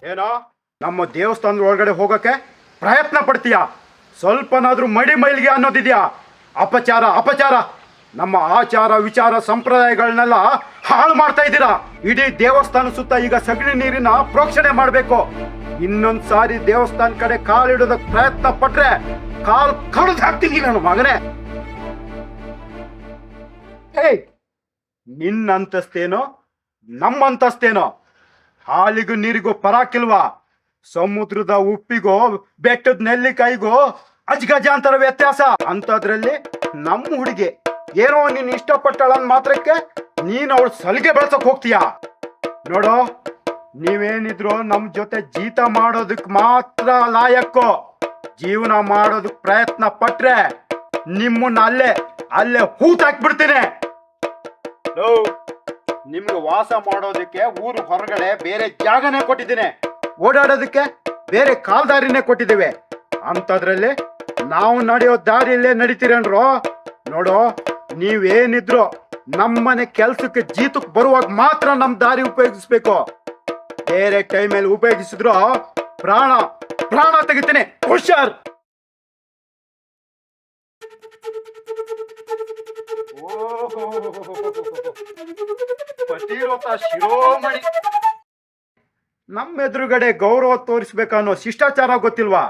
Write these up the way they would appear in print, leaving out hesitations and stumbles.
ಏನೋ ನಮ್ಮ ದೇವಸ್ಥಾನದ ಒಳಗಡೆ ಹೋಗಕ್ಕೆ ಪ್ರಯತ್ನ ಪಡ್ತೀಯಾ? ಸ್ವಲ್ಪನಾದ್ರೂ ಮೈಲಿಗೆ ಅನ್ನೋದಿದ್ಯಾ? ಅಪಚಾರ ಅಪಚಾರ. ನಮ್ಮ ಆಚಾರ ವಿಚಾರ ಸಂಪ್ರದಾಯಗಳನ್ನೆಲ್ಲ ಹಾಳು ಮಾಡ್ತಾ ಇದ್ದೀರಾ. ಇಡೀ ದೇವಸ್ಥಾನ ಸುತ್ತ ಈಗ ಸಗಣಿ ನೀರಿನ ಪ್ರೋಕ್ಷಣೆ ಮಾಡಬೇಕು. ಇನ್ನೊಂದ್ ಸಾರಿ ದೇವಸ್ಥಾನ ಕಡೆ ಕಾಲಿಡೋದಕ್ಕೆ ಪ್ರಯತ್ನ ಪಟ್ರೆ ಕಾಲ್ ಕಡ್ದು ಹಾಕ್ತೀನಿ ನಾನು ಮಗನೇ. ಹೇ, ನಿನ್ನ ಅಂತಸ್ತೇನೋ ನಮ್ಮ ಅಂತಸ್ತೇನೋ? ಹಾಲಿಗೂ ನೀರಿಗೂ ಪರಾಕಿಲ್ವಾ? ಸಮುದ್ರದ ಉಪ್ಪಿಗೋ ಬೆಟ್ಟದ ನೆಲ್ಲಿಕಾಯಿಗೋ ಅಜ್ಗಜಾಂತರ ವ್ಯತ್ಯಾಸ. ಅಂತದ್ರಲ್ಲಿ ನಮ್ಮ ಹುಡುಗಿ ಏನೋ ನೀನ್ ಇಷ್ಟಪಟ್ಟಳ ಮಾತ್ರಕ್ಕೆ ನೀನ್ ಅವಳು ಸಲಿಗೆ ಬೆಳ್ಸಕ್ ಹೋಗ್ತೀಯಾ? ನೋಡೋ, ನೀವೇನಿದ್ರು ನಮ್ ಜೊತೆ ಜೀತ ಮಾಡೋದಕ್ ಮಾತ್ರ ಲಾಯಕ್ಕು. ಜೀವನ ಮಾಡೋದಕ್ ಪ್ರಯತ್ನ ಪಟ್ರೆ ನಿಮ್ಮನ್ನ ಅಲ್ಲೇ ಹೂತಾಕ್ಬಿಡ್ತೀನಿ. ನಿಮ್ಗೆ ವಾಸ ಮಾಡೋದಕ್ಕೆ ಊರು ಹೊರಗಡೆ ಬೇರೆ ಜಾಗನೇ ಕೊಟ್ಟಿದ್ದೀನಿ, ಓಡಾಡೋದಕ್ಕೆ ಬೇರೆ ಕಾಲ್ದಾರಿನೇ ಕೊಟ್ಟಿದ್ದೇವೆ. ಅಂತದ್ರಲ್ಲಿ ನಾವು ನಡೆಯೋ ದಾರಿಯಲ್ಲೇ ನಡಿತೀರೇನ್ರೋ? ನೋಡೋ, ನೀವೇನಿದ್ರು ನಮ್ಮನೆ ಕೆಲ್ಸಕ್ಕೆ ಜೀತಕ್ಕೆ ಬರುವಾಗ ಮಾತ್ರ ನಮ್ ದಾರಿ ಉಪಯೋಗಿಸ್ಬೇಕು. ಬೇರೆ ಟೈಮಲ್ಲಿ ಉಪಯೋಗಿಸಿದ್ರು ಪ್ರಾಣ ತೆಗಿತೀನಿ. ಹುಷಾರ್. ಪತಿವ್ರತ ಶಿರೋಮಣಿ. ನಮ್ಮ ಎದುರುಗಡೆ ಗೌರವ ತೋರಿಸ್ಬೇಕನ್ನೋ ಶಿಷ್ಟಾಚಾರ ಗೊತ್ತಿಲ್ವಾ?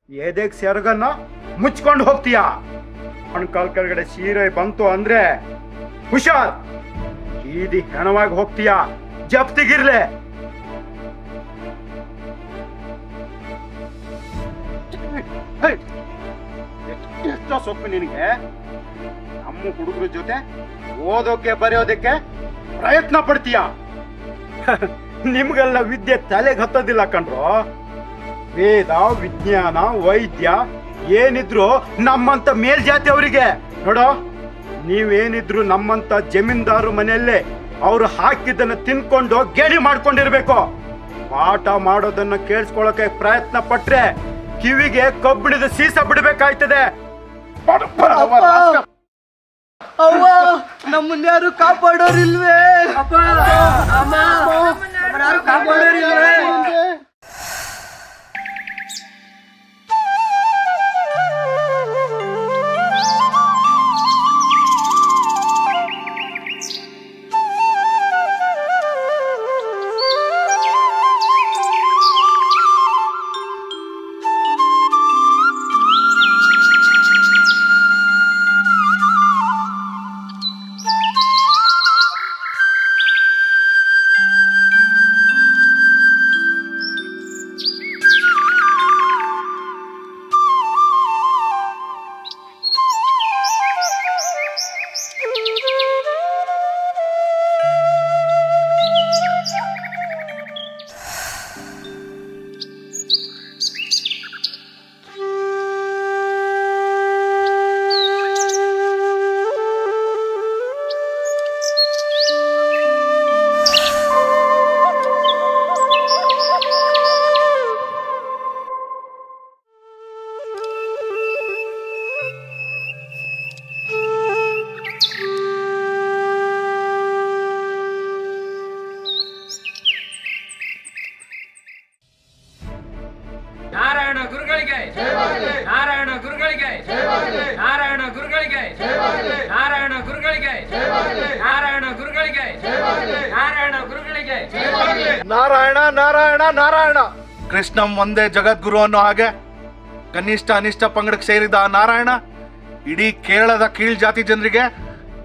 ಎದೆಗ್ ಸೆರಗನ್ನ ಮುಚ್ಕೊಂಡು ಹೋಗ್ತೀಯಾ? ಹಣ್ಕಾಲ್ ಕೆಳಗಡೆ ಸೀರೆ ಬಂತು ಅಂದ್ರೆ ಹುಷಾರ್. ಬೀದಿ ಹೆಣವಾಗಿ ಹೋಗ್ತೀಯಾ? ಜಪ್ತಿಗಿರ್ಲೆ. ಎಷ್ಟೋ ಸೊಪ್ಪು ನಿನಗೆ. ನಮ್ಮ ಹುಡುಗರ ಜೊತೆ ಓದೋಕೆ ಬರೆಯೋದಕ್ಕೆ ಪ್ರಯತ್ನ ಪಡ್ತೀಯ. ನಿಮ್ಗೆಲ್ಲ ವಿದ್ಯೆ ತಲೆಗೆ ಹತ್ತೋದಿಲ್ಲ ಕಣ್ರೋ. ವೇದ ವಿಜ್ಞಾನ ವೈದ್ಯ ಏನಿದ್ರು ನಮ್ಮಂತ ಮೇಲ್ಜಾತಿ ಅವರಿಗೆ. ನೋಡೋ, ನೀವೇನಿದ್ರು ನಮ್ಮಂತ ಜಮೀನ್ದಾರು ಮನೆಯಲ್ಲೇ ಅವ್ರು ಹಾಕಿದ್ದನ್ನ ತಿನ್ಕೊಂಡು ಗೇಣಿ ಮಾಡ್ಕೊಂಡಿರ್ಬೇಕು. ಪಾಠ ಮಾಡೋದನ್ನ ಕೇಳಿಸ್ಕೊಳಕ್ಕೆ ಪ್ರಯತ್ನ ಪಟ್ರೆ ಕಿವಿಗೆ ಕಬ್ಬಿಣದ ಸೀಸ ಬಿಡ್ಬೇಕಾಯ್ತದೆ. ಅವ್ವ, ನಮ್ಮನ್ನ ಯಾರು ಕಾಪಾಡೋರಿಲ್ವೇ? ಯಾರು ಕಾಪಾಡೋರಿಲ್ವೇ? ನಾರಾಯಣ ಗುರುಗಳಿಗೆ ನಾರಾಯಣ ಗುರುಗಳಿಗೆ ನಾರಾಯಣ ಗುರುಗಳಿಗೆ ನಾರಾಯಣ ಗುರುಗಳಿಗೆ ನಾರಾಯಣ ಗುರುಗಳಿಗೆ ನಾರಾಯಣ ಗುರುಗಳಿಗೆ ನಾರಾಯಣ ನಾರಾಯಣ ನಾರಾಯಣ. ಕೃಷ್ಣಂ ಒಂದೇ ಜಗದ್ಗುರು ಅನ್ನೋ ಹಾಗೆ ಕನಿಷ್ಠ ಅನಿಷ್ಠ ಪಂಗಡಕ್ಕೆ ಸೇರಿದ ಆ ನಾರಾಯಣ ಇಡೀ ಕೇರಳದ ಕೀಳ್ ಜಾತಿ ಜನರಿಗೆ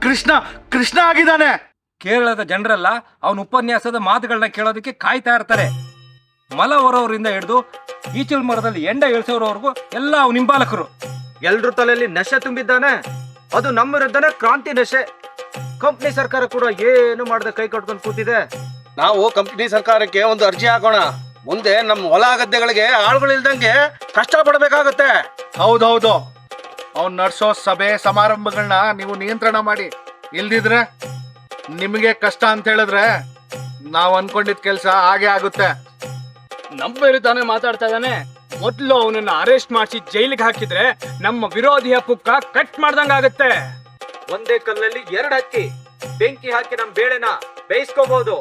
ಕೃಷ್ಣ ಕೃಷ್ಣ ಆಗಿದ್ದಾನೆ. ಕೇರಳದ ಜನರೆಲ್ಲ ಅವನ ಉಪನ್ಯಾಸದ ಮಾತುಗಳನ್ನ ಕೇಳೋದಕ್ಕೆ ಕಾಯ್ತಾ ಇರ್ತಾರೆ. ಮಲ ಹೊರೋರಿಂದ ಹಿಡಿದು ಈಚಲ್ ಮರದಲ್ಲಿ ಎಂಡ ಇಳಿಸೋರವರೆಗೂ ಎಲ್ಲ ಅವನ ಹಿಂಬಾಲಕರು. ಎಲ್ರ ತಲೆಯಲ್ಲಿ ನಶೆ ತುಂಬಿದ್ದಾನೆ. ಅದು ನಮ್ಮ ವಿರುದ್ಧನೇ ಕ್ರಾಂತಿ ನಶೆ. ಕಂಪ್ನಿ ಸರ್ಕಾರ ಕೂಡ ಏನು ಮಾಡದೆ ಕೈ ಕಟ್ಕೊಂಡು ಕೂತಿದೆ. ನಾವು ಕಂಪ್ನಿ ಸರ್ಕಾರಕ್ಕೆ ಒಂದು ಅರ್ಜಿ ಹಾಕೋಣ. ಮುಂದೆ ನಮ್ಮ ಹೊಲ ಗದ್ದೆಗಳಿಗೆ ಆಳುಗಳಿಲ್ದಂಗೆ ಕಷ್ಟ ಪಡಬೇಕಾಗತ್ತೆ. ಹೌದೌದು, ಅವ್ನು ನಡ್ಸೋ ಸಭೆ ಸಮಾರಂಭಗಳನ್ನ ನೀವು ನಿಯಂತ್ರಣ ಮಾಡಿ. ಇಲ್ದಿದ್ರೆ ನಿಮಗೆ ಕಷ್ಟ ಅಂತ ಹೇಳಿದ್ರೆ ನಾವು ಅನ್ಕೊಂಡಿದ್ ಕೆಲಸ ಹಾಗೆ ಆಗುತ್ತೆ. ನಮ್ಮ ಮೇಲೆ ತಾನೇ ಮಾತಾಡ್ತಾ ಇದ್ದಾನೆ. ಮೊದಲು ಅವನನ್ನ ಅರೆಸ್ಟ್ ಮಾಡಿಸಿ ಜೈಲಿಗೆ ಹಾಕಿದ್ರೆ ನಮ್ಮ ವಿರೋಧಿಯ ಪುಕ್ಕ ಕಟ್ ಮಾಡ್ದಂಗಾಗತ್ತೆ. ಒಂದೇ ಕಲ್ಲಲ್ಲಿ ಎರಡು ಹಕ್ಕಿ. ಬೆಂಕಿ ಹಾಕಿ ನಮ್ ಬೇಳೆನ ಬೇಯಿಸ್ಕೋಬಹುದು.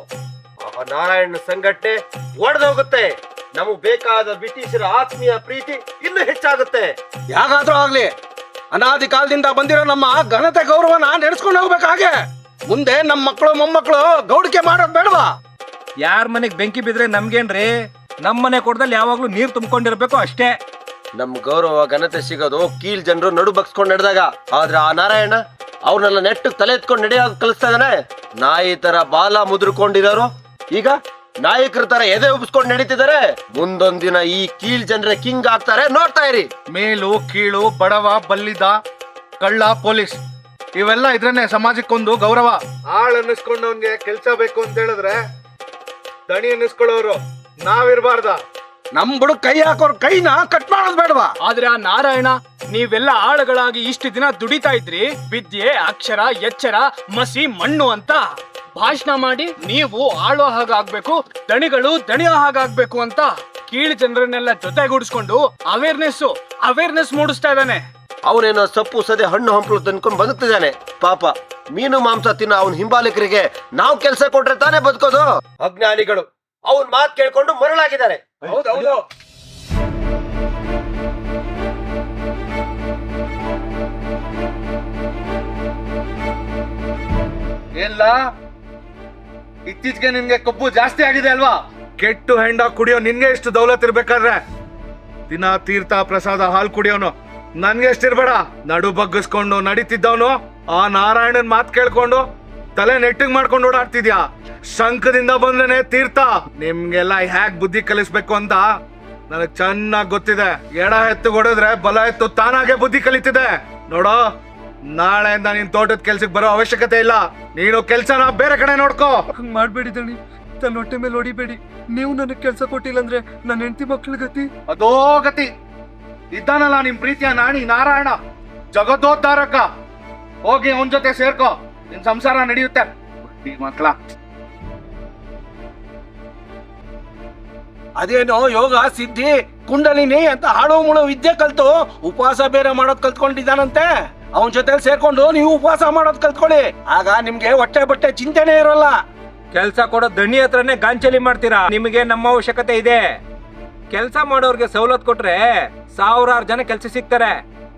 ನಾರಾಯಣ ಸಂಘಟನೆ ಒಡೆದೋಗುತ್ತೆ. ನಮಗ್ ಬೇಕಾದ ಬ್ರಿಟಿಷರ ಆತ್ಮೀಯ ಪ್ರೀತಿ ಇನ್ನೂ ಹೆಚ್ಚಾಗುತ್ತೆ. ಯಾಕಾದ್ರೂ ಆಗ್ಲಿ, ಅನಾದಿ ಕಾಲದಿಂದ ಬಂದಿರೋ ನಮ್ಮ ಘನತೆ ಗೌರವನ ನಡೆಸ್ಕೊಂಡು ಹೋಗ್ಬೇಕು. ಹಾಗೆ ಮುಂದೆ ನಮ್ಮ ಮಕ್ಕಳು ಮೊಮ್ಮಕ್ಕಳು ಗೌಡಿಕೆ ಮಾಡೋದ್ ಬೇಡವಾ? ಯಾರ ಮನೆಗ್ ಬೆಂಕಿ ಬಿದ್ರೆ ನಮ್ಗೇನ್ರಿ? ನಮ್ಮನೆ ಕೊಡದಲ್ಲಿ ಯಾವಾಗ್ಲೂ ನೀರ್ ತುಂಬಿಕೊಂಡಿರ್ಬೇಕು ಅಷ್ಟೇ. ನಮ್ ಗೌರವ ಘನತೆ ಸಿಗೋದು ಕೀಲ್ ಜನರು ನಡು ಬಗ್ಸ್ಕೊಂಡು ನಡೆದಾಗ. ಆದ್ರೆ ಆ ನಾರಾಯಣ ಅವ್ರನ್ನೆಲ್ಲ ನೆಟ್ಟು ತಲೆ ಎತ್ಕೊಂಡು ನಡೆಯೋದು ಕಲಿಸ್ತಾ ಇದಾನೆ. ನಾಯಿ ತರ ಬಾಲ ಮುದ್ರಕೊಂಡಿರೋರು ಈಗ ನಾಯಕರ ತರ ಎದೆ ಉಬ್ಸ್ಕೊಂಡು ನಡೀತಿದ್ದಾರೆ. ಮುಂದೊಂದಿನ ಈ ಕೀಲ್ ಜನರೇ ಕಿಂಗ್ ಆಗ್ತಾರೆ, ನೋಡ್ತಾ ಇರಿ. ಮೇಲು ಕೀಳು, ಬಡವ ಬಲ್ಲಿದ, ಕಳ್ಳ ಪೊಲೀಸ್ ಇವೆಲ್ಲ ಇದ್ರೇನೆ ಸಮಾಜಕ್ಕೊಂದು ಗೌರವ. ಆಳ್ ಅನ್ನಿಸ್ಕೊಂಡವನ್ಗೆ ಕೆಲ್ಸ ಬೇಕು ಅಂತ ಹೇಳಿದ್ರೆ ದಣಿ ಅನ್ನಿಸ್ಕೊಳ್ಳೋರು ನಾವಿರ್ಬಾರ್ದ. ನಮ್ ಬುಡಕ್ ಕೈ ಹಾಕೋರ್ ಕೈನ ಕಟ್ ಮಾಡೋದ್ ಬೇಡವಾ? ಆದ್ರೆ ಆ ನಾರಾಯಣ, ನೀವೆಲ್ಲ ಆಳುಗಳಾಗಿ ಇಷ್ಟು ದಿನ ದುಡಿತಾ ಇದ್ರಿ. ವಿದ್ಯೆ, ಅಕ್ಷರ, ಎಚ್ಚರ, ಮಸಿ, ಮಣ್ಣು ಅಂತ ಭಾಷಣ ಮಾಡಿ ನೀವು ಆಳೋ ಹಾಗಾಗ್ಬೇಕು, ದಣಿಗಳು ದಣಿಯೋ ಹಾಗಾಗ್ಬೇಕು ಅಂತ ಕೀಳು ಜನರನ್ನೆಲ್ಲ ಜೊತೆಗೂಡಿಸ್ಕೊಂಡು ಅವೇರ್ನೆಸ್ ಮೂಡಿಸ್ತಾ ಇದ್ದಾನೆ. ಅವನೇನೋ ಸೊಪ್ಪು ಸದೆ ಹಣ್ಣು ಹಂಪಲು ತಂದ್ಕೊಂಡು ಬದುಕ್ತಿದ್ದಾನೆ. ಪಾಪ ಮೀನು ಮಾಂಸ ತಿನ್ನೋ ಅವನ್ ಹಿಂಬಾಲಕರಿಗೆ ನಾವು ಕೆಲಸ ಕೊಟ್ರೆ ತಾನೇ ಬದುಕೋದು. ಅಜ್ಞಾನಿಗಳು ಅವನ್ ಮಾತ್ ಕೇಳ್ಕೊಂಡು ಮರಳಾಗಿದ್ದಾರೆ. ಹೌದೌದು. ಎಲ್ಲ ಇತ್ತೀಚೆಗೆ ನಿನ್ಗೆ ಕೊಬ್ಬು ಜಾಸ್ತಿ ಆಗಿದೆ ಅಲ್ವಾ? ಕೆಟ್ಟು ಹೆಂಡ ಕುಡಿಯೋ ನಿನ್ಗೆ ಎಷ್ಟು ದೌಲತ್ ಇರ್ಬೇಕಾದ್ರೆ ದಿನ ತೀರ್ಥ ಪ್ರಸಾದ ಹಾಲು ಕುಡಿಯೋನು ನನ್ಗೆ ಎಷ್ಟಿರ್ಬೇಡ. ನಡು ಬಗ್ಗಿಸ್ಕೊಂಡು ನಡೀತಿದ್ದವನು ಆ ನಾರಾಯಣನ್ ಮಾತ್ ಕೇಳ್ಕೊಂಡು ತಲೆ ನೆಟ್ಟಿಗೆ ಮಾಡ್ಕೊಂಡು ಓಡಾಡ್ತಿದ್ಯಾ. ಶಂಖದಿಂದ ಬಂದ್ರೇನೆ ತೀರ್ಥ. ನಿಮ್ಗೆಲ್ಲ ಹ್ಯಾಕ್ ಬುದ್ಧಿ ಕಲಿಸ್ಬೇಕು ಅಂತ ನನಗ್ ಚೆನ್ನಾಗ್ ಗೊತ್ತಿದೆ. ಎಡ ಎತ್ತು ಹೊಡೆದ್ರೆ ಬಲ ಎತ್ತು ತಾನಾಗೆ ಬುದ್ಧಿ ಕಲಿತಿದೆ. ನೋಡೋ, ನಾಳೆಯಿಂದ ನೀನ್ ತೋಟದ ಕೆಲ್ಸಕ್ಕೆ ಬರೋ ಅವಶ್ಯಕತೆ ಇಲ್ಲ. ನೀನು ಕೆಲ್ಸನ ಬೇರೆ ಕಡೆ ನೋಡ್ಕೋ. ಹಂಗ್ ಮಾಡ್ಬೇಡಿ ದಣಿ, ತನ್ನ ಹೊಟ್ಟೆ ಮೇಲೆ ಹೊಡಿಬೇಡಿ. ನೀವು ನನಗ್ ಕೆಲ್ಸ ಕೊಟ್ಟಿಲ್ಲ ಅಂದ್ರೆ ನನ್ನ ಹೆಂಡತಿ ಮಕ್ಳ ಗತಿ. ಅದೋ ಗತಿ ಇದ್ದಾನಲ್ಲ ನಿಮ್ ಪ್ರೀತಿಯ ನಾಣಿ ನಾರಾಯಣ, ಜಗದೋದ್ಧಾರಕ. ಹೋಗಿ ಅವನ್ ಜೊತೆ ಸೇರ್ಕೋ, ನಿನ್ ಸಂಸಾರ ನಡೆಯುತ್ತೆ. ಮಕ್ಳ ಅದೇನೋ ಯೋಗ ಸಿದ್ಧಿ ಕುಂಡಲಿನಿ ಅಂತ ಹಾಳು ಮುಳು ವಿದ್ಯೆ ಕಲ್ತು ಉಪವಾಸ ಬೇರೆ ಮಾಡೋದ್ ಕಲ್ತ್ಕೊಂಡಿದ್ದಾನಂತೆ. ಅವನ್ ಜೊತೆ ಸೇರ್ಕೊಂಡು ನೀವು ಉಪವಾಸ ಮಾಡೋದ್ ಕಲ್ತ್ಕೊಳ್ಳಿ. ಆಗ ನಿಮ್ಗೆ ಹೊಟ್ಟೆ ಬಟ್ಟೆ ಚಿಂತೆನೆ ಇರೋಲ್ಲ. ಕೆಲ್ಸ ಕೊಡೋ ದಣಿ ಹತ್ರನೇ ಗಾಂಚಲಿ ಮಾಡ್ತೀರಾ? ನಿಮಗೆ ನಮ್ಮ ಅವಶ್ಯಕತೆ ಇದೆ. ಕೆಲ್ಸ ಮಾಡೋರ್ಗೆ ಸವಲತ್ತು ಕೊಟ್ರೆ ಸಾವಿರಾರು ಜನ ಕೆಲ್ಸ ಸಿಗ್ತಾರೆ.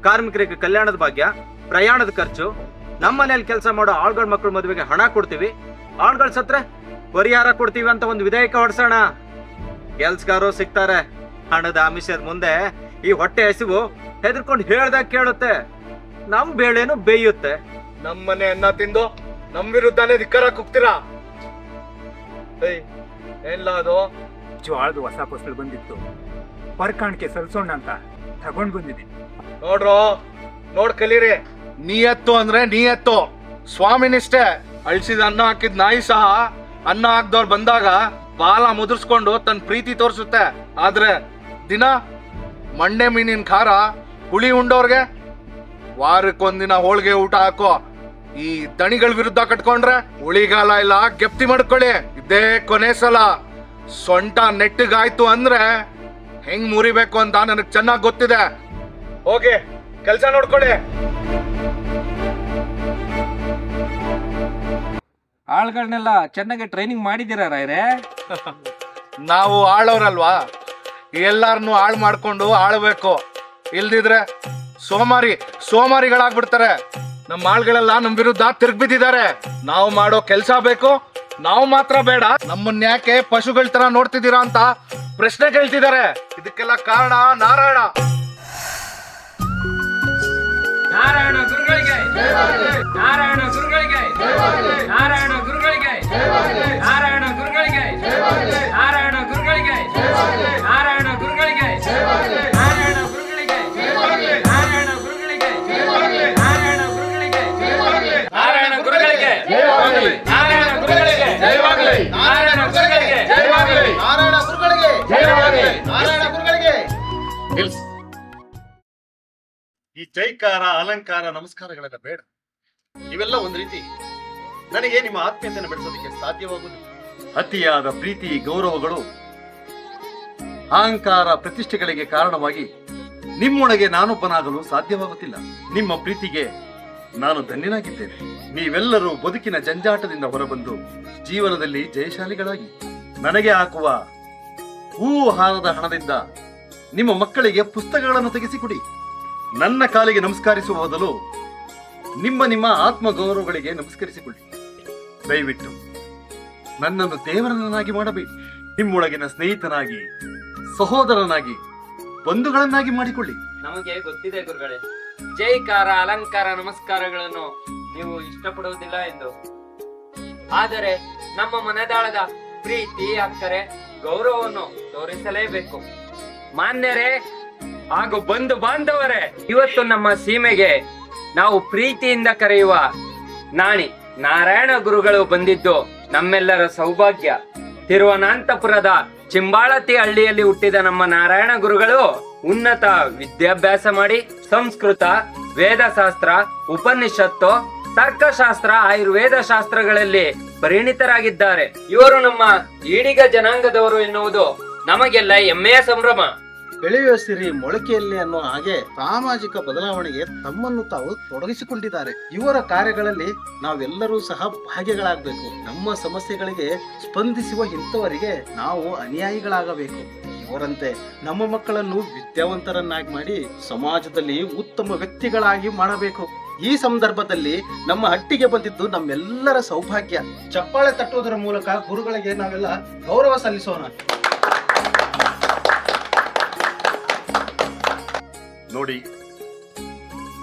ಕಾರ್ಮಿಕರಿಗೆ ಕಲ್ಯಾಣದ ಭಾಗ್ಯ, ಪ್ರಯಾಣದ ಖರ್ಚು, ನಮ್ಮ ಮನೇಲಿ ಕೆಲಸ ಮಾಡೋ ಆಳ್ಗಳ ಮಕ್ಕಳ ಮದುವೆಗೆ ಹಣ ಕೊಡ್ತೀವಿ. ಆಳ್ಗಳ ಸತ್ರೆ ಪರಿಹಾರ ಕೊಡ್ತೀವಿ ಅಂತ ಒಂದು ವಿಧೇಯಕ ಹೊಡ್ಸೋಣ. ಕೆಲ್ಸಗಾರರು ಸಿಗ್ತಾರೆ. ಹಣದ ಆಮಿಷದ ಮುಂದೆ ಈ ಹೊಟ್ಟೆ ಹಸಿವು ಹೆದರ್ಕೊಂಡು ಹೇಳ್ದಾಗ ಕೇಳುತ್ತೆ. ನಮ್ ಬೇಳೆನು ಬೇಯುತ್ತೆ. ನಮ್ಮನೆ ಅನ್ನ ತಿಂದು ನಮ್ ವಿರುದ್ಧನೇ ಧಿಕ್ಕಾರ ಕುಗ್ತೀರಾ? ಏನ್ಲ ಅದು? ಜ್ವಾಳದ ಹೊಸ ಫಸಲು ಬಂದಿತ್ತು, ಪರ್ಕಾಣಿಕೆ ಸಲ್ಸೋಣ ಅಂತ ತಗೊಂಡ್ ಬಂದಿದ್ದೀನಿ. ನೋಡ್ರೋ, ನೋಡ್ ಕಲೀರಿ. ನೀಯತ್ತು ಅಂದ್ರೆ ನೀಯತ್ತು, ಸ್ವಾಮಿನಿಷ್ಠೆ. ಅಳ್ಸಿದ ಅನ್ನ ಹಾಕಿದ್ ನಾಯಿ ಸಹ ಅನ್ನ ಹಾಕ್ದವ್ರು ಬಂದಾಗ ಬಾಲ ಮುದುರ್ಸ್ಕೊಂಡು ತನ್ನ ಪ್ರೀತಿ ತೋರಿಸುತ್ತೆ. ಆದ್ರೆ ದಿನ ಮಂಡೆ ಮೀನಿನ ಖಾರ ಹುಳಿ ಉಂಡೋರ್ಗೆ ವಾರಕ್ಕೊಂದಿನ ಹೋಳ್ಗೆ ಊಟ ಹಾಕೋ ಈ ದಣಿಗಳ ವಿರುದ್ಧ ಕಟ್ಕೊಂಡ್ರೆ ಉಳಿಗಾಲ ಇಲ್ಲ, ಗೆಪ್ತಿ ಮಾಡ್ಕೊಳ್ಳಿ. ಇದೇ ಕೊನೆ ಸಲ. ಸೊಂಟ ನೆಟ್ಟಿಗಾಯ್ತು ಅಂದ್ರೆ ಹೆಂಗ್ ಮುರಿಬೇಕು ಅಂತ ನನಗ್ ಚೆನ್ನಾಗ್ ಗೊತ್ತಿದೆ. ಹೋಗಿ ಕೆಲ್ಸ ನೋಡ್ಕೊಳ್ಳಿ. ಆಳ್ಗಳನ್ನೆಲ್ಲ ಚೆನ್ನಾಗಿ ಟ್ರೈನಿಂಗ್ ಮಾಡಿದ್ದೀರಾ ರಾಯ್ರೆ? ನಾವು ಆಳೋರಲ್ವಾ, ಎಲ್ಲಾರನ್ನು ಹಾಳು ಮಾಡ್ಕೊಂಡು ಆಳ್ಬೇಕು. ಇಲ್ದಿದ್ರೆ ಸೋಮಾರಿಗಳಾಗ್ಬಿಡ್ತಾರೆ. ನಮ್ಮ ಆಳ್ಗಳೆಲ್ಲ ನಮ್ ವಿರುದ್ಧ ತಿರ್ಗ್ಬಿದ್ದಿದ್ದಾರೆ. ನಾವು ಮಾಡೋ ಕೆಲ್ಸ ಬೇಕು, ನಾವು ಮಾತ್ರ ಬೇಡ. ನಮ್ಮನ್ನ ಯಾಕೆ ಪಶುಗಳ ತರ ನೋಡ್ತಿದ್ದೀರಾ ಅಂತ ಪ್ರಶ್ನೆ ಕೇಳ್ತಿದ್ದಾರೆ. ಇದಕ್ಕೆಲ್ಲ ಕಾರಣ ನಾರಾಯಣ. ನಾರಾಯಣ ಗುರುಗಳಿಗೆ, ನಾರಾಯಣ ಗುರುಗಳಿಗೆ, ನಾರಾಯಣ ಗುರುಗಳಿಗೆ, ನಾರಾಯಣ ಗುರುಗಳಿಗೆ, ನಾರಾಯಣ ಗುರುಗಳಿಗೆ, ನಾರಾಯಣ ಗುರುಗಳಿಗೆ, ನಾರಾಯಣ ಗುರುಗಳಿಗೆ, ನಾರಾಯಣ ಗುರುಗಳಿಗೆ, ನಾರಾಯಣ ಗುರುಗಳಿಗೆ, ನಾರಾಯಣ ಗುರುಗಳಿಗೆ, ನಾರಾಯಣ ಗುರುಗಳಿಗೆ, ನಾರಾಯಣ ಗುರುಗಳಿಗೆ, ನಾರಾಯಣ ಗುರುಗಳಿಗೆ, ನಾರಾಯಣ ಗುರುಗಳಿಗೆ. ಈ ಜೈಕಾರ, ಅಲಂಕಾರ, ನಮಸ್ಕಾರಗಳೆಲ್ಲ ಬೇಡ. ಇವೆಲ್ಲ ಒಂದು ರೀತಿ ನನಗೆ ನಿಮ್ಮ ಆತ್ಮೀಯತೆಯನ್ನು ಬೆಳೆಸೋದಕ್ಕೆ ಸಾಧ್ಯವಾಗುವುದು. ಅತಿಯಾದ ಪ್ರೀತಿ, ಗೌರವಗಳು, ಅಹಂಕಾರ, ಪ್ರತಿಷ್ಠೆಗಳಿಗೆ ಕಾರಣವಾಗಿ ನಿಮ್ಮೊಳಗೆ ನಾನೊಬ್ಬನಾಗಲು ಸಾಧ್ಯವಾಗುತ್ತಿಲ್ಲ. ನಿಮ್ಮ ಪ್ರೀತಿಗೆ ನಾನು ಧನ್ಯನಾಗಿದ್ದೇನೆ. ನೀವೆಲ್ಲರೂ ಬದುಕಿನ ಜಂಜಾಟದಿಂದ ಹೊರಬಂದು ಜೀವನದಲ್ಲಿ ಜಯಶಾಲಿಗಳಾಗಿ ನನಗೆ ಹಾಕುವ ಹೂವು ಹಾರದ ಹಣದಿಂದ ನಿಮ್ಮ ಮಕ್ಕಳಿಗೆ ಪುಸ್ತಕಗಳನ್ನು ತೆಗೆಸಿಕೊಡಿ. ನನ್ನ ಕಾಲಿಗೆ ನಮಸ್ಕರಿಸುವ ಬದಲು ನಿಮ್ಮ ಆತ್ಮ ಗೌರವಗಳಿಗೆ ನಮಸ್ಕರಿಸಿಕೊಳ್ಳಿ. ದಯವಿಟ್ಟು ನನ್ನನ್ನು ದೇವರನ್ನಾಗಿ ಮಾಡಬೇಡಿ. ನಿಮ್ಮೊಳಗಿನ ಸ್ನೇಹಿತನಾಗಿ, ಸಹೋದರನಾಗಿ, ಬಂಧುಗಳನ್ನಾಗಿ ಮಾಡಿಕೊಳ್ಳಿ. ನಮಗೆ ಗೊತ್ತಿದೆ ಗುರುಗಳೇ, ಜೈಕಾರ ಅಲಂಕಾರ ನಮಸ್ಕಾರಗಳನ್ನು ನೀವು ಇಷ್ಟಪಡುವುದಿಲ್ಲ ಎಂದು. ಆದರೆ ನಮ್ಮ ಮನದಾಳದ ಪ್ರೀತಿ ಅಕ್ಕರೆ ಗೌರವವನ್ನು ತೋರಿಸಲೇಬೇಕು. ಮಾನ್ಯರೇ ಹಾಗೂ ಬಂಧು ಬಾಂಧವರೇ, ಇವತ್ತು ನಮ್ಮ ಸೀಮೆಗೆ ನಾವು ಪ್ರೀತಿಯಿಂದ ಕರೆಯುವ ನಾಣಿ ನಾರಾಯಣ ಗುರುಗಳು ಬಂದಿದ್ದು ನಮ್ಮೆಲ್ಲರ ಸೌಭಾಗ್ಯ. ತಿರುವನಂತಪುರದ ಚಿಂಬಾಳತಿ ಹಳ್ಳಿಯಲ್ಲಿ ಹುಟ್ಟಿದ ನಮ್ಮ ನಾರಾಯಣ ಗುರುಗಳು ಉನ್ನತ ವಿದ್ಯಾಭ್ಯಾಸ ಮಾಡಿ ಸಂಸ್ಕೃತ, ವೇದಶಾಸ್ತ್ರ, ಉಪನಿಷತ್ತು, ತರ್ಕಶಾಸ್ತ್ರ, ಆಯುರ್ವೇದ ಶಾಸ್ತ್ರಗಳಲ್ಲಿ ಪರಿಣಿತರಾಗಿದ್ದಾರೆ. ಇವರು ನಮ್ಮ ಈಡಿಗ ಜನಾಂಗದವರು ಎನ್ನುವುದು ನಮಗೆಲ್ಲ ಹೆಮ್ಮೆಯ ಸಂಭ್ರಮ. ಬೆಳೆಯುವ ಸಿರಿ ಮೊಳಕೆಯಲ್ಲಿ ಅನ್ನೋ ಹಾಗೆ ಸಾಮಾಜಿಕ ಬದಲಾವಣೆಗೆ ತಮ್ಮನ್ನು ತಾವು ತೊಡಗಿಸಿಕೊಂಡಿದ್ದಾರೆ. ಇವರ ಕಾರ್ಯಗಳಲ್ಲಿ ನಾವೆಲ್ಲರೂ ಸಹ ಭಾಗಿಗಳಾಗಬೇಕು. ನಮ್ಮ ಸಮಸ್ಯೆಗಳಿಗೆ ಸ್ಪಂದಿಸುವ ಇಂಥವರಿಗೆ ನಾವು ಅನುಯಾಯಿಗಳಾಗಬೇಕು. ಇವರಂತೆ ನಮ್ಮ ಮಕ್ಕಳನ್ನು ವಿದ್ಯಾವಂತರನ್ನಾಗಿ ಮಾಡಿ ಸಮಾಜದಲ್ಲಿ ಉತ್ತಮ ವ್ಯಕ್ತಿಗಳಾಗಿ ಮಾಡಬೇಕು. ಈ ಸಂದರ್ಭದಲ್ಲಿ ನಮ್ಮ ಹಟ್ಟಿಗೆ ಬಂದಿದ್ದು ನಮ್ಮೆಲ್ಲರ ಸೌಭಾಗ್ಯ. ಚಪ್ಪಾಳೆ ತಟ್ಟುವುದರ ಮೂಲಕ ಗುರುಗಳಿಗೆ ನಾವೆಲ್ಲ ಗೌರವ ಸಲ್ಲಿಸೋಣ. ನೋಡಿ,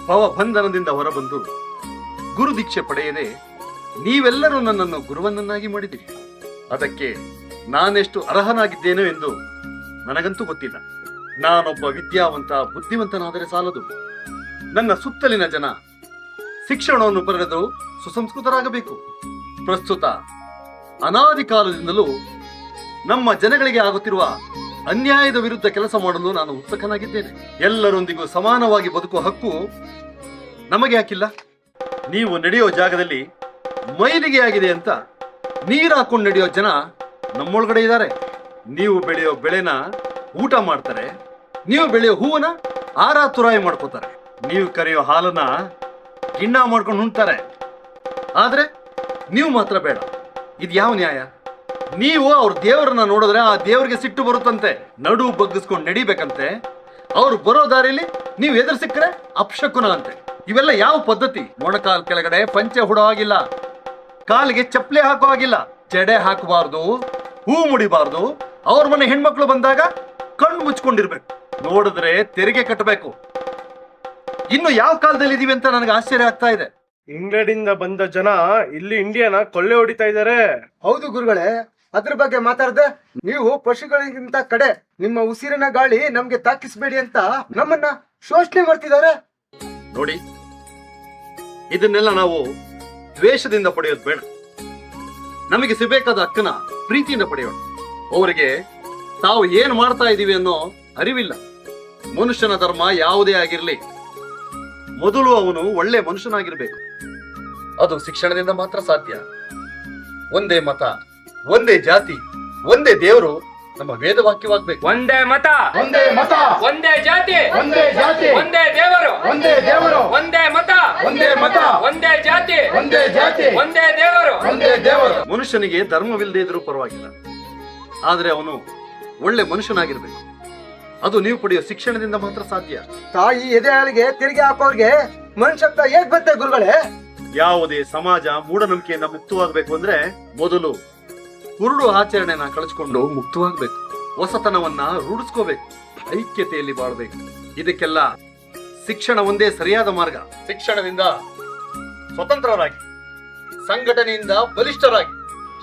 ಭವಬಂಧನದಿಂದ ಹೊರಬಂದು ಗುರು ದೀಕ್ಷೆ ಪಡೆಯದೆ ನೀವೆಲ್ಲರೂ ನನ್ನನ್ನು ಗುರುವನ್ನಾಗಿ ಮಾಡಿದಿರಿ. ಅದಕ್ಕೆ ನಾನೆಷ್ಟು ಅರ್ಹನಾಗಿದ್ದೇನೋ ಎಂದು ನನಗಂತೂ ಗೊತ್ತಿಲ್ಲ. ನಾನೊಬ್ಬ ವಿದ್ಯಾವಂತ, ಬುದ್ಧಿವಂತನಾದರೆ ಸಾಲದು. ನನ್ನ ಸುತ್ತಲಿನ ಜನ ಶಿಕ್ಷಣವನ್ನು ಪಡೆದು ಸುಸಂಸ್ಕೃತರಾಗಬೇಕು. ಪ್ರಸ್ತುತ ಅನಾದಿ ಕಾಲದಿಂದಲೂ ನಮ್ಮ ಜನಗಳಿಗೆ ಆಗುತ್ತಿರುವ ಅನ್ಯಾಯದ ವಿರುದ್ಧ ಕೆಲಸ ಮಾಡಲು ನಾನು ಉತ್ಸುಕನಾಗಿದ್ದೇನೆ. ಎಲ್ಲರೊಂದಿಗೂ ಸಮಾನವಾಗಿ ಬದುಕುವ ಹಕ್ಕು ನಮಗೆ ಯಾಕಿಲ್ಲ? ನೀವು ನಡೆಯೋ ಜಾಗದಲ್ಲಿ ಮೈಲಿಗೆ ಆಗಿದೆ ಅಂತ ನೀರು ಹಾಕೊಂಡು ನಡೆಯೋ ಜನ ನಮ್ಮೊಳಗಡೆ ಇದ್ದಾರೆ. ನೀವು ಬೆಳೆಯೋ ಬೆಳೆನ ಊಟ ಮಾಡ್ತಾರೆ, ನೀವು ಬೆಳೆಯೋ ಹೂವನ್ನ ಆರ ತುರಾಯಿ ಮಾಡ್ಕೋತಾರೆ, ನೀವು ಕರೆಯೋ ಹಾಲನ್ನ ಗಿಣ್ಣ ಮಾಡ್ಕೊಂಡು ಉಣ್ತಾರೆ. ಆದ್ರೆ ನೀವು ಮಾತ್ರ ಬೇಡ. ಇದು ಯಾವ ನ್ಯಾಯ? ನೀವು ಅವ್ರ ದೇವರನ್ನ ನೋಡಿದ್ರೆ ಆ ದೇವರಿಗೆ ಸಿಟ್ಟು ಬರುತ್ತಂತೆ, ನಡು ಬಗ್ಗಿಸ್ಕೊಂಡು ನಡಿಬೇಕಂತೆ. ಅವ್ರು ಬರೋ ದಾರಿಯಲ್ಲಿ ನೀವು ಎದುರು ಸಿಕ್ಕರೆ ಅಪಶಕುನ ಅಂತೆ. ಇವೆಲ್ಲ ಯಾವ ಪದ್ಧತಿ? ಮೊಣಕಾಲ್ ಕೆಳಗಡೆ ಪಂಚೆ ಹುಡೋ ಆಗಿಲ್ಲ, ಕಾಲಿಗೆ ಚಪ್ಪಲಿ ಹಾಕೋ ಆಗಿಲ್ಲ, ಜಡೆ ಹಾಕಬಾರ್ದು, ಹೂ ಮುಡಿಬಾರ್ದು. ಅವ್ರ ಮನೆ ಹೆಣ್ಮಕ್ಳು ಬಂದಾಗ ಕಣ್ಣು ಮುಚ್ಕೊಂಡಿರ್ಬೇಕು, ನೋಡಿದ್ರೆ ತೆರಿಗೆ ಕಟ್ಟಬೇಕು. ಇನ್ನು ಯಾವ ಕಾಲದಲ್ಲಿ ಇದೀವಿ ಅಂತ ನನಗೆ ಆಶ್ಚರ್ಯ ಆಗ್ತಾ ಇದೆ. ಇಂಗ್ಲೆಂಡ್ ಇಂದ ಬಂದ ಜನ ಇಲ್ಲಿ ಇಂಡಿಯಾನ ಕೊಳ್ಳೆ ಹೊಡಿತಾ ಇದ್ದಾರೆ. ಹೌದು ಗುರುಗಳೇ, ಅದ್ರ ಬಗ್ಗೆ ಮಾತಾಡದೆ ನೀವು ಪಶುಗಳಿಗಿಂತ ಕಡೆ, ನಿಮ್ಮ ಉಸಿರಿನ ಗಾಳಿ ನಮ್ಗೆ ತಾಕಿಸ್ಬೇಡಿ ಅಂತ ನಮ್ಮನ್ನ ಶೋಷಣೆ ಮಾಡ್ತಿದ್ದಾರೆ. ನೋಡಿ, ಇದನ್ನೆಲ್ಲ ನಾವು ದ್ವೇಷದಿಂದ ಪಡೆಯೋದು ಬೇಡ. ನಮಗೆ ಸಿಗಬೇಕಾದ ಹಕ್ಕನ್ನ ಪ್ರೀತಿಯಿಂದ ಪಡೆಯೋಣ. ಅವರಿಗೆ ತಾವು ಏನು ಮಾಡ್ತಾ ಇದ್ದೀವಿ ಅನ್ನೋ ಅರಿವಿಲ್ಲ. ಮನುಷ್ಯನ ಧರ್ಮ ಯಾವುದೇ ಆಗಿರ್ಲಿ, ಮೊದಲು ಅವನು ಒಳ್ಳೆ ಮನುಷ್ಯನಾಗಿರ್ಬೇಕು. ಅದು ಶಿಕ್ಷಣದಿಂದ ಮಾತ್ರ ಸಾಧ್ಯ. ಒಂದೇ ಮತ, ಒಂದೇ ಜಾತಿ, ಒಂದೇ ದೇವರು ನಮ್ಮ ವೇದವಾಕ್ಯವಾಗಬೇಕು. ಒಂದೇ ಮತ, ಒಂದೇ ಮತ, ಒಂದೇ ಜಾತಿ, ಒಂದೇ ಜಾತಿ, ಒಂದೇ ದೇವರು, ಒಂದೇ ದೇವರು, ಒಂದೇ ಮತ, ಒಂದೇ ಮತ, ಒಂದೇ ಜಾತಿ, ಒಂದೇ ಜಾತಿ, ಒಂದೇ ದೇವರು, ಒಂದೇ ದೇವರು. ಮನುಷ್ಯನಿಗೆ ಧರ್ಮವಿಲ್ಲದೆ ಇದ್ರೂ ಪರವಾಗಿಲ್ಲ, ಆದ್ರೆ ಅವನು ಒಳ್ಳೆ ಮನುಷ್ಯನಾಗಿರ್ಬೇಕು. ಅದು ನೀವು ಪಡೆಯೋ ಶಿಕ್ಷಣದಿಂದ ಮಾತ್ರ ಸಾಧ್ಯ. ತಾಯಿ ಎದೆ ಹಾಲಿಗೆ ತೆರಿಗೆ ಹಾಕೋರ್ಗೆ ಮನುಷ್ಯತ್ವ ಹೇಗ್ ಬರುತ್ತೆ ಗುರುಗಳೇ? ಯಾವುದೇ ಸಮಾಜ ಮೂಢನಂಬಿಕೆಯಿಂದ ಮುಕ್ತವಾಗಬೇಕು ಅಂದ್ರೆ ಮೊದಲು ಕುರುಡು ಆಚರಣೆನ ಕಳಿಸ್ಕೊಂಡು ಮುಕ್ತವಾಗಬೇಕು. ಹೊಸತನವನ್ನ ರೂಢಿಸ್ಕೋಬೇಕು, ಐಕ್ಯತೆಯಲ್ಲಿ ಬಾಳ್ಬೇಕು. ಇದಕ್ಕೆಲ್ಲ ಶಿಕ್ಷಣ ಒಂದೇ ಸರಿಯಾದ ಮಾರ್ಗ. ಶಿಕ್ಷಣದಿಂದ ಸ್ವತಂತ್ರರಾಗಿ, ಸಂಘಟನೆಯಿಂದ ಬಲಿಷ್ಠರಾಗಿ,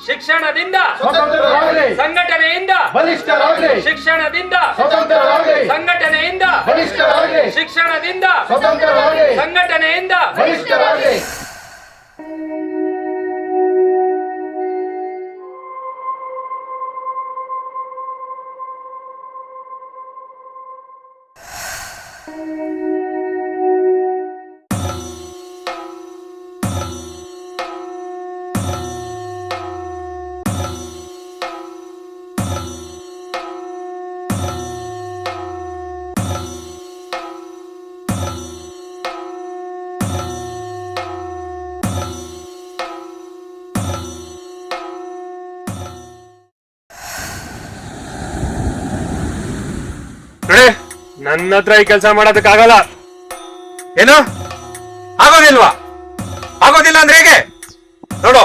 ಶಿಕ್ಷಣದಿಂದ ಸ್ವತಂತ್ರರಾಗಲಿ, ಸಂಘಟನೆಯಿಂದ ಬಲಿಷ್ಠರಾಗಲಿ, ಶಿಕ್ಷಣದಿಂದ ಸ್ವತಂತ್ರರಾಗಲಿ, ಸಂಘಟನೆಯಿಂದ ಬಲಿಷ್ಠರಾಗಲಿ, ಶಿಕ್ಷಣದಿಂದ ಸ್ವತಂತ್ರರಾಗಲಿ, ಸಂಘಟನೆಯಿಂದ ಬಲಿಷ್ಠರಾಗಲಿ. ನನ್ನ ಹತ್ರ ಈ ಕೆಲಸ ಮಾಡೋದಕ್ಕಾಗಲ್ಲ. ಏನು ಆಗೋದಿಲ್ವಾ? ಆಗೋದಿಲ್ಲ ಅಂದ್ರೆ ಹೇಗೆ? ನೋಡು,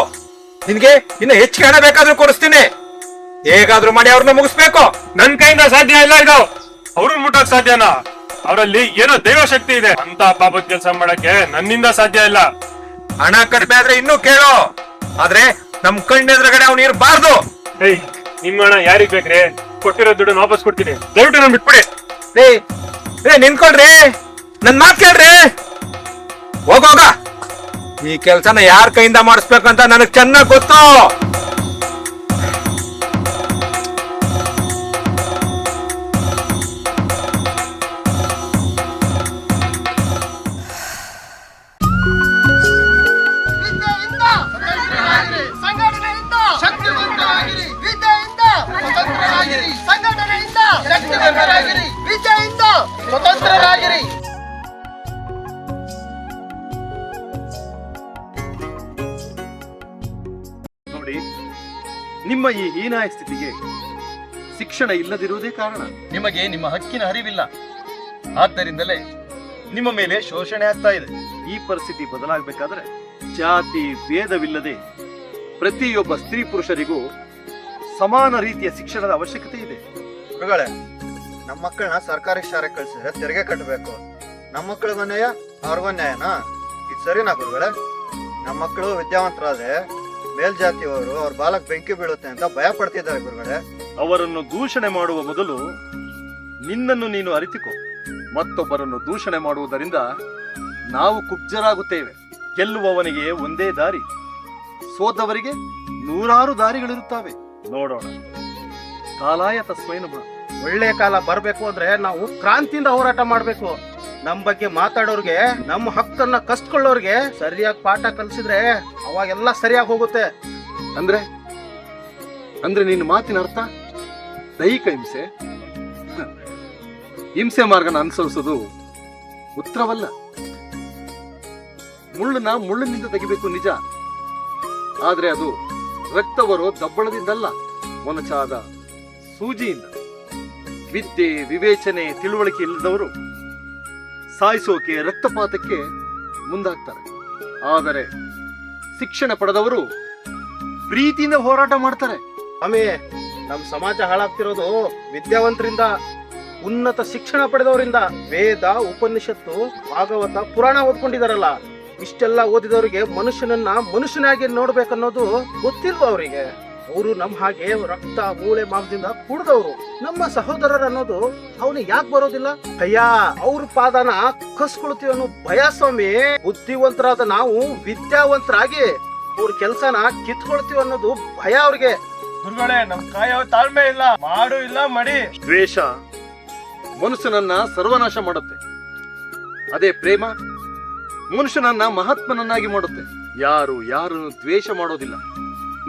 ನಿನ್ಗೆ ಇನ್ನು ಹೆಚ್ಚಿಗೆ ಹಣ ಬೇಕಾದ್ರೂ ಕೊಡಿಸ್ತೀನಿ. ಹೇಗಾದ್ರೂ ಮಾಡಿ ಅವ್ರನ್ನ ಮುಗಿಸ್ಬೇಕು. ನನ್ ಕೈಯಿಂದ ಸಾಧ್ಯ ಇಲ್ಲ ಇದು. ಅವ್ರನ್ನ ಮುಟ್ಟಕ್ ಸಾಧ್ಯನಾ? ಅವರಲ್ಲಿ ಏನೋ ದೈವ ಶಕ್ತಿ ಇದೆ. ಅಂತ ಪಾಪದ ಕೆಲಸ ಮಾಡಕ್ಕೆ ನನ್ನಿಂದ ಸಾಧ್ಯ ಇಲ್ಲ. ಹಣ ಕಡಿಮೆ ಆದ್ರೆ ಇನ್ನೂ ಕೇಳು, ಆದ್ರೆ ನಮ್ ಕಣ್ಣೆದುರುಗಡೆ ಅವ್ನು ಇರಬಾರ್ದು. ಏಯ್, ನಿಮ್ಮ ಹಣ ಯಾರಿಗ್ ಬೇಕ್ರಿ? ಕೊಟ್ಟಿರೋ ದುಡ್ಡನ್ನ ವಾಪಸ್ ಕೊಡ್ತೀನಿ. ದಯವಿಟ್ಟು ನಾನು ಬಿಟ್ಬಿಡಿ. ನಿನ್ಕೊಳ್ರಿ, ನನ್ ಮಾತ್ ಕೇಳ್ರಿ. ಹೋಗೋಗ, ಈ ಕೆಲ್ಸನ ಯಾರ ಕೈಯಿಂದ ಮಾಡಿಸ್ಬೇಕಂತ ನನಗ್ ಚೆನ್ನಾಗ್ ಗೊತ್ತು. ನೋಡಿ, ನಿಮ್ಮ ಈ ಹೀನಾಯ ಸ್ಥಿತಿಗೆ ಶಿಕ್ಷಣ ಇಲ್ಲದಿರುವುದೇ ಕಾರಣ. ನಿಮಗೆ ನಿಮ್ಮ ಹಕ್ಕಿನ ಅರಿವಿಲ್ಲ, ಆದ್ದರಿಂದಲೇ ನಿಮ್ಮ ಮೇಲೆ ಶೋಷಣೆ ಆಗ್ತಾ ಇದೆ. ಈ ಪರಿಸ್ಥಿತಿ ಬದಲಾಗಬೇಕಾದ್ರೆ ಜಾತಿ ಭೇದವಿಲ್ಲದೆ ಪ್ರತಿಯೊಬ್ಬ ಸ್ತ್ರೀ ಪುರುಷರಿಗೂ ಸಮಾನ ರೀತಿಯ ಶಿಕ್ಷಣದ ಅವಶ್ಯಕತೆ ಇದೆ. ಗುರುಗಳೇ, ನಮ್ಮ ಮಕ್ಕಳನ್ನ ಸರ್ಕಾರಿ ಶಾಲೆ ಕಳ್ಸಿದ್ರೆ ತೆರಿಗೆ ಕಟ್ಟಬೇಕು. ನಮ್ಮ ಮಕ್ಕಳಿಗೂ ನ್ಯಾಯ, ಅವ್ರಿಗೂ ನ್ಯಾಯನಾ? ಇದು ಸರಿನಾ ಗುರುಗಳೇ? ನಮ್ಮ ಮಕ್ಕಳು ವಿದ್ಯಾವಂತರಾದ್ರೆ ಮೇಲ್ಜಾತಿಯವರು ಅವ್ರ ಬಾಲಕ್ ಬೆಂಕಿ ಬೀಳುತ್ತೆ ಅಂತ ಭಯ ಪಡ್ತಿದ್ದಾರೆ ಗುರುಗಳೇ. ಅವರನ್ನು ದೂಷಣೆ ಮಾಡುವ ಮೊದಲು ನಿನ್ನನ್ನು ನೀನು ಅರಿತುಕೋ. ಮತ್ತೊಬ್ಬರನ್ನು ದೂಷಣೆ ಮಾಡುವುದರಿಂದ ನಾವು ಕುಬ್ಜರಾಗುತ್ತೇವೆ. ಗೆಲ್ಲುವವನಿಗೆ ಒಂದೇ ದಾರಿ, ಸೋತವರಿಗೆ ನೂರಾರು ದಾರಿಗಳಿರುತ್ತವೆ. ನೋಡೋಣ. ಕಾಲಾಯ ತಸ್ಮೈ ನಮಃ. ಒಳ್ಳೆ ಕಾಲ ಬರ್ಬೇಕು ಅಂದ್ರೆ ನಾವು ಕ್ರಾಂತಿಯಿಂದ ಹೋರಾಟ ಮಾಡ್ಬೇಕು. ನಮ್ ಬಗ್ಗೆ ಮಾತಾಡೋರ್ಗೆ, ನಮ್ಮ ಹಕ್ಕನ್ನ ಕಸ್ಕೊಳ್ಳೋರ್ಗೆ ಸರಿಯಾಗಿ ಪಾಠ ಕಲಿಸಿದ್ರೆ ಅವಾಗೆಲ್ಲ ಸರಿಯಾಗಿ ಹೋಗುತ್ತೆ. ಅಂದ್ರೆ ನಿನ್ನ ಮಾತಿನ ಅರ್ಥ ದೈಹಿಕ ಹಿಂಸೆ? ಹಿಂಸೆ ಮಾರ್ಗನ ಅನುಸರಿಸೋದು ಉತ್ತರವಲ್ಲ. ಮುಳ್ಳನ್ನ ಮುಳ್ಳಿನಿಂದ ತೆಗಿಬೇಕು ನಿಜ, ಆದ್ರೆ ಅದು ರಕ್ತ ಬರೋ ದಬ್ಬಳದಿಂದಲ್ಲ, ಮೊನಚಾದ ಸೂಜಿಯಿಂದ. ವಿದ್ಯೆ, ವಿವೇಚನೆ, ತಿಳುವಳಿಕೆ ಇಲ್ಲದವರು ಸಾಯಿಸೋಕೆ, ರಕ್ತಪಾತಕ್ಕೆ ಮುಂದಾಗ್ತಾರೆ. ಆದರೆ ಶಿಕ್ಷಣ ಪಡೆದವರು ಪ್ರೀತಿಯಿಂದ ಹೋರಾಟ ಮಾಡ್ತಾರೆ. ಆಮೇಲೆ ನಮ್ ಸಮಾಜ ಹಾಳಾಗ್ತಿರೋದು ವಿದ್ಯಾವಂತರಿಂದ, ಉನ್ನತ ಶಿಕ್ಷಣ ಪಡೆದವರಿಂದ. ವೇದ, ಉಪನಿಷತ್ತು, ಭಾಗವತ, ಪುರಾಣ ಓದ್ಕೊಂಡಿದಾರಲ್ಲ, ಇಷ್ಟೆಲ್ಲ ಓದಿದವರಿಗೆ ಮನುಷ್ಯನನ್ನ ಮನುಷ್ಯನಾಗಿ ನೋಡ್ಬೇಕನ್ನೋದು ಗೊತ್ತಿಲ್ವ ಅವರಿಗೆ? ಅವರು ನಮ್ಮ ಹಾಗೆ ರಕ್ತ, ಮೂಳೆ, ಮಾಂಸದಿಂದ ಕೂಡಿದವರು. ನಮ್ಮ ಸಹೋದರರು ಅನ್ನೋದು ಅವನಿಗೆ ಯಾಕೆ ಬರೋದಿಲ್ಲ? ಅಯ್ಯ, ಅವ್ರ ಪಾದನ ಕಸ್ಕೊಳ್ತೀವಿ ಅನ್ನೋ ಭಯ ಸ್ವಾಮಿ. ಬುದ್ಧಿವಂತರಾದ ನಾವು ವಿದ್ಯಾವಂತರಾಗಿ ಅವ್ರ ಕೆಲ್ಸನ ಕಿತ್ಕೊಳ್ತೀವಿ ಅನ್ನೋದು ಭಯ ಅವ್ರಿಗೆ. ಗುರುಗಳೇ, ನಮ್ ಕಾಯೋ ತಾಳ್ಮೆ ಇಲ್ಲ, ಮಾಡು ಇಲ್ಲ ಮಡಿ. ದ್ವೇಷ ಮನುಷ್ಯನನ್ನ ಸರ್ವನಾಶ ಮಾಡುತ್ತೆ. ಅದೇ ಪ್ರೇಮ ಮನುಷ್ಯನನ್ನ ಮಹಾತ್ಮನನ್ನಾಗಿ ಮಾಡುತ್ತೆ. ಯಾರು ಯಾರನ್ನು ದ್ವೇಷ ಮಾಡೋದಿಲ್ಲ.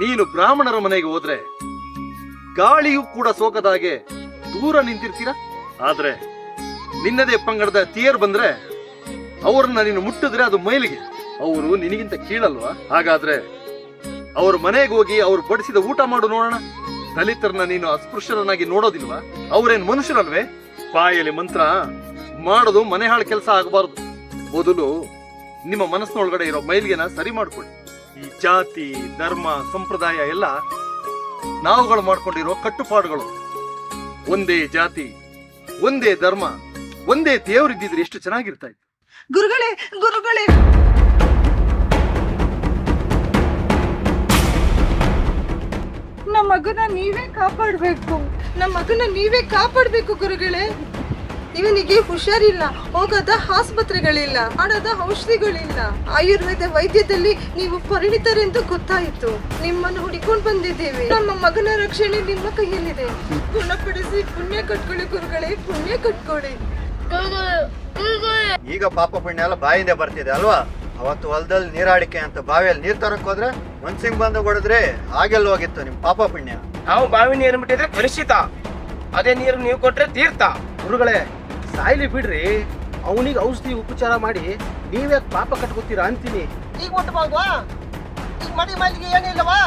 ನೀನು ಬ್ರಾಹ್ಮಣರ ಮನೆಗೆ ಹೋದ್ರೆ ಗಾಳಿಯೂ ಕೂಡ ಸೋಕದಾಗೆ ದೂರ ನಿಂತಿರ್ತೀರ. ಆದ್ರೆ ನಿನ್ನದೇ ಪಂಗಡದ ತೀಯರ್ ಬಂದ್ರೆ ಅವ್ರನ್ನ ನೀನು ಮುಟ್ಟಿದ್ರೆ ಅದು ಮೈಲಿಗೆ. ಅವರು ನಿನಗಿಂತ ಕೀಳಲ್ವಾ? ಹಾಗಾದ್ರೆ ಅವ್ರ ಮನೆಗೆ ಹೋಗಿ ಅವ್ರು ಬಡಿಸಿದ ಊಟ ಮಾಡು ನೋಡೋಣ. ದಲಿತರನ್ನ ನೀನು ಅಸ್ಪೃಶ್ಯರನ್ನಾಗಿ ನೋಡೋದಿಲ್ವಾ? ಅವ್ರೇನ್ ಮನುಷ್ಯರಲ್ವೇ? ಬಾಯಲ್ಲಿ ಮಂತ್ರ ಮಾಡೋದು ಮನೆ ಹಾಳು ಕೆಲಸ ಆಗಬಾರದು. ಮೊದಲು ನಿಮ್ಮ ಮನಸ್ಸಿನೊಳಗಡೆ ಇರೋ ಮೈಲಿಗೆನ ಸರಿ ಮಾಡ್ಕೊಳ್ಳಿ. ಈ ಜಾತಿ, ಧರ್ಮ, ಸಂಪ್ರದಾಯ ಎಲ್ಲ ನಾವುಗಳು ಮಾಡ್ಕೊಂಡಿರೋ ಕಟ್ಟುಪಾಡುಗಳು. ಒಂದೇ ಜಾತಿ, ಒಂದೇ ಧರ್ಮ, ಒಂದೇ ದೇವರಿದ್ದಿದ್ರೆ ಎಷ್ಟು ಚೆನ್ನಾಗಿರ್ತಾ ಇತ್ತು. ಗುರುಗಳೇ, ಗುರುಗಳೇ, ನಮ್ಮ ಮಗನ ನೀವೇ ಕಾಪಾಡ್ಬೇಕು. ನಮ್ಮ ಮಗನ ನೀವೇ ಕಾಪಾಡ್ಬೇಕು ಗುರುಗಳೇ. ಇವನಿಗೆ ಹುಷಾರಿಲ್ಲ, ಹೋಗದ ಆಸ್ಪತ್ರೆಗಳಿಲ್ಲ, ಹಣದ ಔಷಧಿಗಳಿಲ್ಲ. ಆಯುರ್ವೇದ ವೈದ್ಯದಲ್ಲಿ ನೀವು ಪರಿಣಿತರೆಂದು ಗೊತ್ತಾಯಿತು. ನಿಮ್ಮನ್ನು ಹುಡುಕೊಂಡು ಬಂದಿದ್ದೇವೆ. ನಮ್ಮ ಮಗನ ರಕ್ಷಣೆ ನಿಮ್ಮ ಕೈಯಲ್ಲಿದೆ. ಗುಣಪಡಿಸಿ ಪುಣ್ಯ ಕಟ್ಕೊಳ್ಳಿ ಗುರುಗಳೇ, ಪುಣ್ಯ ಕಟ್ಕೊಳ್ಳಿ. ಈಗ ಪಾಪ ಪುಣ್ಯ ಎಲ್ಲ ಬಾಯಿಂದ ಬರ್ತಿದೆ ಅಲ್ವಾ? ಅವತ್ತು ಹೊಲದಲ್ಲಿ ನೀರಾಡಿಕೆ ಅಂತ ಬಾವಿಯಲ್ಲಿ ನೀರ್ ತರಕ್ ಹೋದ್ರೆ ಮನ್ಸಿಂಗ್ ಬಂದು ಹೊಡೆದ್ರೆ ಹಾಗೆಲ್ಲ ಹೋಗಿತ್ತು ನಿಮ್ ಪಾಪ ಪುಣ್ಯ. ನಾವು ಬಾವಿ ನೀರು ಬಿಟ್ಟಿದ್ರೆ ಕಲುಷಿತ, ಅದೇ ನೀರು ನೀವು ಕೊಟ್ರೆ ತೀರ್ಥ. ಗುರುಗಳೇ, ಸಾಯ್ಲಿ ಬಿಡ್ರಿ. ಅವನಿಗೆ ಔಷಧಿ ಉಪಚಾರ ಮಾಡಿ ನೀವೇ ಪಾಪ ಕಟ್ಕೋತೀರಾ ಅಂತೀನಿ. ಈಗ ಮುಟ್ಟಬಹುದಾ? ಈಗ ಮಡಿ ಮೈಲಿಗೆ ಏನಿಲ್ಲವಾ?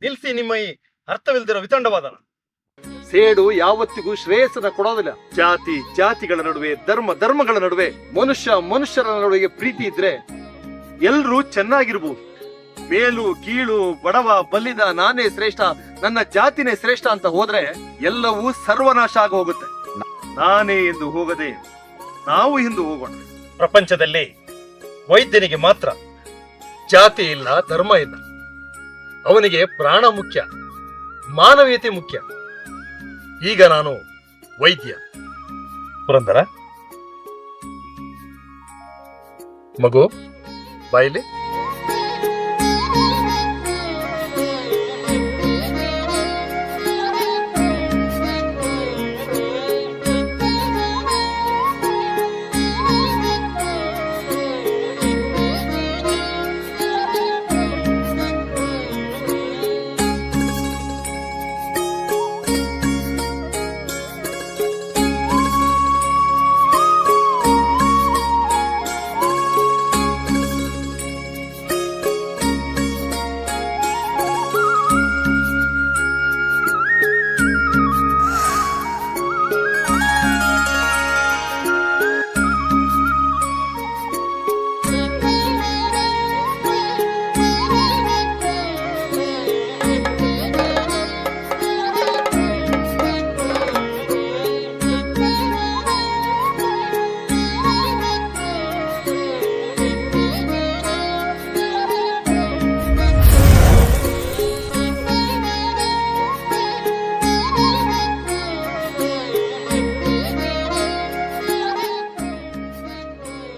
ನಿಲ್ಸಿ ನಿಮ್ಮ ಈ ಅರ್ಥವಿಲ್ದಿರೋ ವಿತಂಡವಾದನ. ಸೇಡು ಯಾವತ್ತಿಗೂ ಶ್ರೇಯಸ್ಸನ್ನ ಕೊಡೋದಿಲ್ಲ. ಜಾತಿ ಜಾತಿಗಳ ನಡುವೆ, ಧರ್ಮ ಧರ್ಮಗಳ ನಡುವೆ, ಮನುಷ್ಯ ಮನುಷ್ಯರ ನಡುವೆ ಪ್ರೀತಿ ಇದ್ರೆ ಎಲ್ರೂ ಚೆನ್ನಾಗಿರ್ಬೋದು. ಮೇಲು ಕೀಳು, ಬಡವ ಬಲ್ಲಿದ, ನಾನೇ ಶ್ರೇಷ್ಠ, ನನ್ನ ಜಾತಿನೇ ಶ್ರೇಷ್ಠ ಅಂತ ಹೋದ್ರೆ ಎಲ್ಲವೂ ಸರ್ವನಾಶ ಆಗಿ ಹೋಗುತ್ತೆ. ನಾನೇ ಎಂದು ಹೋಗದೆ ನಾವು ಎಂದು ಹೋಗೋಣ. ಪ್ರಪಂಚದಲ್ಲಿ ವೈದ್ಯನಿಗೆ ಮಾತ್ರ ಜಾತಿ ಇಲ್ಲ, ಧರ್ಮ ಇಲ್ಲ. ಅವನಿಗೆ ಪ್ರಾಣ ಮುಖ್ಯ, ಮಾನವೀಯತೆ ಮುಖ್ಯ. ಈಗ ನಾನು ವೈದ್ಯ. ಪುರಂದರ, ಮಗು ಬಾಯಿಲಿ.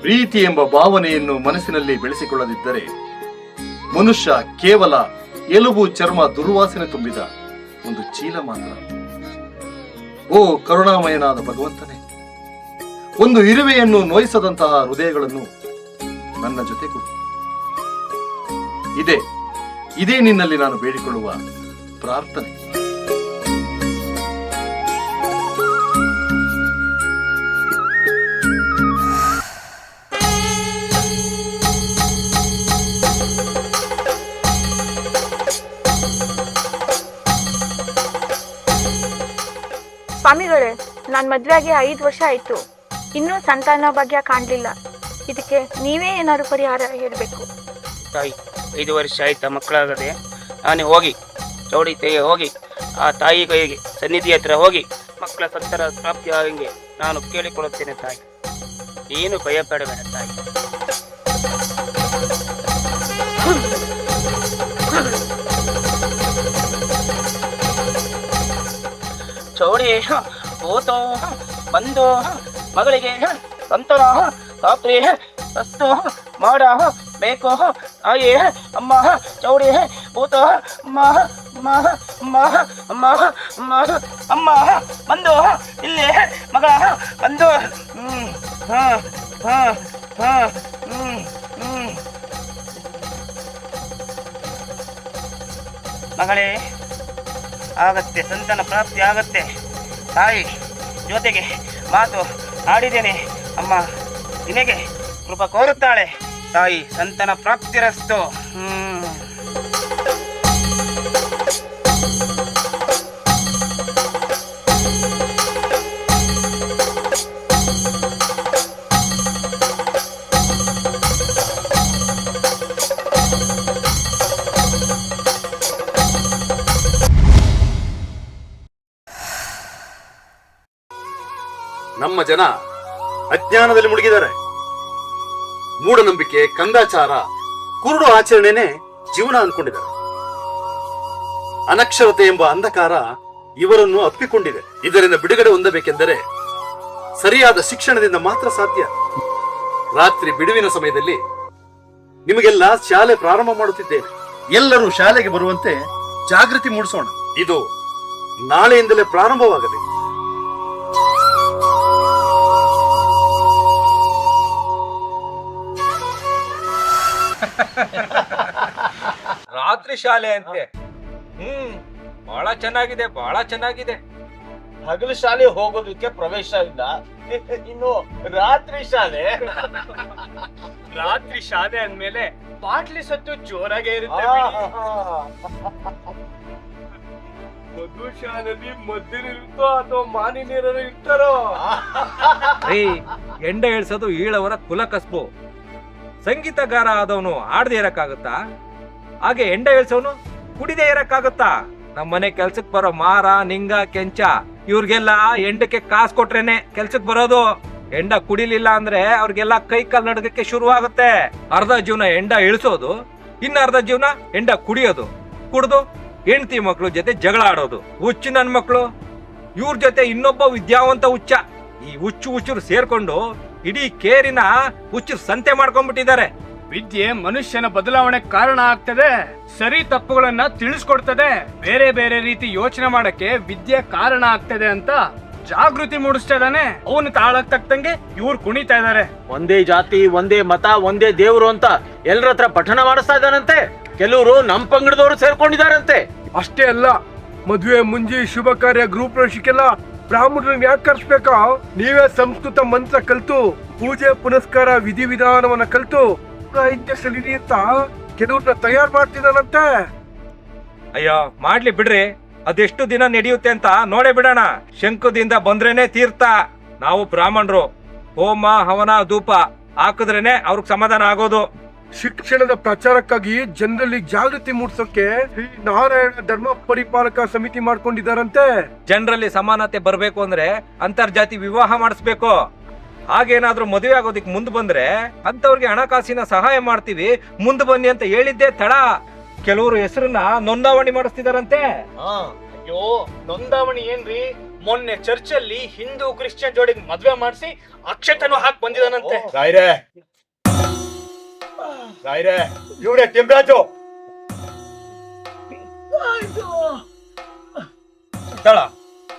ಪ್ರೀತಿ ಎಂಬ ಭಾವನೆಯನ್ನು ಮನಸ್ಸಿನಲ್ಲಿ ಬೆಳೆಸಿಕೊಳ್ಳದಿದ್ದರೆ ಮನುಷ್ಯ ಕೇವಲ ಎಲುಬು ಚರ್ಮ ದುರ್ವಾಸನೆ ತುಂಬಿದ ಒಂದು ಚೀಲ ಮಾತ್ರ. ಓ ಕರುಣಾಮಯನಾದ ಭಗವಂತನೇ, ಒಂದು ಇರುವೆಯನ್ನು ನೋಯಿಸದಂತಹ ಹೃದಯಗಳನ್ನು ನನ್ನ ಜೊತೆ ಕೊಡು. ಇದೇ ನಿನ್ನಲ್ಲಿ ನಾನು ಬೇಡಿಕೊಳ್ಳುವ ಪ್ರಾರ್ಥನೆ. ಸ್ವಾಮಿಗಳೇ, ನಾನು ಮದುವೆಯಾಗಿ 5 ವರ್ಷ ಆಯಿತು, ಇನ್ನೂ ಸಂತಾನ ಭಾಗ್ಯ ಕಾಣಲಿಲ್ಲ. ಇದಕ್ಕೆ ನೀವೇ ಏನಾದ್ರು ಪರಿಹಾರ ಹೇಳಬೇಕು. ತಾಯಿ, 5 ವರ್ಷ ಆಯ್ತಾ ಮಕ್ಕಳಾಗದೆ? ನಾನು ಹೋಗಿ ಚೌಡಿ ತೆಗೆ ಹೋಗಿ ಆ ತಾಯಿ ಕೈಗೆ ಸನ್ನಿಧಿ ಹತ್ರ ಹೋಗಿ ಮಕ್ಕಳ ಸಂತಾನ ಪ್ರಾಪ್ತಿ ಆಗಂಗೆ ನಾನು ಕೇಳಿಕೊಳ್ಳುತ್ತೇನೆ ತಾಯಿ. ಏನು ಭಯಪಡಬೇಡ ತಾಯಿ. ಚೌಡಿ ಭೂತೋ ಬಂದು ಮಗಳಿಗೆ ಸಂತಾನ ರಾತ್ರಿ ಸಸ್ತು ಮಾಡ ಬೇಕು ತಾಯಿ. ಅಮ್ಮ ಚೌಡಿ ಭೂತ ಅಮ್ಮ ಅಮ್ಮ ಅಮ್ಮ ಅಮ್ಮ ಅಮ್ಮ ಅಮ್ಮ ಬಂದು ಇಲ್ಲಿ ಮಗ ಬಂದು ಮಗಳೇ, ಆಗತ್ತೆ, ಸಂತಾನ ಪ್ರಾಪ್ತಿ ಆಗತ್ತೆ. ತಾಯಿ ಜೊತೆಗೆ ಮಾತು ಆಡಿದ್ದೇನೆ. ಅಮ್ಮ ನಿನಗೆ ಕೃಪಾ ಕೋರುತ್ತಾಳೆ. ತಾಯಿ ಸಂತಾನ ಪ್ರಾಪ್ತಿರಸ್ತು. ನಮ್ಮ ಜನ ಅಜ್ಞಾನದಲ್ಲಿ ಮುಳುಗಿದ್ದಾರೆ. ಮೂಢನಂಬಿಕೆ, ಕಂದಾಚಾರ, ಕುರುಡು ಆಚರಣೆನೇ ಜೀವನ ಅನ್ಕೊಂಡಿದ್ದಾರೆ. ಅನಕ್ಷರತೆ ಎಂಬ ಅಂಧಕಾರ ಇವರನ್ನು ಅಪ್ಪಿಕೊಂಡಿದೆ. ಇದರಿಂದ ಬಿಡುಗಡೆ ಹೊಂದಬೇಕೆಂದರೆ ಸರಿಯಾದ ಶಿಕ್ಷಣದಿಂದ ಮಾತ್ರ ಸಾಧ್ಯ. ರಾತ್ರಿ ಬಿಡುವಿನ ಸಮಯದಲ್ಲಿ ನಿಮಗೆಲ್ಲ ಶಾಲೆ ಪ್ರಾರಂಭ ಮಾಡುತ್ತಿದ್ದೇವೆ. ಎಲ್ಲರೂ ಶಾಲೆಗೆ ಬರುವಂತೆ ಜಾಗೃತಿ ಮೂಡಿಸೋಣ. ಇದು ನಾಳೆಯಿಂದಲೇ ಪ್ರಾರಂಭವಾಗಬೇಕು. ರಾತ್ರಿ ಶಾಲೆ ಅಂತೆ. ಬಹಳ ಚೆನ್ನಾಗಿದೆ, ಬಹಳ ಚೆನ್ನಾಗಿದೆ. ಹಗಲು ಶಾಲೆ ಹೋಗೋದಕ್ಕೆ ಪ್ರವೇಶ ಇಲ್ಲ, ಇನ್ನು ರಾತ್ರಿ ಶಾಲೆ. ರಾತ್ರಿ ಶಾಲೆ ಅಂದ್ಮೇಲೆ ಬಾಟ್ಲಿ ಸತ್ತು ಜೋರಾಗೆ ಇರುತ್ತೆ. ಮಧುಶಾಲೆಯಲ್ಲಿ ಮದ್ದಿನಿರುತ್ತೋ ಅಥವಾ ಮಾನಿ ನೀರನ್ನು ಇರ್ತಾರೋ? ರೀ, ಎಂಡ ಇಳಿಸೋದು ಈಳವರ ಕುಲ ಕಸ್ಬು. ಸಂಗೀತಗಾರ ಆದವನು ಆಡದೆ ಇರಕ್ಕಾಗುತ್ತಾ? ಹಾಗೆ ಎಂಡ ಇಳಿಸೋನು ಕುಡಿದೇ ಇರಕ್ಕಾಗುತ್ತಾ? ನಮ್ಮನೆ ಕೆಲ್ಸಕ್ ಬರೋ ಮಾರ, ನಿಂಗ, ಕೆಂಚ ಇವ್ರಿಗೆಲ್ಲ ಎಂಡಕ್ಕೆ ಕಾಸು ಕೊಟ್ರೇನೆ ಕೆಲ್ಸಕ್ ಬರೋದು. ಎಂಡ ಕುಡಿಲಿಲ್ಲ ಅಂದ್ರೆ ಅವ್ರಿಗೆಲ್ಲ ಕೈ ಕಾಲ್ ನಡ್ಗಕ್ಕೆ ಶುರು ಆಗುತ್ತೆ. ಅರ್ಧ ಜೀವನ ಎಂಡ ಇಳಿಸೋದು, ಇನ್ನ ಅರ್ಧ ಜೀವನ ಎಂಡ ಕುಡಿಯೋದು. ಕುಡ್ದು ಹೆಂಡತಿ ಮಕ್ಳು ಜೊತೆ ಜಗಳ ಆಡೋದು. ಹುಚ್ಚು ನನ್ ಮಕ್ಳು, ಇವ್ರ ಜೊತೆ ಇನ್ನೊಬ್ಬ ವಿದ್ಯಾವಂತ ಹುಚ್ಚ. ಈ ಹುಚ್ಚರು ಸೇರ್ಕೊಂಡು ಇಡೀ ಕೇರಿನ ಹುಚ್ಚರು ಸಂತೆ ಮಾಡ್ಕೊಂಡ್ಬಿಟ್ಟಿದ್ದಾರೆ. ವಿದ್ಯೆ ಮನುಷ್ಯನ ಬದಲಾವಣೆ ಕಾರಣ ಆಗ್ತದೆ, ಸರಿ ತಪ್ಪುಗಳನ್ನ ತಿಳಿಸ್ಕೊಡ್ತದೆ, ಬೇರೆ ಬೇರೆ ರೀತಿ ಯೋಚನೆ ಮಾಡಕ್ಕೆ ವಿದ್ಯೆ ಕಾರಣ ಆಗ್ತದೆ ಅಂತ ಜಾಗೃತಿ ಮೂಡಿಸ್ತಾ ಇದ್ದಾನೆ. ಅವನು ತಾಳಕ್ ತಕ್ಕಂಗೆ ಇವ್ರು ಕುಣಿತಾ ಇದಾರೆ. ಒಂದೇ ಜಾತಿ, ಒಂದೇ ಮತ, ಒಂದೇ ದೇವ್ರು ಅಂತ ಎಲ್ಲರ ಹತ್ರ ಪಠಣ ಮಾಡಿಸ್ತಾ ಇದ್ದಾನಂತೆ. ಕೆಲವರು ನಮ್ ಪಂಗಡದವರು ಸೇರ್ಕೊಂಡಿದಾರಂತೆ. ಅಷ್ಟೇ ಅಲ್ಲ, ಮದುವೆ ಮುಂಜಿ ಶುಭ ಕಾರ್ಯ ಗೃಹ ಪ್ರವೇಶಕ್ಕೆಲ್ಲ ಬ್ರಾಹ್ಮಣರನ್ನ ಯಾಕೆ ಕರ್ಸ್ಬೇಕಾ? ನೀವೇ ಸಂಸ್ಕೃತ ಮಂತ್ರ ಕಲ್ತು, ಪೂಜೆ ಪುನಸ್ಕಾರ ವಿಧಿವಿಧಾನವನ್ನ ಕಲ್ತು ಸಾಹಿತ್ಯ ಸಲಿನಿ ಅಂತ ಕೆಲವ್ರನ್ನ ತಯಾರು ಮಾಡ್ತಿದ್ದಾನಂತೆ. ಅಯ್ಯೋ ಮಾಡ್ಲಿ ಬಿಡ್ರಿ, ಅದೆಷ್ಟು ದಿನ ನಡೆಯುತ್ತೆ ಅಂತ ನೋಡೇ ಬಿಡೋಣ. ಶಂಕುದಿಂದ ಬಂದ್ರೇನೆ ತೀರ್ಥ. ನಾವು ಬ್ರಾಹ್ಮಣರು ಹೋಮ ಹವನ ಧೂಪ ಹಾಕಿದ್ರೇನೆ ಅವ್ರಿಗೆ ಸಮಾಧಾನ ಆಗೋದು. ಶಿಕ್ಷಣದ ಪ್ರಚಾರಕ್ಕಾಗಿ ಜನರಲ್ಲಿ ಜಾಗೃತಿ ಮೂಡಿಸೋಕೆ ಶ್ರೀ ನಾರಾಯಣ ಧರ್ಮ ಪರಿಪಾಲಕ ಸಮಿತಿ ಮಾಡ್ಕೊಂಡಿದ್ದಾರಂತೆ. ಜನರಲ್ಲಿ ಸಮಾನತೆ ಬರ್ಬೇಕು ಅಂದ್ರೆ ಅಂತರ್ಜಾತಿ ವಿವಾಹ ಮಾಡಿಸ್ಬೇಕು. ಹಾಗೇನಾದ್ರೂ ಮದುವೆ ಆಗೋದಿಕ್ ಮುಂದ್ ಬಂದ್ರೆ ಅಂತವ್ರಿಗೆ ಹಣಕಾಸಿನ ಸಹಾಯ ಮಾಡ್ತೀವಿ, ಮುಂದ್ ಬನ್ನಿ ಅಂತ ಹೇಳಿದ್ದೆ ತಡ. ಕೆಲವರು ಹೆಸರನ್ನ ನೋಂದಾವಣಿ ಮಾಡಿಸ್ತಿದಾರಂತೆ. ಅಯ್ಯೋ, ನೋಂದಾವಣಿ ಏನ್ರಿ? ಮೊನ್ನೆ ಚರ್ಚಲ್ಲಿ ಹಿಂದೂ ಕ್ರಿಶ್ಚಿಯನ್ ಜೋಡಿಗೆ ಮದ್ವೆ ಮಾಡಿಸಿ ಅಕ್ಷತೆನೂ ಹಾಕಿ ಬಂದಿದಾನಂತೆ. ಇವನೇ ತಿಮ್ರಾಜು.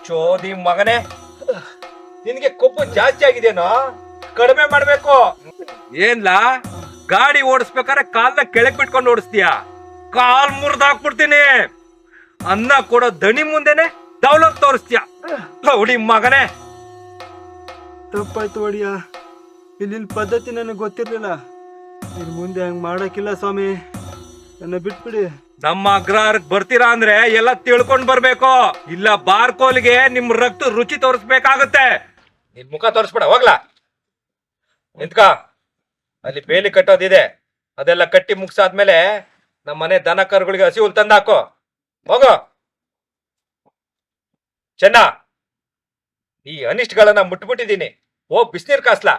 ಚೋದಿ ಮಗನೇ, ನಿನ್ಗೆ ಕೊಬ್ಬು ಜಾಸ್ತಿ ಆಗಿದೇನೋ? ಕಡಿಮೆ ಮಾಡ್ಬೇಕು. ಏನ್ಲಾ, ಗಾಡಿ ಓಡಿಸ್ಬೇಕಾದ್ರೆ ಕಾಲ್ನ ಕೆಳಗ್ ಬಿಟ್ಕೊಂಡು ಓಡಿಸ್ತೀಯ? ಕಾಲ್ ಮುರಿದ್ ಹಾಕ್ಬಿಡ್ತೀನಿ. ಅನ್ನ ಕೊಡೋ ದಣಿ ಮುಂದೆನೆ ದೌಲತ್ ತೋರಿಸ್ತೀಯ ಹುಡಿ ಮಗನೇ. ತಪ್ಪಾಯ್ತು ಒಡಿಯ, ಇಲ್ಲಿ ಪದ್ಧತಿ ನನಗೆ ಗೊತ್ತಿರ್ಲಿಲ್ಲ. ಇನ್ ಮುಂದೆ ಹಂಗ್ ಮಾಡಕ್ಕಿಲ್ಲ ಸ್ವಾಮಿ, ನನ್ನ ಬಿಟ್ಬಿಡಿ. ನಮ್ಮ ಅಗ್ರಹಾರಕ್ಕೆ ಬರ್ತೀರಾ ಅಂದ್ರೆ ಎಲ್ಲ ತಿಳ್ಕೊಂಡ್ ಬರ್ಬೇಕು, ಇಲ್ಲ ಬಾರ್ಕೋಲ್ಗೆ ನಿಮ್ ರಕ್ತ ರುಚಿ ತೋರಿಸ್ಬೇಕಾಗತ್ತೆ. ನಿನ್ ಮುಖ ತೋರಿಸ್ಬೇಡ, ಹೋಗ್ಲಾ. ನಿಂತ್ಕ, ಅಲ್ಲಿ ಬೇಲಿ ಕಟ್ಟೋದಿದೆ, ಅದೆಲ್ಲ ಕಟ್ಟಿ ಮುಗ್ಸಾದ್ಮೇಲೆ ನಮ್ಮ ಮನೆ ದನ ಕರುಗಳಿಗೆ ಹಸಿ ಹುಲ್ ತಂದಾಕೋ. ಹೋಗೋ ಚೆನ್ನ. ಈ ಅನಿಷ್ಟಗಳನ್ನ ಮುಟ್ಬಿಟ್ಟಿದೀನಿ, ಹೋಗ್ ಬಿಸಿನೀರ್ ಕಾಸ್ಲಾ.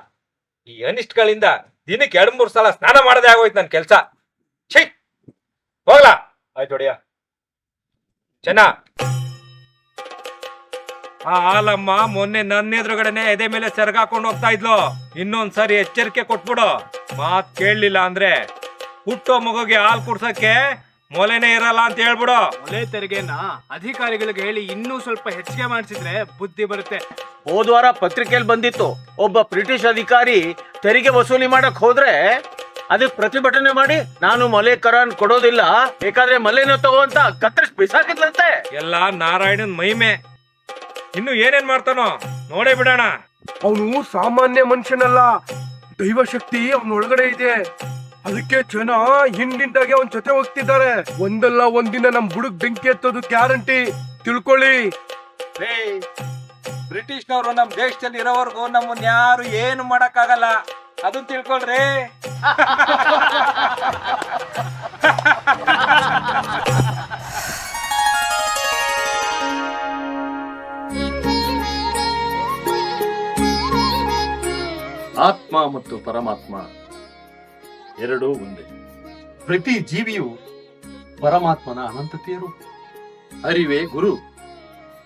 ಈ ಅನಿಷ್ಟಗಳಿಂದ ದಿನಕ್ಕೆ 2-3 ಸಲ ಸ್ನಾನ ಮಾಡದೆ ಆಗೋಯ್ತು ನನ್ ಕೆಲ್ಸ. ಛೀ, ಹೋಗ್ಲಾ. ಆಯ್ತು ಹೊಡಿಯ ಚೆನ್ನ. ಆ ಹಾಲಮ್ಮ ಮೊನ್ನೆ ನನ್ನ ಎದುರುಗಡೆನೆ ಎದೆ ಮೇಲೆ ಸೆರಗಾಕೊಂಡು ಹೋಗ್ತಾ ಇದ್ಲು. ಇನ್ನೊಂದ್ಸರಿ ಎಚ್ಚರಿಕೆ ಕೊಟ್ಬಿಡು. ಮಾತ್ ಕೇಳಲಿಲ್ಲ ಅಂದ್ರೆ ಹುಟ್ಟೋ ಮಗುಗೆ ಹಾಲು ಕುಡ್ಸಕ್ಕೆ ಮೊಲೆನೇ ಇರಲ್ಲ ಅಂತ ಹೇಳ್ಬಿಡು. ಮೊಲೆ ತೆರಿಗೆನ ಅಧಿಕಾರಿಗಳಿಗೆ ಹೇಳಿ ಇನ್ನೂ ಸ್ವಲ್ಪ ಹೆಚ್ಚಿಗೆ ಮಾಡಿಸಿದ್ರೆ ಬುದ್ಧಿ ಬರುತ್ತೆ. ಹೋದ್ವಾರ ಪತ್ರಿಕೆಯಲ್ಲಿ ಬಂದಿತ್ತು, ಒಬ್ಬ ಬ್ರಿಟಿಷ್ ಅಧಿಕಾರಿ ತೆರಿಗೆ ವಸೂಲಿ ಮಾಡಕ್ ಹೋದ್ರೆ ಅದಕ್ಕೆ ಪ್ರತಿಭಟನೆ ಮಾಡಿ ನಾನು ಮೊಲೆ ಕರಾನ್ ಕೊಡೋದಿಲ್ಲ, ಬೇಕಾದ್ರೆ ಮೊಲೆನ ತಗೋ ಅಂತ ಕತ್ತರಿಸಿ ಬಿಸಾಕಿದ್ಲಂತೆ. ಎಲ್ಲ ನಾರಾಯಣನ್ ಮಹಿಮೆ. ಇನ್ನು ಏನೇನ್ ಮಾಡ್ತಾನೋ ನೋಡೇ ಬಿಡೋಣ. ಅವನು ಸಾಮಾನ್ಯ ಮನುಷ್ಯನಲ್ಲ, ದೈವ ಶಕ್ತಿ ಅವನೊಳಗಡೆ ಇದೆ. ಅದಕ್ಕೆ ಜನ ಹಿಂದಿಂದಾಗೆ ಅವನ್ ಜೊತೆ ಹೋಗ್ತಿದ್ದಾರೆ. ಒಂದಲ್ಲ ಒಂದಿನ ನಮ್ ಬುಡಕ್ ಬೆಂಕಿ ಎತ್ತೋದು ಗ್ಯಾರಂಟಿ, ತಿಳ್ಕೊಳ್ಳಿ. ಬ್ರಿಟಿಷ್ನವರು ನಮ್ ದೇಶದಲ್ಲಿ ಇರೋವರೆಗೂ ನಮ್ಮನ್ನ ಯಾರು ಏನು ಮಾಡಕ್ ಆಗಲ್ಲ, ಅದನ್ನ ತಿಳ್ಕೊಳ್ರಿ. ಆತ್ಮ ಮತ್ತು ಪರಮಾತ್ಮ ಎರಡೂ ಒಂದೇ. ಪ್ರತಿ ಜೀವಿಯು ಪರಮಾತ್ಮನ ಅನಂತತೆಯ ರೂಪ. ಅರಿವೇ ಗುರು.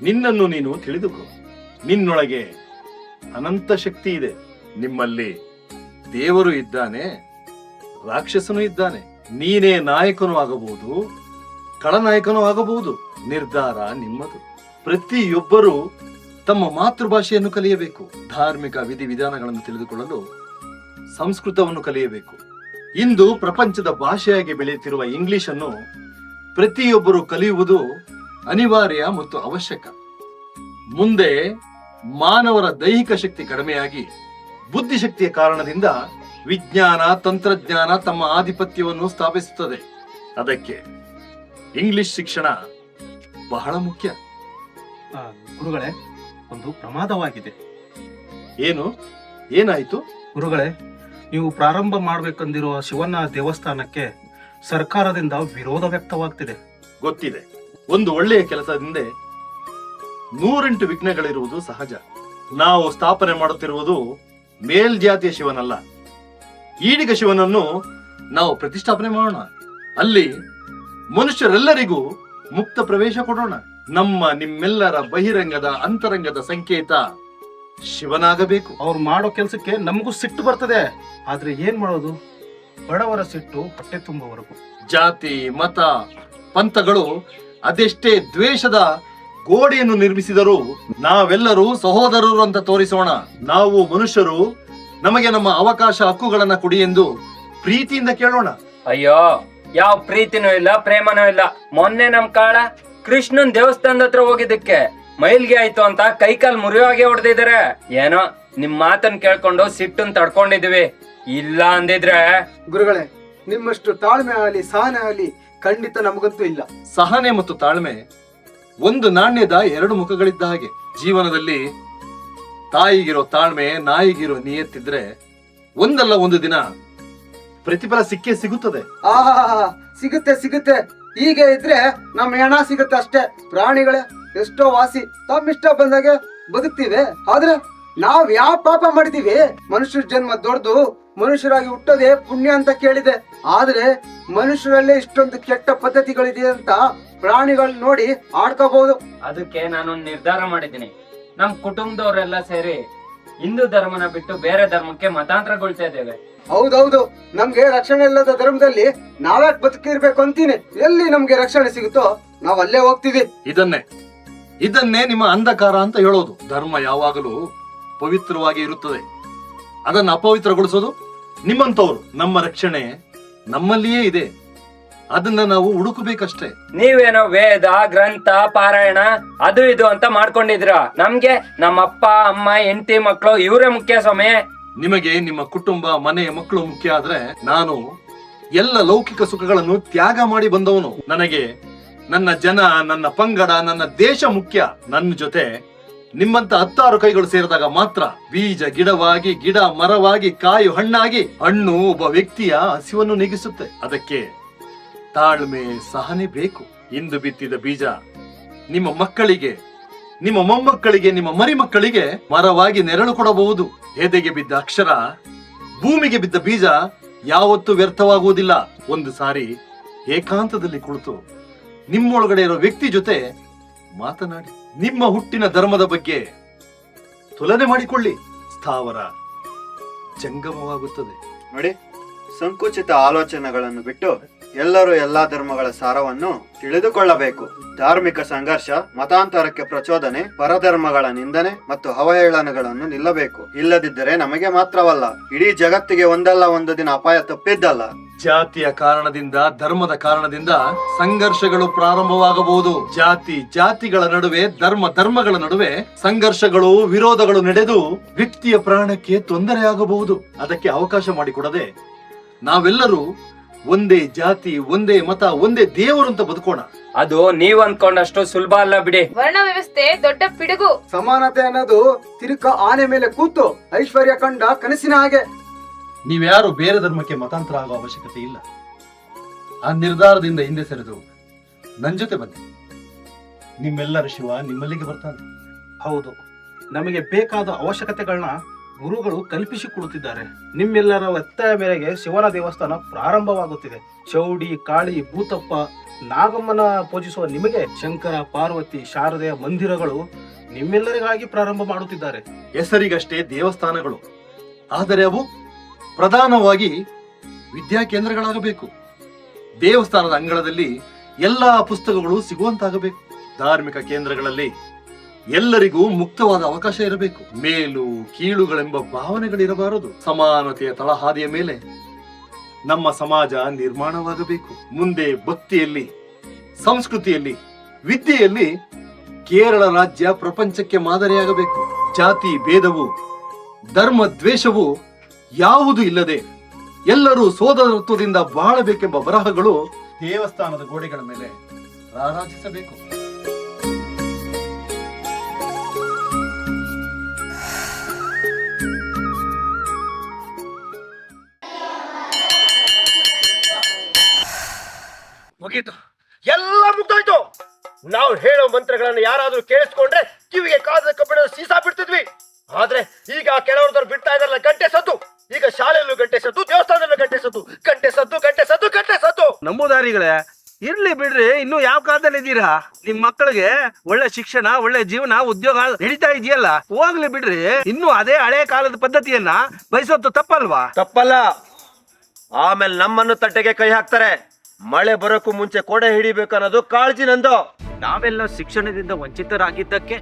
ನಿನ್ನನ್ನು ನೀನು ತಿಳಿದುಕೋ. ನಿನ್ನೊಳಗೆ ಅನಂತ ಶಕ್ತಿ ಇದೆ. ನಿಮ್ಮಲ್ಲಿ ದೇವರು ಇದ್ದಾನೆ, ರಾಕ್ಷಸನು ಇದ್ದಾನೆ. ನೀನೇ ನಾಯಕನೂ ಆಗಬಹುದು, ಖಳನಾಯಕನೂ ಆಗಬಹುದು. ನಿರ್ಧಾರ ನಿಮ್ಮದು. ಪ್ರತಿಯೊಬ್ಬರೂ ತಮ್ಮ ಮಾತೃಭಾಷೆಯನ್ನು ಕಲಿಯಬೇಕು. ಧಾರ್ಮಿಕ ವಿಧಿವಿಧಾನಗಳನ್ನು ತಿಳಿದುಕೊಳ್ಳಲು ಸಂಸ್ಕೃತವನ್ನು ಕಲಿಯಬೇಕು. ಇಂದು ಪ್ರಪಂಚದ ಭಾಷೆಯಾಗಿ ಬೆಳೆಯುತ್ತಿರುವ ಇಂಗ್ಲಿಷ್ ಅನ್ನು ಪ್ರತಿಯೊಬ್ಬರು ಕಲಿಯುವುದು ಅನಿವಾರ್ಯ ಮತ್ತು ಅವಶ್ಯಕ. ಮುಂದೆ ಮಾನವರ ದೈಹಿಕ ಶಕ್ತಿ ಕಡಿಮೆಯಾಗಿ ಬುದ್ಧಿಶಕ್ತಿಯ ಕಾರಣದಿಂದ ವಿಜ್ಞಾನ ತಂತ್ರಜ್ಞಾನ ತಮ್ಮ ಆಧಿಪತ್ಯವನ್ನು ಸ್ಥಾಪಿಸುತ್ತದೆ. ಅದಕ್ಕೆ ಇಂಗ್ಲಿಷ್ ಶಿಕ್ಷಣ ಬಹಳ ಮುಖ್ಯ. ಗುರುಗಳೇ, ಒಂದು ಪ್ರಮಾದವಾಗಿದೆ. ಏನು? ಏನಾಯ್ತು? ಗುರುಗಳೇ, ನೀವು ಪ್ರಾರಂಭ ಮಾಡಬೇಕೆಂದಿರುವ ಶಿವನ ದೇವಸ್ಥಾನಕ್ಕೆ ಸರ್ಕಾರದಿಂದ ವಿರೋಧ ವ್ಯಕ್ತವಾಗ್ತಿದೆ. ಗೊತ್ತಿದೆ. ಒಂದು ಒಳ್ಳೆಯ ಕೆಲಸದಿಂದ 108 ವಿಘ್ನಗಳಿರುವುದು ಸಹಜ. ನಾವು ಸ್ಥಾಪನೆ ಮಾಡುತ್ತಿರುವುದು ಮೇಲ್ಜಾತಿಯ ಶಿವನಲ್ಲ, ಈಡಿಗ ಶಿವನನ್ನು ನಾವು ಪ್ರತಿಷ್ಠಾಪನೆ ಮಾಡೋಣ. ಅಲ್ಲಿ ಮನುಷ್ಯರೆಲ್ಲರಿಗೂ ಮುಕ್ತ ಪ್ರವೇಶ ಕೊಡೋಣ. ನಿಮ್ಮೆಲ್ಲರ ಬಹಿರಂಗದ ಅಂತರಂಗದ ಸಂಕೇತ ಶಿವನಾಗಬೇಕು. ಅವ್ರು ಮಾಡೋ ಕೆಲಸಕ್ಕೆ ನಮಗೂ ಸಿಟ್ಟು ಬರ್ತದೆ. ಆದ್ರೆ ಏನ್ ಮಾಡೋದು? ಬಡವರ ಸಿಟ್ಟು ಹೊಟ್ಟೆ ತುಂಬುವವರೆಗೂ. ಜಾತಿ, ಮತ, ಪಂಥಗಳು ಅದೆಷ್ಟೇ ದ್ವೇಷದ ಗೋಡೆಯನ್ನು ನಿರ್ಮಿಸಿದರೂ ನಾವೆಲ್ಲರೂ ಸಹೋದರರು ಅಂತ ತೋರಿಸೋಣ. ನಾವು ಮನುಷ್ಯರು, ನಮಗೆ ನಮ್ಮ ಅವಕಾಶ ಹಕ್ಕುಗಳನ್ನ ಕೊಡಿ ಎಂದು ಪ್ರೀತಿಯಿಂದ ಕೇಳೋಣ. ಅಯ್ಯೋ, ಯಾವ ಪ್ರೀತಿನೂ ಇಲ್ಲ, ಪ್ರೇಮನೂ ಇಲ್ಲ. ಮೊನ್ನೆ ನಮ್ ಕಾಳ ಕೃಷ್ಣನ್ ದೇವಸ್ಥಾನದ ಹತ್ರ ಹೋಗಿದ್ದಕ್ಕೆ ಮೈಲ್ಗೆ ಆಯ್ತು ಅಂತ ಕೈಕಾಲ್ ಮುರಿಯೋಗೆ ಹೊಡೆದಿದ್ದಾರೆ. ಏನೋ ನಿಮ್ ಮಾತನ್ ಕೇಳ್ಕೊಂಡು ಸಿಟ್ಟನ್ ತಡ್ಕೊಂಡಿದ್ವಿ. ಇಲ್ಲ ಅಂದಿದ್ರೆ. ಗುರುಗಳೇ, ನಿಮ್ಮಷ್ಟು ತಾಳ್ಮೆ ಆಗಲಿ ಸಹನೆ ಆಗಲಿ ಖಂಡಿತ ನಮಗಂತೂ ಇಲ್ಲ. ಸಹನೆ ಮತ್ತು ತಾಳ್ಮೆ ಒಂದು ನಾಣ್ಯದ 2 ಮುಖಗಳಿದ್ದ ಹಾಗೆ. ಜೀವನದಲ್ಲಿ ತಾಯಿಗಿರೋ ತಾಳ್ಮೆ, ನಾಯಿಗಿರೋ ನಿಯತ್ತಿದ್ರೆ ಒಂದಲ್ಲ ಒಂದು ದಿನ ಪ್ರತಿಫಲ ಸಿಕ್ಕೇ ಸಿಗುತ್ತದೆ. ಸಿಗುತ್ತೆ ಸಿಗುತ್ತೆ. ಹೀಗೆ ಇದ್ರೆ ನಮ್ ಹೆಣ ಸಿಗುತ್ತೆ ಅಷ್ಟೇ. ಪ್ರಾಣಿಗಳೇ ಎಷ್ಟೋ ವಾಸಿ ತಮ್ಮಿಷ್ಟ ಬಂದಾಗೆ ಬದುಕ್ತಿವೆ. ಆದ್ರೆ ನಾವ್ ಯಾವ ಪಾಪ ಮಾಡಿದೀವಿ? ಮನುಷ್ಯರ ಜನ್ಮ ದೊಡ್ಡದು, ಮನುಷ್ಯರಾಗಿ ಹುಟ್ಟೋದೇ ಪುಣ್ಯ ಅಂತ ಕೇಳಿದೆ. ಆದ್ರೆ ಮನುಷ್ಯರಲ್ಲೇ ಇಷ್ಟೊಂದು ಕೆಟ್ಟ ಪದ್ಧತಿಗಳಿದೆ ಅಂತ ಪ್ರಾಣಿಗಳು ನೋಡಿ ಆಡ್ಕೋಬಹುದು. ಅದಕ್ಕೆ ನಾನೊಂದು ನಿರ್ಧಾರ ಮಾಡಿದ್ದೀನಿ. ನಮ್ ಕುಟುಂಬದವರೆಲ್ಲ ಸೇರಿ ಹಿಂದೂ ಧರ್ಮನ ಬಿಟ್ಟು ಬೇರೆ ಧರ್ಮಕ್ಕೆ ಮತಾಂತರಗೊಳ್ತಾ ಇದ್ದೇವೆ. ಹೌದೌದು, ನಮ್ಗೆ ರಕ್ಷಣೆ ಇಲ್ಲದ ಧರ್ಮದಲ್ಲಿ ನಾವ್ಯಾಕೆ ಬದುಕಿರ್ಬೇಕು ಅಂತೀನಿ. ಎಲ್ಲಿ ನಮ್ಗೆ ರಕ್ಷಣೆ ಸಿಗುತ್ತೋ ನಾವ್ ಅಲ್ಲೇ ಹೋಗ್ತೀವಿ. ಇದನ್ನೇ ನಿಮ್ಮ ಅಂಧಕಾರ ಅಂತ ಹೇಳೋದು. ಧರ್ಮ ಯಾವಾಗಲೂ ಪವಿತ್ರವಾಗಿ ಇರುತ್ತದೆ. ಅದನ್ನು ಅಪವಿತ್ರಗೊಳಿಸೋದು ನಿಮ್ಮಂತವ್ರು. ನಮ್ಮ ರಕ್ಷಣೆ ನಮ್ಮಲ್ಲಿಯೇ ಇದೆ, ಅದನ್ನ ನಾವು ಹುಡುಕಬೇಕಷ್ಟೇ. ನೀವೇನೋ ವೇದ ಗ್ರಂಥ ಪಾರಾಯಣ ಅದು ಇದು ಅಂತ ಮಾಡ್ಕೊಂಡಿದ್ರ. ನಮ್ಗೆ ನಮ್ಮ ಅಪ್ಪ ಅಮ್ಮ ಹೆಂಡತಿ ಮಕ್ಕಳು ಇವರೇ ಮುಖ್ಯ ಸ್ವಾಮಿ. ನಿಮಗೆ ನಿಮ್ಮ ಕುಟುಂಬ, ಮನೆ, ಮಕ್ಕಳು ಮುಖ್ಯ ಆದ್ರೆ ನಾನು ಎಲ್ಲ ಲೌಕಿಕ ಸುಖಗಳನ್ನು ತ್ಯಾಗ ಮಾಡಿ ಬಂದವನು. ನನಗೆ ನನ್ನ ಜನ, ನನ್ನ ಪಂಗಡ, ನನ್ನ ದೇಶ ಮುಖ್ಯ. ನನ್ನ ಜೊತೆ ನಿಮ್ಮಂತ 10 ಕೈಗಳು ಸೇರಿದಾಗ ಮಾತ್ರ ಬೀಜ ಗಿಡವಾಗಿ, ಗಿಡ ಮರವಾಗಿ, ಕಾಯಿ ಹಣ್ಣಾಗಿ, ಹಣ್ಣು ಒಬ್ಬ ವ್ಯಕ್ತಿಯ ಹಸಿವನ್ನು ನೀಗಿಸುತ್ತೆ. ಅದಕ್ಕೆ ತಾಳ್ಮೆ, ಸಹನೆ ಬೇಕು. ಇಂದು ಬಿತ್ತಿದ ಬೀಜ ನಿಮ್ಮ ಮಕ್ಕಳಿಗೆ, ನಿಮ್ಮ ಮೊಮ್ಮಕ್ಕಳಿಗೆ, ನಿಮ್ಮ ಮರಿ ಮಕ್ಕಳಿಗೆ ಮರವಾಗಿ ನೆರಳು ಕೊಡಬಹುದು. ಎದೆಗೆ ಬಿದ್ದ ಅಕ್ಷರ, ಭೂಮಿಗೆ ಬಿದ್ದ ಬೀಜ ಯಾವತ್ತೂ ವ್ಯರ್ಥವಾಗುವುದಿಲ್ಲ. ಒಂದು ಸಾರಿ ಏಕಾಂತದಲ್ಲಿ ಕುಳಿತು ನಿಮ್ಮೊಳಗಡೆ ಇರೋ ವ್ಯಕ್ತಿ ಜೊತೆ ಮಾತನಾಡಿ. ನಿಮ್ಮ ಹುಟ್ಟಿನ ಧರ್ಮದ ಬಗ್ಗೆ ತುಲನೆ ಮಾಡಿಕೊಳ್ಳಿ. ಸ್ಥಾವರ ಜಂಗಮವಾಗುತ್ತದೆ. ನೋಡಿ, ಸಂಕುಚಿತ ಆಲೋಚನೆಗಳನ್ನು ಬಿಟ್ಟು ಎಲ್ಲರೂ ಎಲ್ಲಾ ಧರ್ಮಗಳ ಸಾರವನ್ನು ತಿಳಿದುಕೊಳ್ಳಬೇಕು. ಧಾರ್ಮಿಕ ಸಂಘರ್ಷ, ಮತಾಂತರಕ್ಕೆ ಪ್ರಚೋದನೆ, ಪರಧರ್ಮಗಳ ನಿಂದನೆ ಮತ್ತು ಅವಹೇಳನಗಳನ್ನು ನಿಲ್ಲಬೇಕು. ಇಲ್ಲದಿದ್ದರೆ ನಮಗೆ ಮಾತ್ರವಲ್ಲ, ಇಡೀ ಜಗತ್ತಿಗೆ ಒಂದಲ್ಲ ಒಂದು ದಿನ ಅಪಾಯ ತಪ್ಪಿದ್ದಲ್ಲ. ಜಾತಿಯ ಕಾರಣದಿಂದ, ಧರ್ಮದ ಕಾರಣದಿಂದ ಸಂಘರ್ಷಗಳು ಪ್ರಾರಂಭವಾಗಬಹುದು. ಜಾತಿಗಳ ನಡುವೆ, ಧರ್ಮಗಳ ನಡುವೆ ಸಂಘರ್ಷಗಳು, ವಿರೋಧಗಳು ನಡೆದು ವ್ಯಕ್ತಿಯ ಪ್ರಾಣಕ್ಕೆ ತೊಂದರೆಯಾಗಬಹುದು. ಅದಕ್ಕೆ ಅವಕಾಶ ಮಾಡಿಕೊಡದೆ ನಾವೆಲ್ಲರೂ ಒಂದೇ ಜಾತಿ, ಒಂದೇ ಮತ, ಒಂದೇ ದೇವರು ಅಂತ ಬದುಕೋಣ. ಅದು ನೀವ್ ಅನ್ಕೊಂಡಷ್ಟು ಸುಲಭ ಅಲ್ಲ ಬಿಡಿ. ವರ್ಣ ವ್ಯವಸ್ಥೆ ದೊಡ್ಡ ಪಿಡುಗು. ಸಮಾನತೆ ಅನ್ನೋದು ತಿರುಕ ಆನೆ ಮೇಲೆ ಕೂತು ಐಶ್ವರ್ಯ ಕಂಡ ಕನಸಿನ ಹಾಗೆ. ನೀವ್ಯಾರು ಬೇರೆ ಧರ್ಮಕ್ಕೆ ಮತಾಂತರ ಆಗೋ ಅವಶ್ಯಕತೆ ಇಲ್ಲ. ಆ ನಿರ್ಧಾರದಿಂದ ಹಿಂದೆ ಸರಿದು ನನ್ ಜೊತೆ ಬನ್ನಿ. ನಿಮ್ಮೆಲ್ಲರ ಶಿವ ನಿಮ್ಮಲ್ಲಿಗೆ ಬರ್ತಾನೆ. ಹೌದು, ನಮಗೆ ಬೇಕಾದ ಅವಶ್ಯಕತೆಗಳನ್ನ ಗುರುಗಳು ಕಲ್ಪಿಸಿ ಕೊಡುತ್ತಿದ್ದಾರೆ. ನಿಮ್ಮೆಲ್ಲರ ಒತ್ತಾಯ ಮೇರೆಗೆ ಶಿವನ ದೇವಸ್ಥಾನ ಪ್ರಾರಂಭವಾಗುತ್ತಿದೆ. ಚೌಡಿ, ಕಾಳಿ, ಭೂತಪ್ಪ, ನಾಗಮ್ಮನ ಪೂಜಿಸುವ ನಿಮಗೆ ಶಂಕರ, ಪಾರ್ವತಿ, ಶಾರದೆಯ ಮಂದಿರಗಳು ನಿಮ್ಮೆಲ್ಲರಿಗಾಗಿ ಪ್ರಾರಂಭ ಮಾಡುತ್ತಿದ್ದಾರೆ. ಹೆಸರಿಗಷ್ಟೇ ದೇವಸ್ಥಾನಗಳು, ಆದರೆ ಅವು ಪ್ರಧಾನವಾಗಿ ವಿದ್ಯಾ ಕೇಂದ್ರಗಳಾಗಬೇಕು. ದೇವಸ್ಥಾನದ ಅಂಗಳದಲ್ಲಿ ಎಲ್ಲಾ ಪುಸ್ತಕಗಳು ಸಿಗುವಂತಾಗಬೇಕು. ಧಾರ್ಮಿಕ ಕೇಂದ್ರಗಳಲ್ಲಿ ಎಲ್ಲರಿಗೂ ಮುಕ್ತವಾದ ಅವಕಾಶ ಇರಬೇಕು. ಮೇಲು ಕೀಳುಗಳೆಂಬ ಭಾವನೆಗಳಿರಬಾರದು. ಸಮಾನತೆಯ ತಳಹಾದಿಯ ಮೇಲೆ ನಮ್ಮ ಸಮಾಜ ನಿರ್ಮಾಣವಾಗಬೇಕು. ಮುಂದೆ ಭಕ್ತಿಯಲ್ಲಿ, ಸಂಸ್ಕೃತಿಯಲ್ಲಿ, ವಿದ್ಯೆಯಲ್ಲಿ ಕೇರಳ ರಾಜ್ಯ ಪ್ರಪಂಚಕ್ಕೆ ಮಾದರಿಯಾಗಬೇಕು. ಜಾತಿ ಭೇದವು, ಧರ್ಮ ದ್ವೇಷವು ಯಾವುದು ಇಲ್ಲದೆ ಎಲ್ಲರೂ ಸೋದರತ್ವದಿಂದ ಬಾಳಬೇಕೆಂಬ ಬರಹಗಳು ದೇವಸ್ಥಾನದ ಗೋಡೆಗಳ ಮೇಲೆ ರಾರಾಜಿಸಬೇಕು. ಮಂತ್ರಗಳನ್ನು ಯಾರಾದ್ರೂ ಕೇಳಿಸ್ಕೊಂಡ್ರೆ ಕಿವಿಗೆ ಕಾದ ಕಬ್ಬಿಣದ ಸೀಸಾ ಬಿಡ್ತಿದ್ವಿ. ಆದ್ರೆ ಈಗ ಕೆಲವರದವ್ರು ಬಿಡ್ತಾ ಇದಾರಲ್ಲ ಗಂಟೆ ಸದ್ದು. ಈಗ ಶಾಲೆಯಲ್ಲೂ ಗಂಟೆ ಸದ್ದು, ದೇವಸ್ಥಾನದಲ್ಲೂ ಗಂಟೆ ಸದ್ದು, ಗಂಟೆ ಸದ್ದು ಗಂಟೆ ಸದ್ದು ಗಂಟೆ ಸದ್ದು. ನಂಬುದಾರಿಗಳೇ, ಇರ್ಲಿ ಬಿಡ್ರಿ, ಇನ್ನು ಯಾವ ಕಾಲದಲ್ಲಿ ಇದ್ದೀರಾ? ನಿಮ್ ಮಕ್ಕಳಿಗೆ ಒಳ್ಳೆ ಶಿಕ್ಷಣ, ಒಳ್ಳೆ ಜೀವನ, ಉದ್ಯೋಗ ನಡೀತಾ ಇದೆಯಲ್ಲ, ಹೋಗ್ಲಿ ಬಿಡ್ರಿ. ಇನ್ನು ಅದೇ ಹಳೆ ಕಾಲದ ಪದ್ಧತಿಯನ್ನ ಬಯಸೋದು ತಪ್ಪಲ್ವಾ? ತಪ್ಪಲ್ಲ. ಆಮೇಲೆ ನಮ್ಮನ್ನು ತಟ್ಟೆಗೆ ಕೈ ಹಾಕ್ತಾರೆ. ಮಳೆ ಬರೋಕ್ಕೂ ಮುಂಚೆ ಕೊಡೆ ಹಿಡಿಬೇಕು ಅನ್ನೋದು ಕಾಳಜಿ ನಂದು. ನಾವೆಲ್ಲ ಶಿಕ್ಷಣದಿಂದ ವಂಚಿತರಾಗಿದ್ದಕ್ಕೆ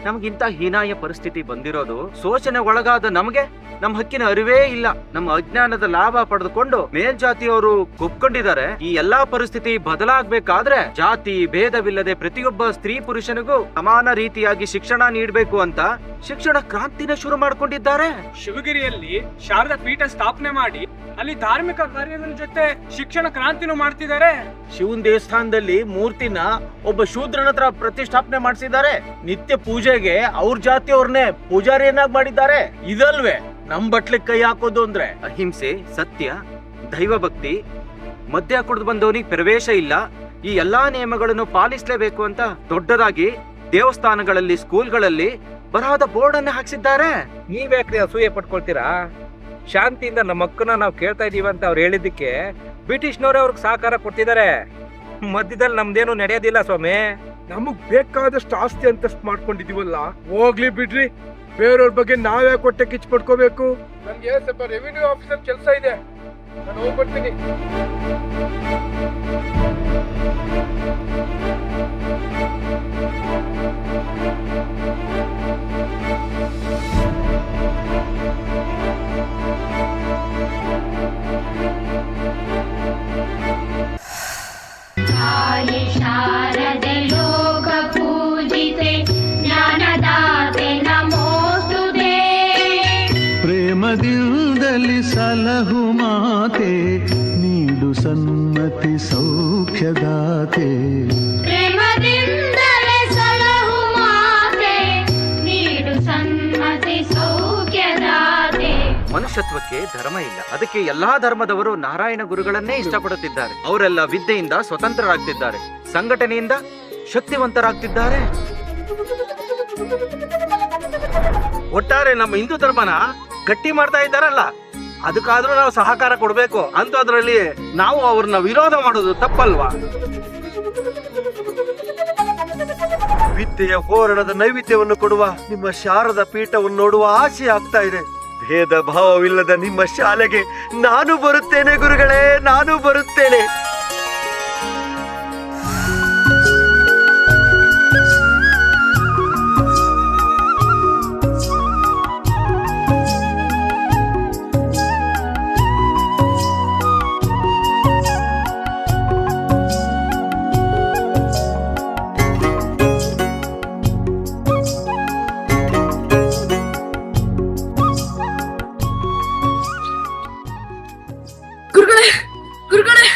ನಮ್ಗಿಂತ ಹೀನಾಯ ಪರಿಸ್ಥಿತಿ ಬಂದಿರೋದು. ಶೋಷಣೆ ಒಳಗಾದ ನಮಗೆ ನಮ್ಮ ಹಕ್ಕಿನ ಅರಿವೇ ಇಲ್ಲ. ನಮ್ಮ ಅಜ್ಞಾನದ ಲಾಭ ಪಡೆದುಕೊಂಡು ಮೇಲ್ಜಾತಿಯವರು ಕುಪ್ಕೊಂಡಿದ್ದಾರೆ. ಈ ಎಲ್ಲಾ ಪರಿಸ್ಥಿತಿ ಬದಲಾಗಬೇಕಾದ್ರೆ ಜಾತಿ ಭೇದವಿಲ್ಲದೆ ಪ್ರತಿಯೊಬ್ಬ ಸ್ತ್ರೀ ಪುರುಷನಿಗೂ ಸಮಾನ ರೀತಿಯಾಗಿ ಶಿಕ್ಷಣ ನೀಡಬೇಕು ಅಂತ ಶಿಕ್ಷಣ ಕ್ರಾಂತಿನ ಶುರು ಮಾಡ್ಕೊಂಡಿದ್ದಾರೆ. ಶಿವಗಿರಿಯಲ್ಲಿ ಶಾರದಾ ಪೀಠ ಸ್ಥಾಪನೆ ಮಾಡಿ ಅಲ್ಲಿ ಧಾರ್ಮಿಕ ಕಾರ್ಯಗಳ ಜೊತೆ ಶಿಕ್ಷಣ ಕ್ರಾಂತಿನೂ ಮಾಡ್ತಿದ್ದಾರೆ. ಶಿವನ್ ದೇವಸ್ಥಾನದಲ್ಲಿ ಮೂರ್ತಿನ ಒಬ್ಬ ಶೂದ್ರನ ಹತ್ರ ಪ್ರತಿಷ್ಠಾಪನೆ ಮಾಡಿಸಿದ್ದಾರೆ. ನಿತ್ಯ ಪೂಜೆಗೆ ಅವ್ರ ಜಾತಿಯವ್ರನ್ನೇ ಪೂಜಾರಿಯನ್ನಾಗಿ ಮಾಡಿದ್ದಾರೆ. ಇದಲ್ವೇ ನಮ್ ಬಟ್ಲಿಗೆ ಕೈ ಹಾಕೋದು ಅಂದ್ರೆ? ಅಹಿಂಸೆ, ಸತ್ಯ, ದೈವ ಭಕ್ತಿ, ಮದ್ಯ ಕುಡಿದು ಬಂದವನಿಗೆ ಪ್ರವೇಶ ಇಲ್ಲ, ಈ ಎಲ್ಲಾ ನಿಯಮಗಳನ್ನು ಪಾಲಿಸಲೇಬೇಕು ಅಂತ ದೊಡ್ಡದಾಗಿ ದೇವಸ್ಥಾನಗಳಲ್ಲಿ, ಸ್ಕೂಲ್ಗಳಲ್ಲಿ ಬರಹದ ಬೋರ್ಡ್ ಅನ್ನ ಹಾಕ್ಸಿದ್ದಾರೆ. ನೀವ್ಯಾಕ್ರಿ ಅಸೂಯೆ ಪಟ್ಕೊಳ್ತೀರಾ? ಶಾಂತಿಯಿಂದ ನಮ್ಮ ಮಕ್ಕಳನ್ನ ನಾವು ಕೇಳ್ತಾ ಇದೀವಿ ಅಂತ ಅವ್ರು ಹೇಳಿದ್ದಕ್ಕೆ ಬ್ರಿಟಿಷ್ನವರೇ ಅವ್ರಿಗೆ ಸಹಕಾರ ಕೊಡ್ತಿದ್ದಾರೆ. ಮಧ್ಯದಲ್ಲಿ ನಮ್ದೇನು ನಡೆಯೋದಿಲ್ಲ ಸ್ವಾಮಿ. ನಮಗ್ ಬೇಕಾದಷ್ಟು ಆಸ್ತಿ ಅಂತಷ್ಟು ಮಾಡ್ಕೊಂಡಿದೀವಲ್ಲ, ಹೋಗ್ಲಿ ಬಿಡ್ರಿ. ಬೇರೆಯವ್ರ ಬಗ್ಗೆ ನಾವೇ ಕೊಟ್ಟೆ ಕಿಚ್ ಪಡ್ಕೋಬೇಕು. ನನ್ಗೆ ಸ್ವಲ್ಪ ರೆವಿನ್ಯೂ ಆಫೀಸರ್ ಕೆಲಸ ಇದೆ, ನಾನು ಹೋಗ್ಬರ್ತೀನಿ. ಶಾರದೆ ಲೋಕ ಪೂಜಿತೆ ಜ್ಞಾನದಾತೆ ನಮೋಸ್ತುತೆ. ಪ್ರೇಮದಿಂದಲಿ ಸಲಹು ಮಾತೆ, ನೀಡು ಸನ್ಮತಿ ಸೌಖ್ಯದಾತೆ. ಪ್ರೇಮದಿಂದಲೇ ಸಲಹು ಮಾತೆ, ನೀಡು ಸನ್ಮತಿ ಸೌಖ್ಯದಾತೆ. ಮನುಷ್ಯತ್ವಕ್ಕೆ ಧರ್ಮ ಇಲ್ಲ, ಅದಕ್ಕೆ ಎಲ್ಲಾ ಧರ್ಮದವರು ನಾರಾಯಣ ಗುರುಗಳನ್ನೇ ಇಷ್ಟಪಡುತ್ತಿದ್ದಾರೆ. ಅವರೆಲ್ಲ ವಿದ್ಯೆಯಿಂದ ಸ್ವತಂತ್ರರಾಗ್ತಿದ್ದಾರೆ, ಸಂಘಟನೆಯಿಂದ ಶಕ್ತಿವಂತರಾಗ್ತಿದ್ದಾರೆ. ಒಟ್ಟಾರೆ ನಮ್ಮ ಹಿಂದೂ ಧರ್ಮನ ಗಟ್ಟಿ ಮಾಡ್ತಾ ಇದ್ದಾರಲ್ಲ, ಅದಕ್ಕಾದ್ರೂ ನಾವು ಸಹಕಾರ ಕೊಡ್ಬೇಕು. ಅಂತದ್ರಲ್ಲಿ ನಾವು ಅವ್ರನ್ನ ವಿರೋಧ ಮಾಡೋದು ತಪ್ಪಲ್ವಾ? ವಿದ್ಯೆಯ ಹೋರಾಟದ ನೈವೇದ್ಯವನ್ನು ಕೊಡುವ ನಿಮ್ಮ ಶಾರದಾ ಪೀಠವನ್ನು ನೋಡುವ ಆಸೆ ಆಗ್ತಾ ಇದೆ. ಭೇದ ಭಾವವಿಲ್ಲದ ನಿಮ್ಮ ಶಾಲೆಗೆ ನಾನು ಬರುತ್ತೇನೆ ಗುರುಗಳೇ, ನಾನು ಬರುತ್ತೇನೆ. ಗುರುಗಳೇ, ಗುರುಗಳೇ,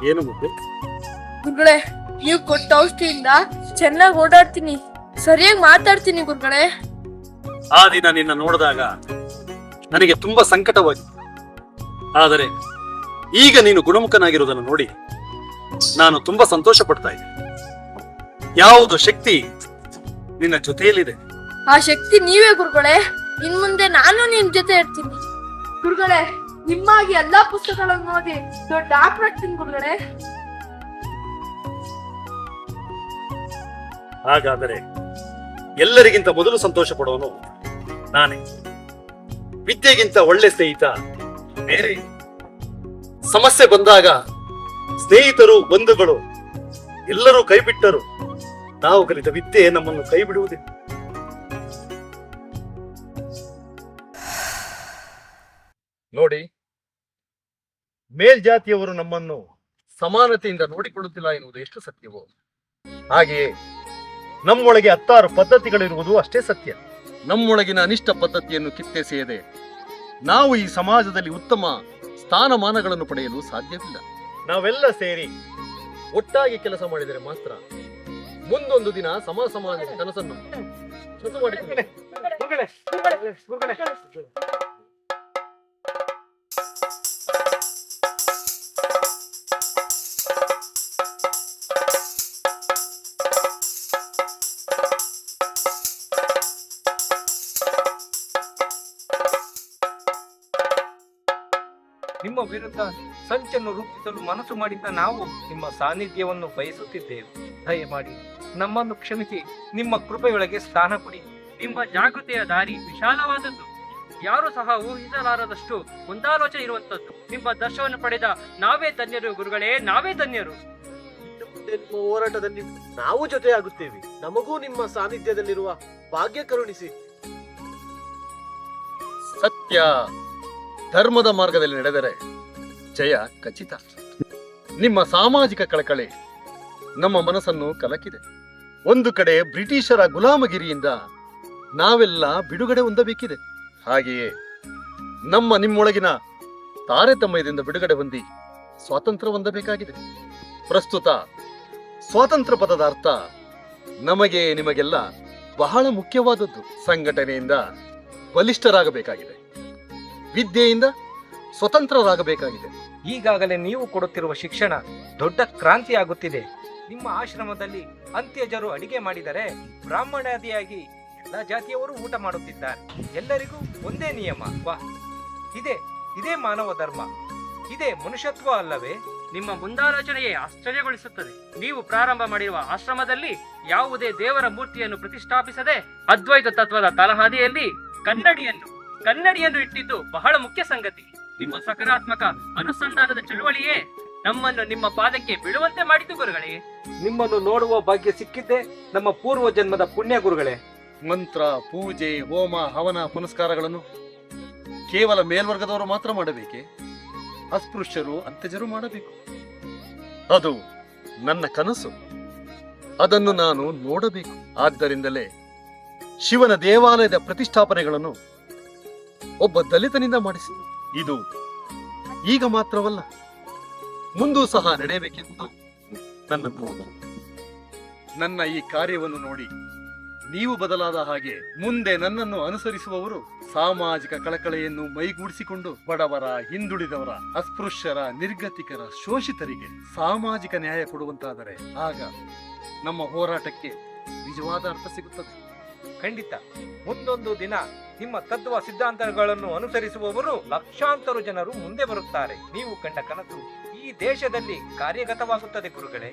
ಏನು ಮುದ್ದೆ? ಗುರುಗಳೇ, ನೀವು ಕೊಟ್ಟ ಔಷಧಿಯಿಂದ ಚೆನ್ನಾಗಿ ಓಡಾಡ್ತೀನಿ, ಸರಿಯಾಗಿ ಮಾತಾಡ್ತೀನಿ ಗುರುಗಳೇ. ಆ ದಿನ ನಿನ್ನ ನೋಡಿದಾಗ ನನಗೆ ತುಂಬಾ ಸಂಕಟವಾಗಿತ್ತು. ಆದರೆ ಈಗ ನೀನು ಗುಣಮುಖನಾಗಿರುವುದನ್ನು ನೋಡಿ ನಾನು ತುಂಬಾ ಸಂತೋಷ ಪಡ್ತಾ ಇದ್ದೆ. ಯಾವುದು ಶಕ್ತಿ ನಿನ್ನ ಜೊತೆಯಲ್ಲಿದೆ? ಆ ಶಕ್ತಿ ನೀವೇ ಗುರುಗಳೇ. ಇನ್ ಮುಂದೆ ನಾನು ನಿಮ್ ಜೊತೆ ಇರ್ತೀನಿ ಗುರುಗಳೇ. ನಿಮ್ಮಾಗಿ ಎಲ್ಲಾ ಪುಸ್ತಕಗಳನ್ನು ಓದಿ ದೊಡ್ಡ ಡಾಕ್ಟರ್ ಆಗ್ತೀನಿ ಗುರುಗಳೇ. ಹಾಗಾದರೆ ಎಲ್ಲರಿಗಿಂತ ಮೊದಲು ಸಂತೋಷ ಪಡುವನು ನಾನೇ. ವಿದ್ಯೆಗಿಂತ ಒಳ್ಳೆ ಸ್ನೇಹಿತ ಬೇರೆ ಇಲ್ಲ. ಸಮಸ್ಯೆ ಬಂದಾಗ ಸ್ನೇಹಿತರು, ಬಂಧುಗಳು ಎಲ್ಲರೂ ಕೈ ಬಿಟ್ಟರು. ನಾವು ಕಲಿತ ವಿದ್ಯೆ ನಮ್ಮನ್ನು ಕೈ ಬಿಡುವುದಿಲ್ಲ. ನೋಡಿ, ಮೇಲ್ಜಾತಿಯವರು ನಮ್ಮನ್ನು ಸಮಾನತೆಯಿಂದ ನೋಡಿಕೊಳ್ಳುತ್ತಿಲ್ಲ ಎನ್ನುವುದು ಎಷ್ಟು ಸತ್ಯವೋ, ಹಾಗೆಯೇ ನಮ್ಮೊಳಗೆ 16 ಪದ್ಧತಿಗಳಿರುವುದು ಅಷ್ಟೇ ಸತ್ಯ. ನಮ್ಮೊಳಗಿನ ಅನಿಷ್ಟ ಪದ್ಧತಿಯನ್ನು ಕಿತ್ತೆಸೆಯದೆ ನಾವು ಈ ಸಮಾಜದಲ್ಲಿ ಉತ್ತಮ ಸ್ಥಾನಮಾನಗಳನ್ನು ಪಡೆಯಲು ಸಾಧ್ಯವಿಲ್ಲ. ನಾವೆಲ್ಲ ಸೇರಿ ಒಟ್ಟಾಗಿ ಕೆಲಸ ಮಾಡಿದರೆ ಮಾತ್ರ ಮುಂದೊಂದು ದಿನ ಸಮಾಜದ ಕನಸನ್ನು ಸುಸು ಮಾಡಿಕೊಳ್ಳಿ. ನಿಮ್ಮ ವಿರುದ್ಧ ಸಂಚನ್ನು ರೂಪಿಸಲು ಮನಸ್ಸು ಮಾಡಿದ್ದ ನಾವು ನಿಮ್ಮ ಸಾನ್ನಿಧ್ಯವನ್ನು ಬಯಸುತ್ತಿದ್ದೇವೆ. ದಯಮಾಡಿ ನಮ್ಮನ್ನು ಕ್ಷಮಿಸಿ ನಿಮ್ಮ ಕೃಪೆಯೊಳಗೆ ಸ್ಥಾನ ಕೊಡಿ. ನಿಮ್ಮ ಜಾಗೃತಿಯ ದಾರಿ ವಿಶಾಲವಾದದ್ದು, ಯಾರು ಸಹ ಊಹಿಸಲಾರದಷ್ಟು ಮುಂದಾಲೋಚನೆ ಇರುವಂತದ್ದು. ನಿಮ್ಮ ದರ್ಶನವನ್ನು ಪಡೆದ ನಾವೇ ಧನ್ಯರು ಗುರುಗಳೇ, ನಾವೇ ಧನ್ಯರು. ನಿಮ್ಮ ಹೋರಾಟದಲ್ಲಿ ನಾವು ಜೊತೆಯಾಗುತ್ತೇವೆ. ನಮಗೂ ನಿಮ್ಮ ಸಾನ್ನಿಧ್ಯದಲ್ಲಿರುವ ಭಾಗ್ಯ ಕರುಣಿಸಿ. ಸತ್ಯ ಧರ್ಮದ ಮಾರ್ಗದಲ್ಲಿ ನಡೆದರೆ ಜಯ ಖಚಿತ. ನಿಮ್ಮ ಸಾಮಾಜಿಕ ಕಳಕಳಿ ನಮ್ಮ ಮನಸ್ಸನ್ನು ಕಲಕಿದೆ. ಒಂದು ಕಡೆ ಬ್ರಿಟಿಷರ ಗುಲಾಮಗಿರಿಯಿಂದ ನಾವೆಲ್ಲ ಬಿಡುಗಡೆ ಹೊಂದಬೇಕಿದೆ. ಹಾಗೆಯೇ ನಿಮ್ಮೊಳಗಿನ ತಾರತಮ್ಯದಿಂದ ಬಿಡುಗಡೆ ಹೊಂದಿ ಸ್ವಾತಂತ್ರ್ಯ ಹೊಂದಬೇಕಾಗಿದೆ. ಪ್ರಸ್ತುತ ಸ್ವಾತಂತ್ರ್ಯ ಪದದ ಅರ್ಥ ನಮಗೆ ನಿಮಗೆಲ್ಲ ಬಹಳ ಮುಖ್ಯವಾದದ್ದು. ಸಂಘಟನೆಯಿಂದ ಬಲಿಷ್ಠರಾಗಬೇಕಾಗಿದೆ, ವಿದ್ಯೆಯಿಂದ ಸ್ವತಂತ್ರರಾಗಬೇಕಾಗಿದೆ. ಈಗಾಗಲೇ ನೀವು ಕೊಡುತ್ತಿರುವ ಶಿಕ್ಷಣ ದೊಡ್ಡ ಕ್ರಾಂತಿಯಾಗುತ್ತಿದೆ. ನಿಮ್ಮ ಆಶ್ರಮದಲ್ಲಿ ಅಂತ್ಯಜರು ಅಡಿಗೆ ಮಾಡಿದರೆ ಬ್ರಾಹ್ಮಣಾದಿಯಾಗಿ ಎಲ್ಲ ಜಾತಿಯವರು ಊಟ ಮಾಡುತ್ತಿದ್ದಾರೆ. ಎಲ್ಲರಿಗೂ ಒಂದೇ ನಿಯಮ. ವಾಹ್, ಇದೇ ಮಾನವ ಧರ್ಮ, ಇದೇ ಮನುಷ್ಯತ್ವ ಅಲ್ಲವೇ? ನಿಮ್ಮ ಮುಂದಾಲೋಚನೆಯೇ ಆಶ್ಚರ್ಯಗೊಳಿಸುತ್ತದೆ. ನೀವು ಪ್ರಾರಂಭ ಮಾಡಿರುವ ಆಶ್ರಮದಲ್ಲಿ ಯಾವುದೇ ದೇವರ ಮೂರ್ತಿಯನ್ನು ಪ್ರತಿಷ್ಠಾಪಿಸದೆ ಅದ್ವೈತ ತತ್ವದ ತಲಹಾದಿಯಲ್ಲಿ ಕನ್ನಡಿಯನ್ನು ಇಟ್ಟಿದ್ದು ಬಹಳ ಮುಖ್ಯ ಸಂಗತಿ. ನಿಮ್ಮ ಸಕಾರಾತ್ಮಕ ಅನುಸಂಧಾನದ ಚಳುವಳಿಯೇ ನಮ್ಮನ್ನು ನಿಮ್ಮ ಪಾದಕ್ಕೆ ಬೀಳುವಂತೆ ಮಾಡಿತು ಗುರುಗಳೇ. ನಿಮ್ಮನ್ನು ನೋಡುವ ಭಾಗ್ಯ ಸಿಕ್ಕಿದ್ದೆ ನಮ್ಮ ಪೂರ್ವ ಜನ್ಮದ ಪುಣ್ಯ ಗುರುಗಳೇ. ಮಂತ್ರ, ಪೂಜೆ, ಹೋಮ, ಹವನ ಪುನಸ್ಕಾರಗಳನ್ನು ಕೇವಲ ಮೇಲ್ವರ್ಗದವರು ಮಾತ್ರ ಮಾಡಬೇಕೆ? ಅಸ್ಪೃಶ್ಯರು, ಅಂತ್ಯಜರು ಮಾಡಬೇಕು. ಅದು ನನ್ನ ಕನಸು. ಅದನ್ನು ನಾನು ನೋಡಬೇಕು. ಆದ್ದರಿಂದಲೇ ಶಿವನ ದೇವಾಲಯದ ಪ್ರತಿಷ್ಠಾಪನೆಗಳನ್ನು ಒಬ್ಬ ದಲಿತನಿಂದ ಮಾಡಿಸಿದ. ಇದು ಈಗ ಮಾತ್ರವಲ್ಲ, ಮುಂದೂ ಸಹ ನಡೆಯಬೇಕೆಂದು ನನ್ನ ಭಾವನೆ. ನನ್ನ ಈ ಕಾರ್ಯವನ್ನು ನೋಡಿ ನೀವು ಬದಲಾದ ಹಾಗೆ ಮುಂದೆ ನನ್ನನ್ನು ಅನುಸರಿಸುವವರು ಸಾಮಾಜಿಕ ಕಳಕಳೆಯನ್ನು ಮೈಗೂಡಿಸಿಕೊಂಡು ಬಡವರ, ಹಿಂದುಳಿದವರ, ಅಸ್ಪೃಶ್ಯರ, ನಿರ್ಗತಿಕರ, ಶೋಷಿತರಿಗೆ ಸಾಮಾಜಿಕ ನ್ಯಾಯ ಕೊಡುವಂತಾದರೆ ಆಗ ನಮ್ಮ ಹೋರಾಟಕ್ಕೆ ನಿಜವಾದ ಅರ್ಥ ಸಿಗುತ್ತದೆ. ಖಂಡಿತ ಮುಂದೊಂದು ದಿನ ನಿಮ್ಮ ತತ್ವ ಸಿದ್ಧಾಂತಗಳನ್ನು ಅನುಸರಿಸುವವರು ಲಕ್ಷಾಂತರ ಜನರು ಮುಂದೆ ಬರುತ್ತಾರೆ. ನೀವು ಕಂಡ ಕನಸು ಈ ದೇಶದಲ್ಲಿ ಕಾರ್ಯಗತವಾಗುತ್ತದೆ ಗುರುಗಳೇ.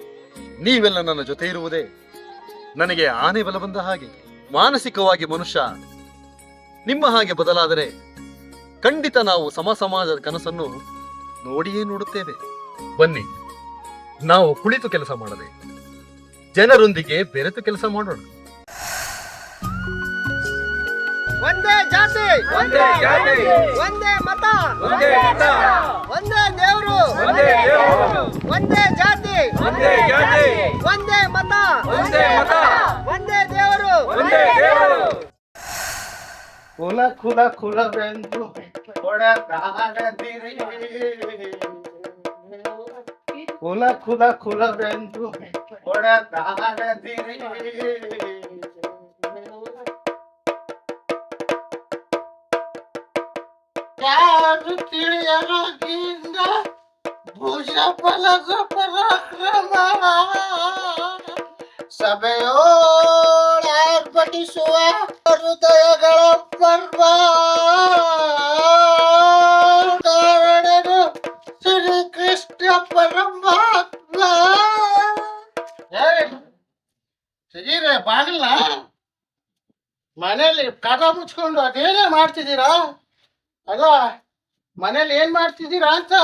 ನೀವೆಲ್ಲ ನನ್ನ ಜೊತೆ ಇರುವುದೇ ನನಗೆ ಆನೆ ಬಲ ಬಂದ ಹಾಗೆ. ಮಾನಸಿಕವಾಗಿ ಮನುಷ್ಯ ನಿಮ್ಮ ಹಾಗೆ ಬದಲಾದರೆ ಖಂಡಿತ ನಾವು ಸಮಾಜದ ಕನಸನ್ನು ನೋಡಿಯೇ ನೋಡುತ್ತೇವೆ. ಬನ್ನಿ, ನಾವು ಕುಳಿತು ಕೆಲಸ ಮಾಡದೆ ಜನರೊಂದಿಗೆ ಬೆರೆತು ಕೆಲಸ ಮಾಡೋಣ. ಒಂದೇ ಜಾತಿ, ಒಂದೇ ಜಾತಿ, ಒಂದೇ ಮತ, ಒಂದೇ ಮತ, ಒಂದೇ ದೇವರು, ಒಂದೇ ದೇವರು, ಒಂದೇ ಜಾತಿ, ಒಂದೇ ಜಾತಿ, ಒಂದೇ ಮತ, ಒಂದೇ ಮತ, ಒಂದೇ ದೇವರು, ಒಂದೇ ದೇವರು. ಕುಲವೆಂದು ಹೊಡೆದಾಡದಿರಿ, ಕುಲವೆಂದು ಹೊಡೆದಾಡದಿರಿ. ಯಾರು ತಿಳಿಯಲಾಗಿಂದ ಭುಜ ಫಲಕ ಪರಾಕ್ರಮ ಸಭೆಯೋಳರ್ಪಡಿಸುವ ಹೃದಯಗಳ ಪರ್ವ ಕಾರಣನು ಶ್ರೀಕೃಷ್ಣ ಪರಮಾತ್ಮ. ಸಿಗಿರೆ ಬಾಗಿಲ್ಲ, ಮನೇಲಿ ಕದ ಮುಚ್ಕೊಂಡು ಅದೇನೇ ಮಾಡ್ತಿದ್ದೀರಾ? ಅಲ್ಲ, ಮನೇಲಿ ಏನ್ ಮಾಡ್ತಿದ್ದೀರಾ ಅಂತ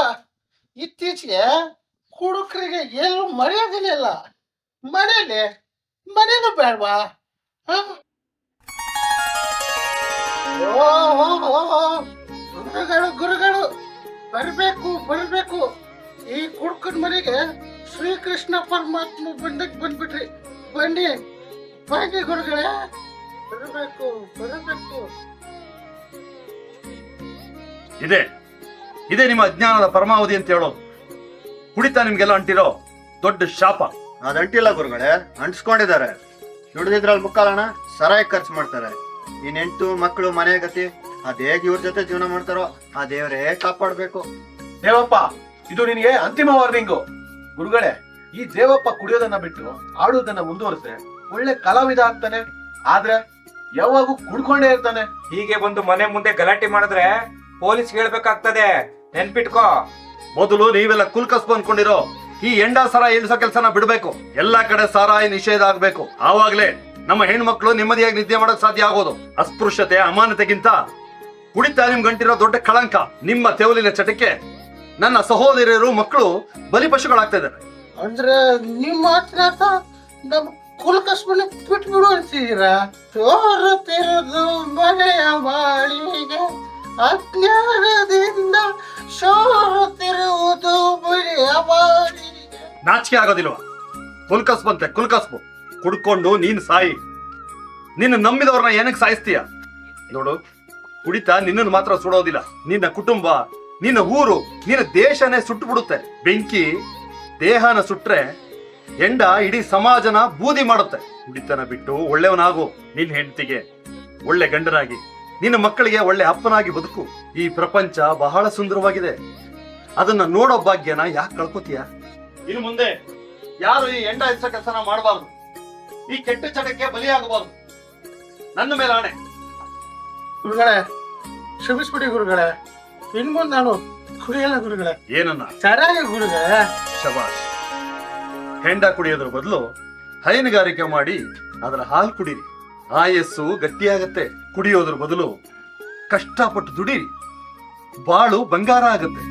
ಇತ್ತೀಚೆಗೆ ಹುಡುಗರಿಗೆ ಎಲ್ಲೂ ಮರ್ಯಾದಿಲ್ಲ. ಮನೇನು ಬೇಡವಾ? ಗುರುಗಳು ಬರ್ಬೇಕು. ಈ ಕುಡ್ಕನ ಮನೆಗೆ ಶ್ರೀಕೃಷ್ಣ ಪರಮಾತ್ಮ ಬಂದ್ಬಿಟ್ರಿ. ಬನ್ನಿ ಗುರುಗಳೇ, ಬರಬೇಕು. ಇದೇ ನಿಮ್ಮ ಅಜ್ಞಾನದ ಪರಮಾವಧಿ ಅಂತ ಹೇಳೋದು. ಕುಡಿತ ನಿಮ್ಗೆಲ್ಲ ಅಂಟಿರೋ ದೊಡ್ಡ ಶಾಪ. ಅದಂಟಿಲ್ಲ ಗುರುಗಳೇ, ಅಂಟಿಸ್ಕೊಂಡಿದ್ದಾರೆ. ದುಡ್ದಿದ್ರಲ್ಲಿ ಮುಕ್ಕಾಲಣ ಸರಾಯಿ ಖರ್ಚು ಮಾಡ್ತಾರೆ. ಈ ನೆಂಟು ಮಕ್ಕಳು ಮನೆ ಗತಿ ಅದ್ ಹೇಗೆ ಇವ್ರ ಜೊತೆ ಜೀವನ ಮಾಡ್ತಾರೋ ಆ ದೇವರೇ ಕಾಪಾಡ್ಬೇಕು. ದೇವಪ್ಪ, ಇದು ನಿನಗೆ ಅಂತಿಮ ವಾರ್ನಿಂಗು. ಗುರುಗಳೇ, ಈ ದೇವಪ್ಪ ಕುಡಿಯೋದನ್ನ ಬಿಟ್ಟು ಆಡುವುದನ್ನ ಮುಂದುವರಿಸಿದ್ರೆ ಒಳ್ಳೆ ಕಲಾವಿದ ಆಗ್ತಾನೆ. ಆದ್ರೆ ಯಾವಾಗೂ ಕುಡ್ಕೊಂಡೇ ಇರ್ತಾನೆ. ಹೀಗೆ ಬಂದು ಮನೆ ಮುಂದೆ ಗಲಾಟೆ ಮಾಡಿದ್ರೆ ಪೊಲೀಸ್ ಹೇಳ್ಬೇಕಾಗ್ತದೆ, ನೆನ್ಪಿಟ್ಕೋ. ಮೊದಲು ನೀವೆಲ್ಲ ಕುಲ್ಕಸ್ಬು ಅನ್ಕೊಂಡಿರೋ ಈ ಎಂಡ ಸಾರಾಯಿ ಇಳಿಸೋ ಕೆಲಸನ ಬಿಡ್ಬೇಕು. ಎಲ್ಲಾ ಕಡೆ ಸಾರಾಯಿ ನಿಷೇಧ ಆಗ್ಬೇಕು. ಆವಾಗ್ಲೇ ನಮ್ಮ ಹೆಣ್ಮಕ್ಳು ನೆಮ್ಮದಿಯಾಗಿ ನಿದ್ದೆ ಮಾಡೋಕ್ ಸಾಧ್ಯ ಆಗೋದು. ಅಸ್ಪೃಶ್ಯತೆ ಅಮಾನತೆಗಿಂತ ಕುಡಿತ ನಿಮ್ ಗಂಟಿರೋ ದೊಡ್ಡ ಕಳಂಕ. ನಿಮ್ಮ ತೆವಲಿನ ಚಟಕ್ಕೆ ನನ್ನ ಸಹೋದರಿಯರು ಮಕ್ಕಳು ಬಲಿಪಶುಗಳಾಗ್ತಾ ಇದ್ದಾರೆ. ಅಂದ್ರೆ ನಿಮ್ಮ ಮಾತ್ರ ನಮ್ ಕುಲಕಸ್ಬನ್ನ ಬಿಟ್ಬಿಡು ಅಂತೀರಾ? ಸೋರುತ್ತಿರುವುದು ಮನೆಯ ಬಾಳಿಗೆ, ಅಜ್ಞಾನದಿಂದ ಸೋರುತ್ತಿರುವುದು ಮನೆಯ ಬಾಳಿಗೆ. ನಾಚಿಕೆ ಆಗೋದಿಲ್ವಾ? ಕುಲ್ಕಸ್ಬಂತೆ ಕುಲ್ಕಸ್ಬು. ಕುಡ್ಕೊಂಡು ನೀನ್ ಸಾಯಿ. ನಿನ್ನ ನಂಬಿದವ್ರನ್ನ ಏನಕ್ಕೆ ಸಾಯಿಸ್ತೀಯ? ನೋಡು, ಕುಡಿತ ನಿನ್ನನ್ನು ಮಾತ್ರ ಸುಡೋದಿಲ್ಲ, ನಿನ್ನ ಕುಟುಂಬ, ನಿನ್ನ ಊರು, ನಿನ್ನ ದೇಶನೇ ಸುಟ್ಟು ಬಿಡುತ್ತೆ. ಬೆಂಕಿ ದೇಹನ ಸುಟ್ರೆ ಹೆಂಡ ಇಡೀ ಸಮಾಜನ ಬೂದಿ ಮಾಡುತ್ತೆ. ಕುಡಿತನ ಬಿಟ್ಟು ಒಳ್ಳೆಯವನಾಗು. ನಿನ್ನ ಹೆಂಡತಿಗೆ ಒಳ್ಳೆ ಗಂಡನಾಗಿ, ನಿನ್ನ ಮಕ್ಕಳಿಗೆ ಒಳ್ಳೆ ಅಪ್ಪನಾಗಿ ಬದುಕು. ಈ ಪ್ರಪಂಚ ಬಹಳ ಸುಂದರವಾಗಿದೆ. ಅದನ್ನ ನೋಡೋ ಭಾಗ್ಯನ ಯಾಕೆ ಕಳ್ಕೊತೀಯ? ಇನ್ನು ಮುಂದೆ ಯಾರು ಈ ಎಂಡ ಹೆಚ್ಚ ಕೆಲಸನ ಮಾಡಬಾರ್ದು. ಈ ಕೆಟ್ಟ ಚಟಕ್ಕೆ ಬಲಿಯಾಗಬಾರ್ದು. ನನ್ನ ಮೇಲೆ ಆಣೆ. ಗುರುಗಳೇ, ಕ್ಷಮಿಸ್ಬಿಡಿ ಗುರುಗಳೇ. ಇನ್ಮುಂದೆ ನಾನು ಕುಡಿಯಲ್ಲ ಗುರುಗಳೇ. ಏನನ್ನ? ಚೆನ್ನಾಗಿ ಗುರುಗಳೇ. ಶಬಾಷ್. ಹೆಂಡ ಕುಡಿಯೋದ್ರ ಬದಲು ಹೈನುಗಾರಿಕೆ ಮಾಡಿ ಅದರ ಹಾಲು ಕುಡೀರಿ. ಆಯಸ್ಸು ಗಟ್ಟಿಯಾಗತ್ತೆ. ಕುಡಿಯೋದ್ರ ಬದಲು ಕಷ್ಟಪಟ್ಟು ದುಡೀರಿ, ಬಾಳು ಬಂಗಾರ ಆಗತ್ತೆ.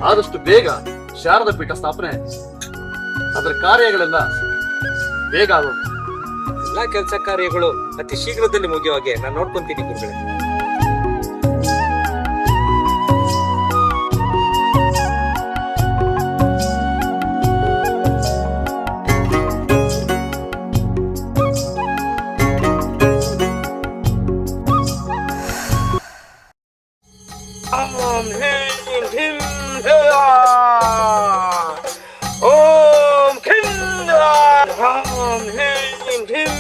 ಆದಷ್ಟು ಬೇಗ ಶಾರದಾ ಪೀಠ ಸ್ಥಾಪನೆ, ಅದರ ಕಾರ್ಯಗಳೆಲ್ಲ ಬೇಗ ಆಗೋದು. ಎಲ್ಲಾ ಕೆಲಸ ಕಾರ್ಯಗಳು ಅತಿ ಶೀಘ್ರದಲ್ಲಿ ಮುಗಿಯೋ ಹಾಗೆ ನಾನು ನೋಡ್ಕೊಂತೀನಿ ಗುರುಗಳೇ. ಓಂ ಖಿಂದ ರಾಮ್ ಹೀಂ ಖಿಂ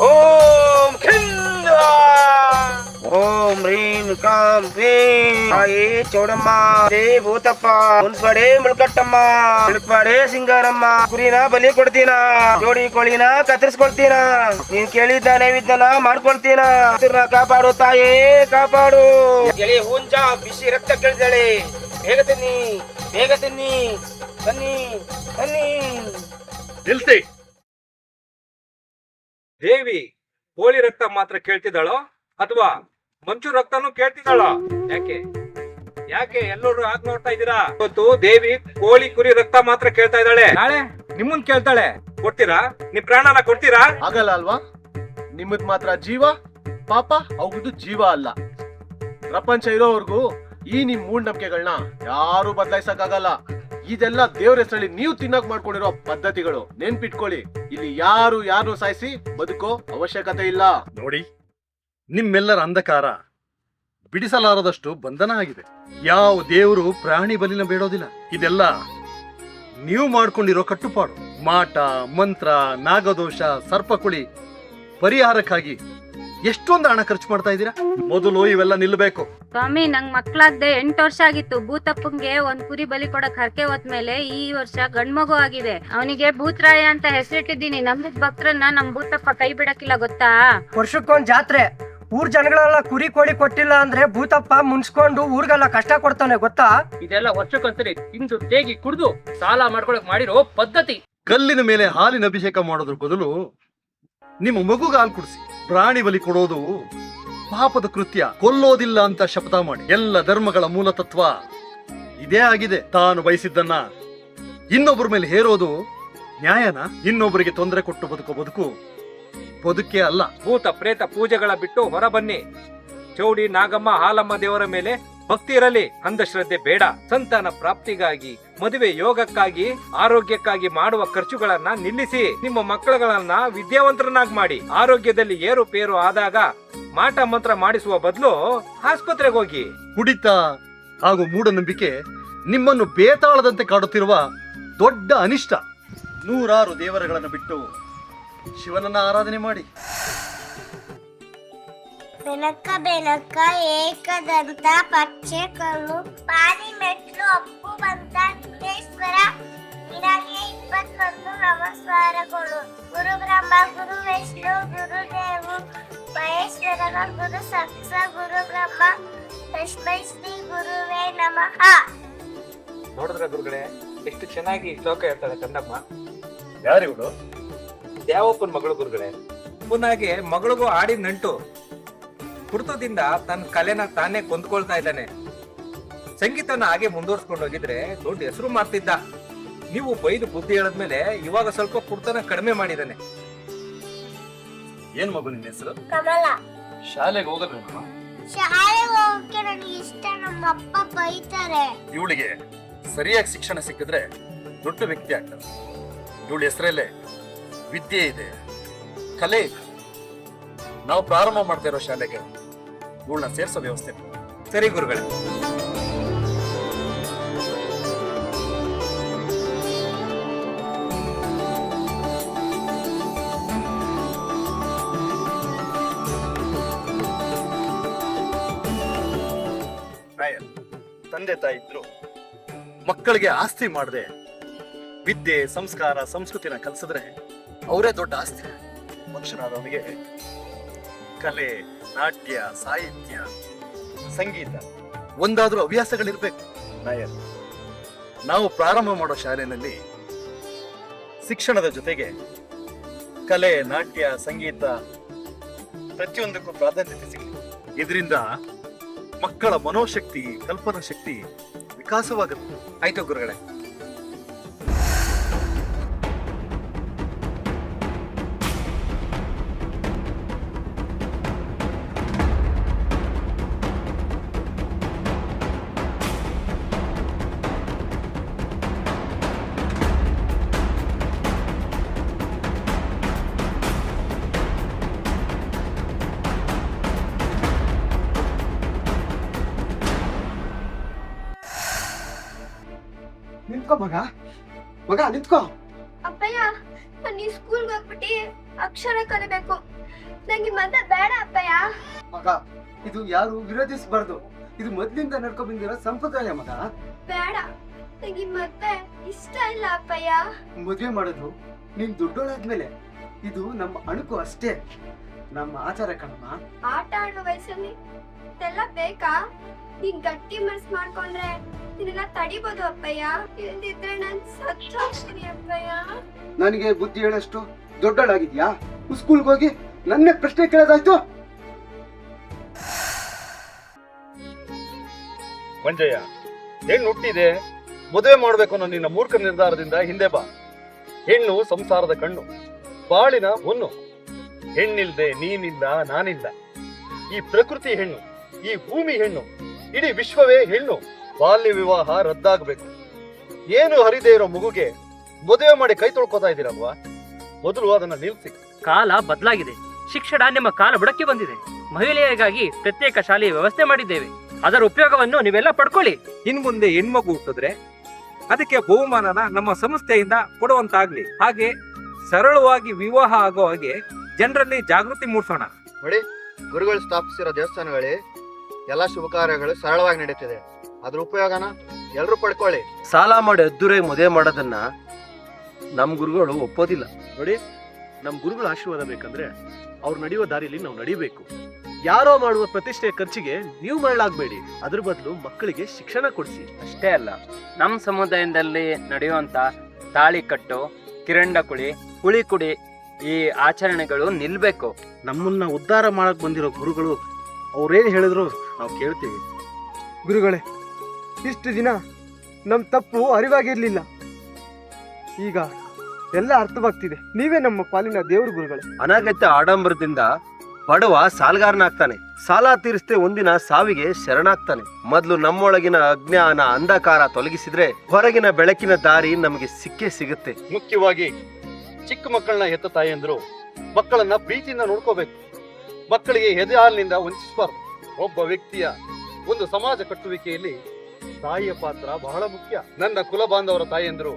ಓಂ ಖಿಂದ ಓಂ ರೀಂ com ಭೀಂ Aaye Chowdamma they Bhutappa ಮುನ್ಪಡೆ ಮುಳ್ಕಟ್ಟಮ್ಮ ಮುಳ್ಪಡೆ Singaramma. ಕುರಿನ ಬಲಿ ಕೊಡ್ತೀನ, ಜೋಡಿ ಕೋಳಿನ ಕತ್ತರಿಸ್ಕೊಳ್ತೀನ, ನೀನ್ ಕೇಳಿದ್ದ ನೈವೇದ್ಯನ ಮಾಡ್ಕೊಳ್ತೀನ. ಕಾಪಾಡು ತಾಯೇ ಕಾಪಾಡು. ಎಳೆ ಹುಂಜ ಬಿಸಿ ರಕ್ತ ಕೇಳಿದಾಳೆ, ಬೇಗ ತನ್ನಿ ಬೇಗ ತನ್ನಿ, ತನ್ನಿ ತನ್ನಿ. ನಿಲ್ಸಿ. ದೇವಿ ಕೋಳಿ ರಕ್ತ ಮಾತ್ರ ಕೇಳ್ತಿದ್ದಾಳೋ ಅಥವಾ ಮಂಚು ರಕ್ತನೂ ಕೇಳ್ತಿದ್ದಾಳೋ? ಯಾಕೆ ಯಾಕೆ ಎಲ್ಲರೂ ಆಗ್ ನೋಡ್ತಾ ಇದ್ದೀರಾ? ಇವತ್ತು ದೇವಿ ಕೋಳಿ ಕುರಿ ರಕ್ತ ಮಾತ್ರ ಕೇಳ್ತಾ ಇದ್ದಾಳೆ, ನಾಳೆ ನಿಮ್ಮನ್ ಕೇಳ್ತಾಳೆ. ಕೊಡ್ತೀರಾ? ನಿಮ್ ಪ್ರಾಣನ ಕೊಡ್ತೀರಾ? ಆಗಲ್ಲ ಅಲ್ವಾ? ನಿಮ್ಮದ್ ಮಾತ್ರ ಜೀವ, ಪಾಪ ಅವ್ರದ್ದು ಜೀವ ಅಲ್ಲ. ಪ್ರಪಂಚ ಇರೋವರೆಗೂ ಈ ನಿಮ್ ಮೂಢನಂಬಿಕೆಗಳನ್ನ ಯಾರು ಬದಲಾಯಿಸಕ್ಕಾಗಲ್ಲ. ಇದೆಲ್ಲ ದೇವ್ರ ಹೆಸರಲ್ಲಿ ನೀವು ತಿನ್ನಕ್ ಮಾಡ್ಕೊಂಡಿರೋ ಪದ್ಧತಿಗಳು. ನೆನ್ಪಿಟ್ಕೊಳ್ಳಿ, ಇಲ್ಲಿ ಯಾರು ಯಾರನ್ನು ಸಾಯಿಸಿ ಬದುಕೋ ಅವಶ್ಯಕತೆ ಇಲ್ಲ. ನೋಡಿ, ನಿಮ್ಮೆಲ್ಲರ ಅಂಧಕಾರ ಬಿಡಿಸಲಾರದಷ್ಟು ಬಂಧನ ಆಗಿದೆ. ಯಾವ ದೇವರು ಪ್ರಾಣಿ ಬಲಿನ ಬೇಡೋದಿಲ್ಲ. ಇದೆಲ್ಲ ನೀವು ಮಾಡ್ಕೊಂಡಿರೋ ಕಟ್ಟುಪಾಡು. ಮಾಟ, ಮಂತ್ರ, ನಾಗದೋಷ, ಸರ್ಪಕುಳಿ ಪರಿಹಾರಕ್ಕಾಗಿ ಎಷ್ಟೊಂದು ಹಣ ಖರ್ಚು ಮಾಡ್ತಾ ಇದ್ದೀರಾ? ಮೊದಲು ಇವೆಲ್ಲ ನಿಲ್ಲಬೇಕು. ಸ್ವಾಮಿ, ನಂಗ್ ಮಕ್ಳಾಗ್ದೆ 8 ವರ್ಷ ಆಗಿತ್ತು. ಭೂತಪ್ಪಂಗೆ ಒಂದ್ ಕುರಿ ಬಲಿ ಕೊಡಕ್ ಹರಕೆ ಹೋದ್ಮೇಲೆ ಈ ವರ್ಷ ಗಂಡ್ಮಗು ಆಗಿದೆ. ಅವನಿಗೆ ಭೂತರಾಯ ಅಂತ ಹೆಸರಿಟ್ಟಿದ್ದೀನಿ. ನಂಬಿದ ಭಕ್ತರನ್ನ ನಮ್ ಭೂತಪ್ಪ ಕೈ ಬಿಡಕ್ಕಿಲ್ಲ, ಗೊತ್ತಾ? ವರ್ಷಕ್ಕೊಂದ್ ಜಾತ್ರೆ, ಊರ್ ಜನಗಳೆಲ್ಲ ಕುರಿ ಕೋಳಿ ಕೊಟ್ಟಿಲ್ಲ ಅಂದ್ರೆ ಭೂತಪ್ಪ ಮುನ್ಸ್ಕೊಂಡು ಊರ್ಗೆಲ್ಲ ಕಷ್ಟ ಕೊಡ್ತಾನೆ, ಗೊತ್ತಾ? ಇದೆಲ್ಲ ವರ್ಷಕ್ಕೊಂದ್ಸರಿ ತಿಂದು ತೇಗಿ ಕುಡ್ದು ಸಾಲ ಮಾಡ್ಕೊಳಕ್ ಮಾಡಿರೋ ಪದ್ಧತಿ. ಕಲ್ಲಿನ ಮೇಲೆ ಹಾಲಿನ ಅಭಿಷೇಕ ಮಾಡೋದ್ರ ಬದಲು ನಿಮ್ಮ ಮಗುಗೆ ಹಾಲು ಕುಡಿಸಿ. ಪ್ರಾಣಿ ಬಲಿ ಕೊಡೋದು ಪಾಪದ ಕೃತ್ಯ. ಕೊಲ್ಲೋದಿಲ್ಲ ಅಂತ ಶಪಥ ಮಾಡಿ. ಎಲ್ಲ ಧರ್ಮಗಳ ಮೂಲ ತತ್ವ ಇದೇ ಆಗಿದೆ. ತಾನು ಬಯಸಿದ್ದನ್ನ ಇನ್ನೊಬ್ಬರ ಮೇಲೆ ಹೇರೋದು ನ್ಯಾಯನ? ಇನ್ನೊಬ್ಬರಿಗೆ ತೊಂದರೆ ಕೊಟ್ಟು ಬದುಕು ಬದುಕೇ ಅಲ್ಲ. ಭೂತ ಪ್ರೇತ ಪೂಜೆಗಳ ಬಿಟ್ಟು ಹೊರ ಬನ್ನಿ. ಚೌಡಿ, ನಾಗಮ್ಮ, ಹಾಲಮ್ಮ ದೇವರ ಮೇಲೆ ಭಕ್ತಿ ಇರಲಿ, ಅಂಧಶ್ರದ್ಧೆ ಬೇಡ. ಸಂತಾನ ಪ್ರಾಪ್ತಿಗಾಗಿ, ಮದುವೆ ಯೋಗಕ್ಕಾಗಿ, ಆರೋಗ್ಯಕ್ಕಾಗಿ ಮಾಡುವ ಖರ್ಚುಗಳನ್ನ ನಿಲ್ಲಿಸಿ. ನಿಮ್ಮ ಮಕ್ಕಳುಗಳನ್ನ ವಿದ್ಯಾವಂತರನ್ನಾಗಿ ಮಾಡಿ. ಆರೋಗ್ಯದಲ್ಲಿ ಏರುಪೇರು ಆದಾಗ ಮಾಟ ಮಂತ್ರ ಮಾಡಿಸುವ ಬದಲು ಆಸ್ಪತ್ರೆಗೆ ಹೋಗಿ. ಕುಡಿತ ಹಾಗೂ ಮೂಢನಂಬಿಕೆ ನಿಮ್ಮನ್ನು ಬೇತಾಳದಂತೆ ಕಾಡುತ್ತಿರುವ ದೊಡ್ಡ ಅನಿಷ್ಟ. 100 ದೇವರುಗಳನ್ನು ಬಿಟ್ಟು ಶಿವನನ್ನ ಆರಾಧನೆ ಮಾಡಿ. ಬೆನಕ ಬೆನಕ ಏಕದಂತ ಪಚ್ಚೆ ಕಲ್ಲು ಪಾನಿ ಮೆಟ್ಲು ಅಪ್ಪು ಬಂತ ವಿಘ್ನೇಶ್ವರ ನಿನಗೆ 21 ನಮಸ್ಕಾರಗಳು. ಗುರು ಬ್ರಹ್ಮ, ಗುರು ವಿಷ್ಣು, ಗುರುದೇವು ಮಹೇಶ್ವರನ, ಗುರು ಸತ್ಸ, ಗುರು ಬ್ರಹ್ಮ ತಸ್ಮೈ ಶ್ರೀ ಗುರುವೇ ನಮಃ. ನೋಡಿದ್ರ ಗುರುಗಳೇ, ಎಷ್ಟು ಚೆನ್ನಾಗಿ ಶ್ಲೋಕ ಹೇಳ್ತಾಳೆ ಕಂದಮ್ಮ. ಯಾರಿವಳು? ದ್ಯಾವಪ್ಪನ ಮಗಳು ಗುರುಗಳೇ. ಪುನಾಗೆ ಮಗಳಿಗೂ ಆಡಿದ ನಂಟು. ಹುಡುತದಿಂದ ತನ್ನ ಕಲೆನ ತಾನೇ ಕೊಂದ್ಕೊಳ್ತಾ ಇದ್ದಾನೆ. ಸಂಗೀತನ ಹಾಗೆ ಮುಂದುವರ್ಸ್ಕೊಂಡು ಹೋಗಿದ್ರೆ ದೊಡ್ಡ ಹೆಸರು ಮಾಡ್ತಿದ್ದ. ನೀವು ಬೈದು ಬುದ್ಧಿ ಹೇಳದ್ಮೇಲೆ ಇವಾಗ ಸ್ವಲ್ಪ ಕುಡ್ತನ ಕಡಿಮೆ ಮಾಡಿದಾನೆ. ಏನ್ ಮಗು ನಿನ್ನ ಹೆಸರು? ಕಮಲ. ಶಾಲೆಗೆ ಹೋಗಲ್ವೇನಮ್ಮ? ಶಾಲೆಗೆ ಹೋಗಕ್ಕೆ ನನಗೆ ಇಷ್ಟ, ನಮ್ಮ ಅಪ್ಪ ಬೈತಾರೆ. ಇವಳಿಗೆ ಸರಿಯಾಗಿ ಶಿಕ್ಷಣ ಸಿಕ್ಕಿದ್ರೆ ದೊಡ್ಡ ವ್ಯಕ್ತಿ ಆಗ್ತಾರೆ. ಇವಳ ಹೆಸರಲ್ಲೇ ವಿದ್ಯೆ ಇದೆ, ಕಲೆ ಇದೆ. ನಾವು ಪ್ರಾರಂಭ ಮಾಡ್ತಾ ಇರೋ ಶಾಲೆಗೆ ಇವಳನ್ನ ಸೇರ್ಸೋ ವ್ಯವಸ್ಥೆ. ಸರಿ ಗುರುಗಳೇ. ತಂದೆ ತಾಯಿ ಇದ್ರು ಮಕ್ಕಳಿಗೆ ಆಸ್ತಿ ಮಾಡದೆ ವಿದ್ಯೆ, ಸಂಸ್ಕಾರ, ಸಂಸ್ಕೃತಿನ ಕಲಿಸಿದ್ರೆ ಅವರೇ ದೊಡ್ಡ ಆಸ್ತಿ. ಮನುಷ್ಯನಾದವನಿಗೆ ಕಲೆ, ನಾಟ್ಯ, ಸಾಹಿತ್ಯ, ಸಂಗೀತ ಒಂದಾದ್ರೂ ಹವ್ಯಾಸಗಳಿರ್ಬೇಕು. ನಾಯರ್, ನಾವು ಪ್ರಾರಂಭ ಮಾಡೋ ಶಾಲೆಯಲ್ಲಿ ಶಿಕ್ಷಣದ ಜೊತೆಗೆ ಕಲೆ, ನಾಟ್ಯ, ಸಂಗೀತ ಪ್ರತಿಯೊಂದಕ್ಕೂ ಪ್ರಾಧಾನ್ಯತೆ ಸಿಗಲಿ. ಇದರಿಂದ ಮಕ್ಕಳ ಮನೋಶಕ್ತಿ, ಕಲ್ಪನಾ ಶಕ್ತಿ ವಿಕಾಸವಾಗುತ್ತೆ. ಆಯ್ತು ಗುರುಗಳೇ. ನಿಂತ್ಕೋ ಮಗ, ಮಗ ನಿಂತ್ಕೋ. ಅಪ್ಪಯ್ಯ, ನಾನು ಈ ಸ್ಕೂಲ್ಗೆ ಹೋಗ್ಬಿಟ್ಟು ಅಕ್ಷರ ಕಲಿಬೇಕು. ನಂಗೆ ಮತ್ತೆ ಬೇಡ ಅಪ್ಪಯ್ಯ. ಮಗ, ಇದು ಯಾರು ವಿರೋಧಿಸಬಾರ್ದು. ಇದು ಮೊದ್ಲಿಂದ ನಡ್ಕೊ ಬಂದಿರೋ ಸಂಪ್ರದಾಯ ಮಗ. ಬೇಡ, ನಂಗೆ ಮತ್ತೆ ಇಷ್ಟ ಇಲ್ಲ ಅಪ್ಪಯ್ಯ. ಮದ್ವೆ ಮಾಡೋದು ನೀನ್ ದೊಡ್ಡೋಳಾದ್ಮೇಲೆ. ಇದು ನಮ್ಮ ಅಣುಕು ಅಷ್ಟೇ, ನಮ್ಮ ಆಚಾರ ಕಣಮ್ಮ. ಆಟ ಆಡೋ ವಯಸ್ಸಲ್ಲಿ ಇದೆಲ್ಲ ಬೇಕಾ? ನೀನ್ ಗಟ್ಟಿ ಮನ್ಸ್ ಮಾಡ್ಕೊಂಡ್ರೆ ಇದೆಲ್ಲ ತಡಿಬೋದು ಅಪ್ಪಯ್ಯ. ಇಲ್ದಿದ್ರೆ ನಾನ್ ಸತ್ತೋಗ್ತೀನಿ ಅಪ್ಪಯ್ಯ. ನನಗೆ ಬುದ್ಧಿ ಹೇಳಷ್ಟು ದೊಡ್ಡಳಾಗಿದ್ಯಾ? ಸ್ಕೂಲ್ಗೆ ಹೋಗಿ ನನ್ನೇ ಪ್ರಶ್ನೆ ಕೇಳೋದಾಯ್ತು. ಮಂಜಯ್ಯ, ಹೆಣ್ಣು ಹುಟ್ಟಿದೆ, ಮದುವೆ ಮಾಡ್ಬೇಕು ಅನ್ನೋ ನಿನ್ನ ಮೂರ್ಖ ನಿರ್ಧಾರದಿಂದ ಹಿಂದೆ ಬಾ. ಹೆಣ್ಣು ಸಂಸಾರದ ಕಣ್ಣು, ಬಾಳಿನ ಹೊನ್ನು. ಹೆಣ್ಣಿಲ್ದೆ ನೀನಿಲ್ಲ, ನಾನಿಲ್ಲ. ಈ ಪ್ರಕೃತಿ ಹೆಣ್ಣು, ಈ ಭೂಮಿ ಹೆಣ್ಣು, ಇಡೀ ವಿಶ್ವವೇ ಹೆಣ್ಣು. ಬಾಲ್ಯ ವಿವಾಹ ರದ್ದಾಗಬೇಕು. ಏನು ಹರಿದೇ ಇರೋ ಮಗುಗೆ ಮದುವೆ ಮಾಡಿ ಕೈ ತೊಳ್ಕೋತಾ ಇದ್ದೀರಲ್ವಾ? ಮೊದಲು ಅದನ್ನ ನಿಲ್ಸಿ. ಕಾಲ ಬದಲಾಗಿದೆ. ಶಿಕ್ಷಣ ನಿಮ್ಮ ಕಾಲ ಬುಡಕ್ಕೆ ಬಂದಿದೆ. ಮಹಿಳೆಯರಿಗಾಗಿ ಪ್ರತ್ಯೇಕ ಶಾಲೆಯ ವ್ಯವಸ್ಥೆ ಮಾಡಿದ್ದೇವೆ. ಅದರ ಉಪಯೋಗವನ್ನು ನೀವೆಲ್ಲ ಪಡ್ಕೊಳ್ಳಿ. ಇನ್ ಮುಂದೆ ಹೆಣ್ಮಗು ಹುಟ್ಟಿದ್ರೆ ಅದಕ್ಕೆ ಬಹುಮಾನನ ನಮ್ಮ ಸಂಸ್ಥೆಯಿಂದ ಕೊಡುವಂತಾಗ್ಲಿ. ಹಾಗೆ ಸರಳವಾಗಿ ವಿವಾಹ ಆಗೋ ಹಾಗೆ ಜನರಲ್ಲಿ ಜಾಗೃತಿ ಮೂಡಿಸೋಣ. ನೋಡಿ, ಗುರುಗಳು ಸ್ಥಾಪಿಸಿರೋ ದೇವಸ್ಥಾನಗಳಲ್ಲಿ ಎಲ್ಲ ಶುಭ ಕಾರ್ಯಗಳು ಸರಳವಾಗಿ ನಡೀತಿದೆ. ಅದ್ರ ಉಪಯೋಗನ ಎಲ್ರು ಪಡ್ಕೊಳ್ಳಿ. ಸಾಲ ಮಾಡಿ ಅದ್ದೂರಿಯಾಗಿ ಮದುವೆ ಮಾಡೋದನ್ನ ನಮ್ ಗುರುಗಳು ಒಪ್ಪೋದಿಲ್ಲ. ನೋಡಿ, ನಮ್ ಗುರುಗಳ ಆಶೀರ್ವಾದ ಬೇಕಂದ್ರೆ ಅವ್ರು ನಡೆಯುವ ದಾರಿಯಲ್ಲಿ ನಾವು ನಡಿಬೇಕು. ಯಾರೋ ಮಾಡುವ ಪ್ರತಿಷ್ಠೆಯ ಖರ್ಚಿಗೆ ನೀವು ಮರಳಾಗಬೇಡಿ. ಅದ್ರ ಬದಲು ಮಕ್ಕಳಿಗೆ ಶಿಕ್ಷಣ ಕೊಡಿಸಿ. ಅಷ್ಟೇ ಅಲ್ಲ, ನಮ್ಮ ಸಮುದಾಯದಲ್ಲಿ ನಡೆಯುವಂತ ತಾಳಿ ಕಟ್ಟು, ಕಿರಂಡ ಕುಳಿ, ಹುಳಿ ಕುಡಿ ಈ ಆಚರಣೆಗಳು ನಿಲ್ಬೇಕು. ನಮ್ಮನ್ನ ಉದ್ಧಾರ ಮಾಡಕ್ ಬಂದಿರೋ ಗುರುಗಳು ಅವ್ರೇನ್ ಹೇಳಿದ್ರು ನಾವು ಕೇಳ್ತೀವಿ. ಗುರುಗಳೇ, ಇಷ್ಟು ದಿನ ನಮ್ಮ ತಪ್ಪು ಅರಿವಾಗಿರ್ಲಿಲ್ಲ, ಈಗ ಎಲ್ಲ ಅರ್ಥವಾಗ್ತಿದೆ. ನೀವೇ ನಮ್ಮ ಪಾಲಿನ ದೇವರು ಗುರುಗಳೇ. ಅನಗತ್ಯ ಆಡಂಬರದಿಂದ ಬಡವ ಸಾಲಗಾರನಾಗ್ತಾನೆ, ಸಾಲ ತೀರಿಸದೆ ಒಂದಿನ ಸಾವಿಗೆ ಶರಣಾಗ್ತಾನೆ. ಮೊದಲು ನಮ್ಮೊಳಗಿನ ಅಜ್ಞಾನ ಅಂಧಕಾರ ತೊಲಗಿಸಿದ್ರೆ ಹೊರಗಿನ ಬೆಳಕಿನ ದಾರಿ ನಮಗೆ ಸಿಕ್ಕೇ ಸಿಗುತ್ತೆ. ಮುಖ್ಯವಾಗಿ ಚಿಕ್ಕ ಮಕ್ಕಳನ್ನ ಹೆತ್ತ ತಾಯಿಯಂದ್ರು ಮಕ್ಕಳನ್ನ ಪ್ರೀತಿಯಿಂದ ನೋಡ್ಕೋಬೇಕು. ಮಕ್ಕಳಿಗೆ ಎದೆ ಹಾಲಿನಿಂದ ವಂಚಿಸಬಾರ್ದು. ಒಬ್ಬ ವ್ಯಕ್ತಿಯ ಒಂದು ಸಮಾಜ ಕಟ್ಟುವಿಕೆಯಲ್ಲಿ ತಾಯಿಯ ಪಾತ್ರ ಬಹಳ ಮುಖ್ಯ. ನನ್ನ ಕುಲ ಬಾಂಧವರ ತಾಯಿಯಂದ್ರು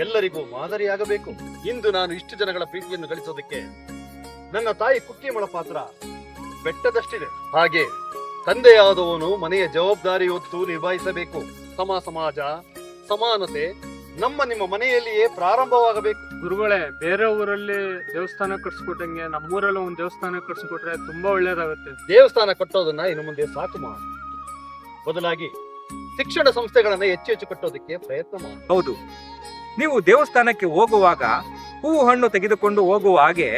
ಎಲ್ಲರಿಗೂ ಮಾದರಿಯಾಗಬೇಕು. ಇಂದು ನಾನು ಇಷ್ಟು ಜನಗಳ ಪ್ರೀತಿಯನ್ನು ಗಳಿಸೋದಕ್ಕೆ ನನ್ನ ತಾಯಿ ಕುಕ್ಕಿಮಳ ಪಾತ್ರ ಬೆಟ್ಟದಷ್ಟಿದೆ. ಹಾಗೆ ತಂದೆಯಾದವನು ಮನೆಯ ಜವಾಬ್ದಾರಿ ಹೊತ್ತು ನಿಭಾಯಿಸಬೇಕು. ಸಮಾಜ ಸಮಾನತೆ ನಿಮ್ಮ ಮನೆಯಲ್ಲಿಯೇ ಪ್ರಾರಂಭವಾಗಬೇಕು. ಗುರುಗಳೇ, ಬೇರೆ ಊರಲ್ಲಿ ದೇವಸ್ಥಾನ ಕಟ್ಸ್ಕೊಟ್ಟಂಗೆ ನಮ್ಮೂರಲ್ಲಿ ಒಂದು ದೇವಸ್ಥಾನ ಕಟ್ಸ್ಕೊಟ್ರೆ ತುಂಬಾ ಒಳ್ಳೇದಾಗುತ್ತೆ. ದೇವಸ್ಥಾನ ಕಟ್ಟೋದನ್ನ ಇನ್ನು ಮುಂದೆ ಸಾಕು ಮಾಡು. ಬದಲಾಗಿ ಶಿಕ್ಷಣ ಸಂಸ್ಥೆಗಳನ್ನ ಹೆಚ್ಚು ಹೆಚ್ಚು ಕಟ್ಟೋದಕ್ಕೆ ಪ್ರಯತ್ನ ಮಾಡಿ. ಹೌದು, ನೀವು ದೇವಸ್ಥಾನಕ್ಕೆ ಹೋಗುವಾಗ ಹೂವು ಹಣ್ಣು ತೆಗೆದುಕೊಂಡು ಹೋಗುವ ಹಾಗೆ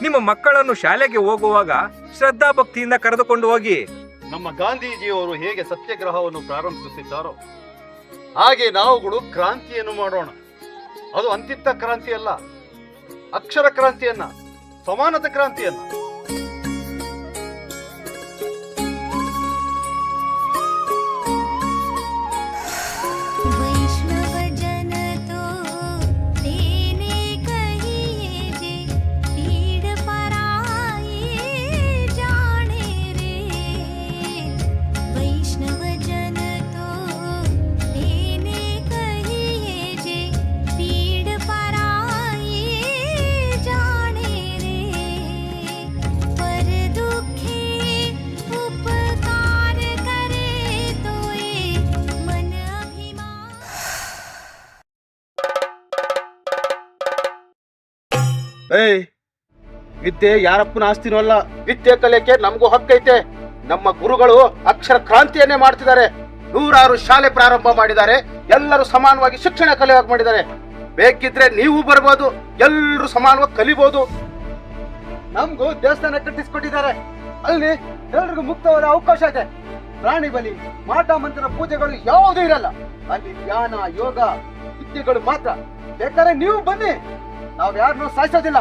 ನಿಮ್ಮ ಮಕ್ಕಳನ್ನು ಶಾಲೆಗೆ ಹೋಗುವಾಗ ಶ್ರದ್ಧಾ ಭಕ್ತಿಯಿಂದ ಕರೆದುಕೊಂಡು ಹೋಗಿ. ನಮ್ಮ ಗಾಂಧೀಜಿಯವರು ಹೇಗೆ ಸತ್ಯಾಗ್ರಹವನ್ನು ಪ್ರಾರಂಭಿಸುತ್ತಿದ್ದಾರೋ ಹಾಗೆ ನಾವುಗಳು ಕ್ರಾಂತಿಯನ್ನು ಮಾಡೋಣ. ಅದು ಅಂತಿತ್ತ ಕ್ರಾಂತಿ ಅಲ್ಲ, ಅಕ್ಷರ ಕ್ರಾಂತಿಯನ್ನ, ಸಮಾನತೆ ಕ್ರಾಂತಿಯನ್ನ. ವಿದ್ಯೆ ಯಾರಪ್ಪನ ಆಸ್ತಿನೂ ಅಲ್ಲ. ವಿದ್ಯೆ ಕಲಿಯಕ್ಕೆ ನಮಗೂ ಹಕ್ಕೈತೆ. ನಮ್ಮ ಗುರುಗಳು ಅಕ್ಷರ ಕ್ರಾಂತಿಯನ್ನೇ ಮಾಡ್ತಿದ್ದಾರೆ. 100 ಶಾಲೆ ಪ್ರಾರಂಭ ಮಾಡಿದ್ದಾರೆ. ಎಲ್ಲರೂ ಸಮಾನವಾಗಿ ಶಿಕ್ಷಣ ಕಲಿಯುವಾಗ ಮಾಡಿದ್ದಾರೆ. ಬೇಕಿದ್ರೆ ನೀವು ಬರ್ಬೋದು, ಎಲ್ಲರೂ ಸಮಾನವಾಗಿ ಕಲಿಬಹುದು. ನಮಗೂ ದೇವಸ್ಥಾನ ಕಟ್ಟಿಸ್ಕೊಟ್ಟಿದ್ದಾರೆ. ಅಲ್ಲಿ ಎಲ್ರಿಗೂ ಮುಕ್ತವಾದ ಅವಕಾಶ ಇದೆ. ಪ್ರಾಣಿ ಬಲಿ, ಮಾಟ ಮಂತ್ರ ಪೂಜೆಗಳು ಯಾವುದೂ ಇರಲ್ಲ. ಅಲ್ಲಿ ಧ್ಯಾನ, ಯೋಗ, ವಿದ್ಯೆಗಳು ಮಾತ್ರ. ಬೇಕಾದ್ರೆ ನೀವು ಬನ್ನಿ, ನಾವ್ ಯಾರನ್ನೂ ಸಾಯಿಸೋದಿಲ್ಲ,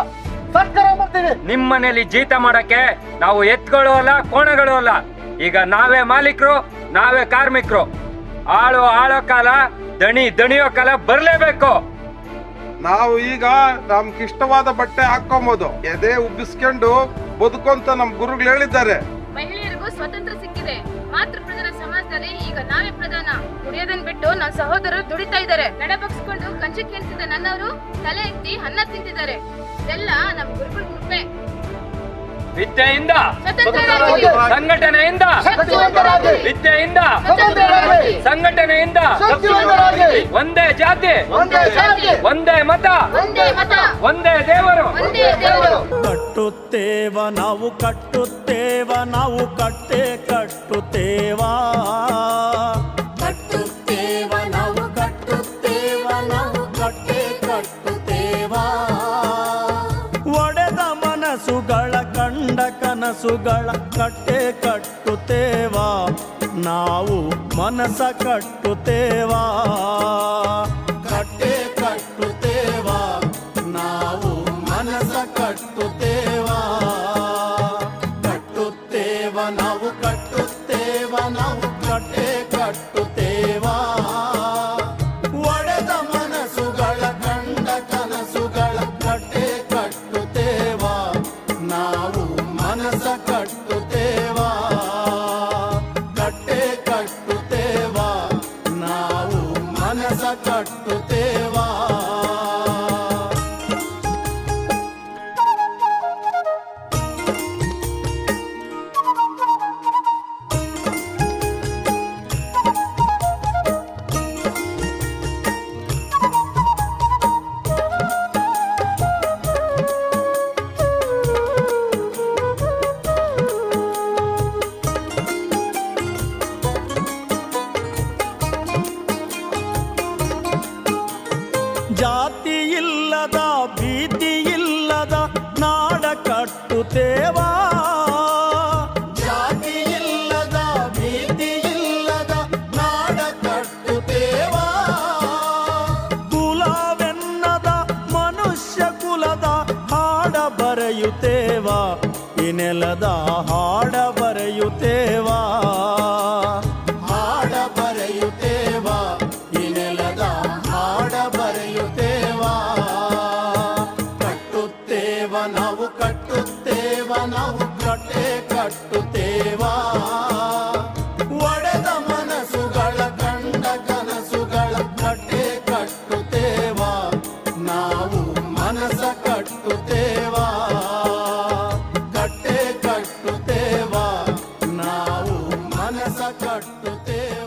ಸರ್ಕಾರ ಮಾಡ್ತೀವಿ. ನಿಮ್ ಮನೇಲಿ ಜೀತ ಮಾಡಕ್ಕೆ ನಾವು ಎತ್ಗಳು ಅಲ್ಲ, ಕೋಣಗಳು ಅಲ್ಲ. ಈಗ ನಾವೇ ಮಾಲೀಕರು, ನಾವೇ ಕಾರ್ಮಿಕರು. ಆಳೋ ಕಾಲ, ದಣಿಯೋ ಕಾಲ ಬರ್ಲೇಬೇಕು. ನಾವು ಈಗ ನಮ್ಗೆ ಇಷ್ಟವಾದ ಬಟ್ಟೆ ಹಾಕೊಂಬೋದು, ಎದೆ ಉಬ್ಬಿಸ್ಕೊಂಡು ಬದುಕೊಂತ ನಮ್ ಗುರುಗಳು ಹೇಳಿದ್ದಾರೆ. ಮಹಿಳೆಯರಿಗೂ ಸ್ವತಂತ್ರ ಸಿಕ್ಕಿದೆ. ಮಾತೃ ಪ್ರಧಾನ ಸಮಾಜದಲ್ಲಿ ಈಗ ನಾವೇ ಪ್ರಧಾನ. ಕುಡಿಯೋದನ್ ಬಿಟ್ಟು ನನ್ನ ಸಹೋದರರು ದುಡಿತಾ ಇದ್ದಾರೆ. ನಡಬಗ್ಸ್ಕೊಂಡು ಕಂಚಿ ಕೇಳ್ತಿದ್ದ ನನ್ನವರು ತಲೆ ಎತ್ತಿ ಅನ್ನ ತಿಂತಿದ್ದಾರೆ. ಇದೆಲ್ಲ ನಮ್ಮ ಗುರುಗಳ ಕೃಪೆ. ವಿದ್ಯೆಯಿಂದ ಸ್ವತಂತ್ರರಾಗಿ, ಸಂಘಟನೆಯಿಂದ ಶಕ್ತಿವಂತರಾಗಿ, ವಿದ್ಯೆಯಿಂದ ಸ್ವತಂತ್ರರಾಗಿ, ಸಂಘಟನೆಯಿಂದ ಶಕ್ತಿವಂತರಾಗಿ, ಒಂದೇ ಜಾತಿ, ಒಂದೇ ಜಾತಿ, ಒಂದೇ ಮತ, ಒಂದೇ ಮತ, ಒಂದೇ ದೇವರು. ಒಂದೇ ದೇವರು. ಕಟ್ಟುತ್ತೇವ ನಾವು ಕಟ್ಟುತ್ತೇವ ನಾವು ಕಟ್ಟೆ ಕಟ್ಟುತ್ತೇವಾ. ಕಟ್ಟುತ್ತೇವ ನಾವು ಕಟ್ಟುತ್ತೇವ ನಾವು ಕಟ್ಟೆ ಕಟ್ಟುತ್ತೇವಾ. ಒಡೆದ ಮನಸ್ಸುಗಳ ಕಂಡ ಕನಸುಗಳ ಕಟ್ಟೆ ಕಟ್ಟುತ್ತೇವಾ. ನಾವು ಮನಸ ಕಟ್ಟುತ್ತೇವಾ. ಕಟ್ಟೆ ಕಟ್ಟುತ್ತೇವಾ. ನಾವು ಮನಸ ಕಟ್ಟುತ್ತೇವಾ. ಕಟ್ಟುತ್ತೇವ ನಾವು ಕಟ್ಟುತ್ತೇವ ನಾವು ಕಟ್ಟೆ ಕಟ್ಟುತ್ತೇವಾ. ಒಡೆದ ಮನಸ್ಸುಗಳ ಕಂಡ ಕನಸುಗಳ ಕಟ್ಟೆ ಕಟ್ಟುತ್ತೇವಾ. ನಾವು ಮನಸ ಕಟ್ಟುತ್ತೇವಾ. ಕಟ್ಟೆ ಕಟ್ಟುತ್ತೇವಾ. ನಾವು ಮನಸ ಕಟ್ಟುತ್ತೇವಾ. ನೆಲದ ಹಾಡ ಬರೆಯುತ್ತೇವಾ ಹಾಡ ಬರೆಯುತ್ತೇವಾ ಈ ನೆಲದ ಹಾಡ ಬರೆಯುತ್ತೇವಾ ಕಟ್ಟುತ್ತೇವ ನಾವು ಕಟ್ಟುತ್ತೇವ ನಾವು ಕಟ್ಟೆ ಕಟ್ಟುತ್ತೇವಾ ಒಡೆದ ಮನಸ್ಸುಗಳ ಕಂಡ ಕನಸುಗಳ ಕಟ್ಟೆ ಕಟ್ಟುತ್ತೇವಾ ನಾವು ಮನಸ ಕಟ್ಟುತ್ತೇವಾ ಕಟ್ಟೆ ಕಟ್ಟುತ್ತೇವಾ ನಾವು ಮನಸ ಕಟ್ಟುತ್ತೇವಾ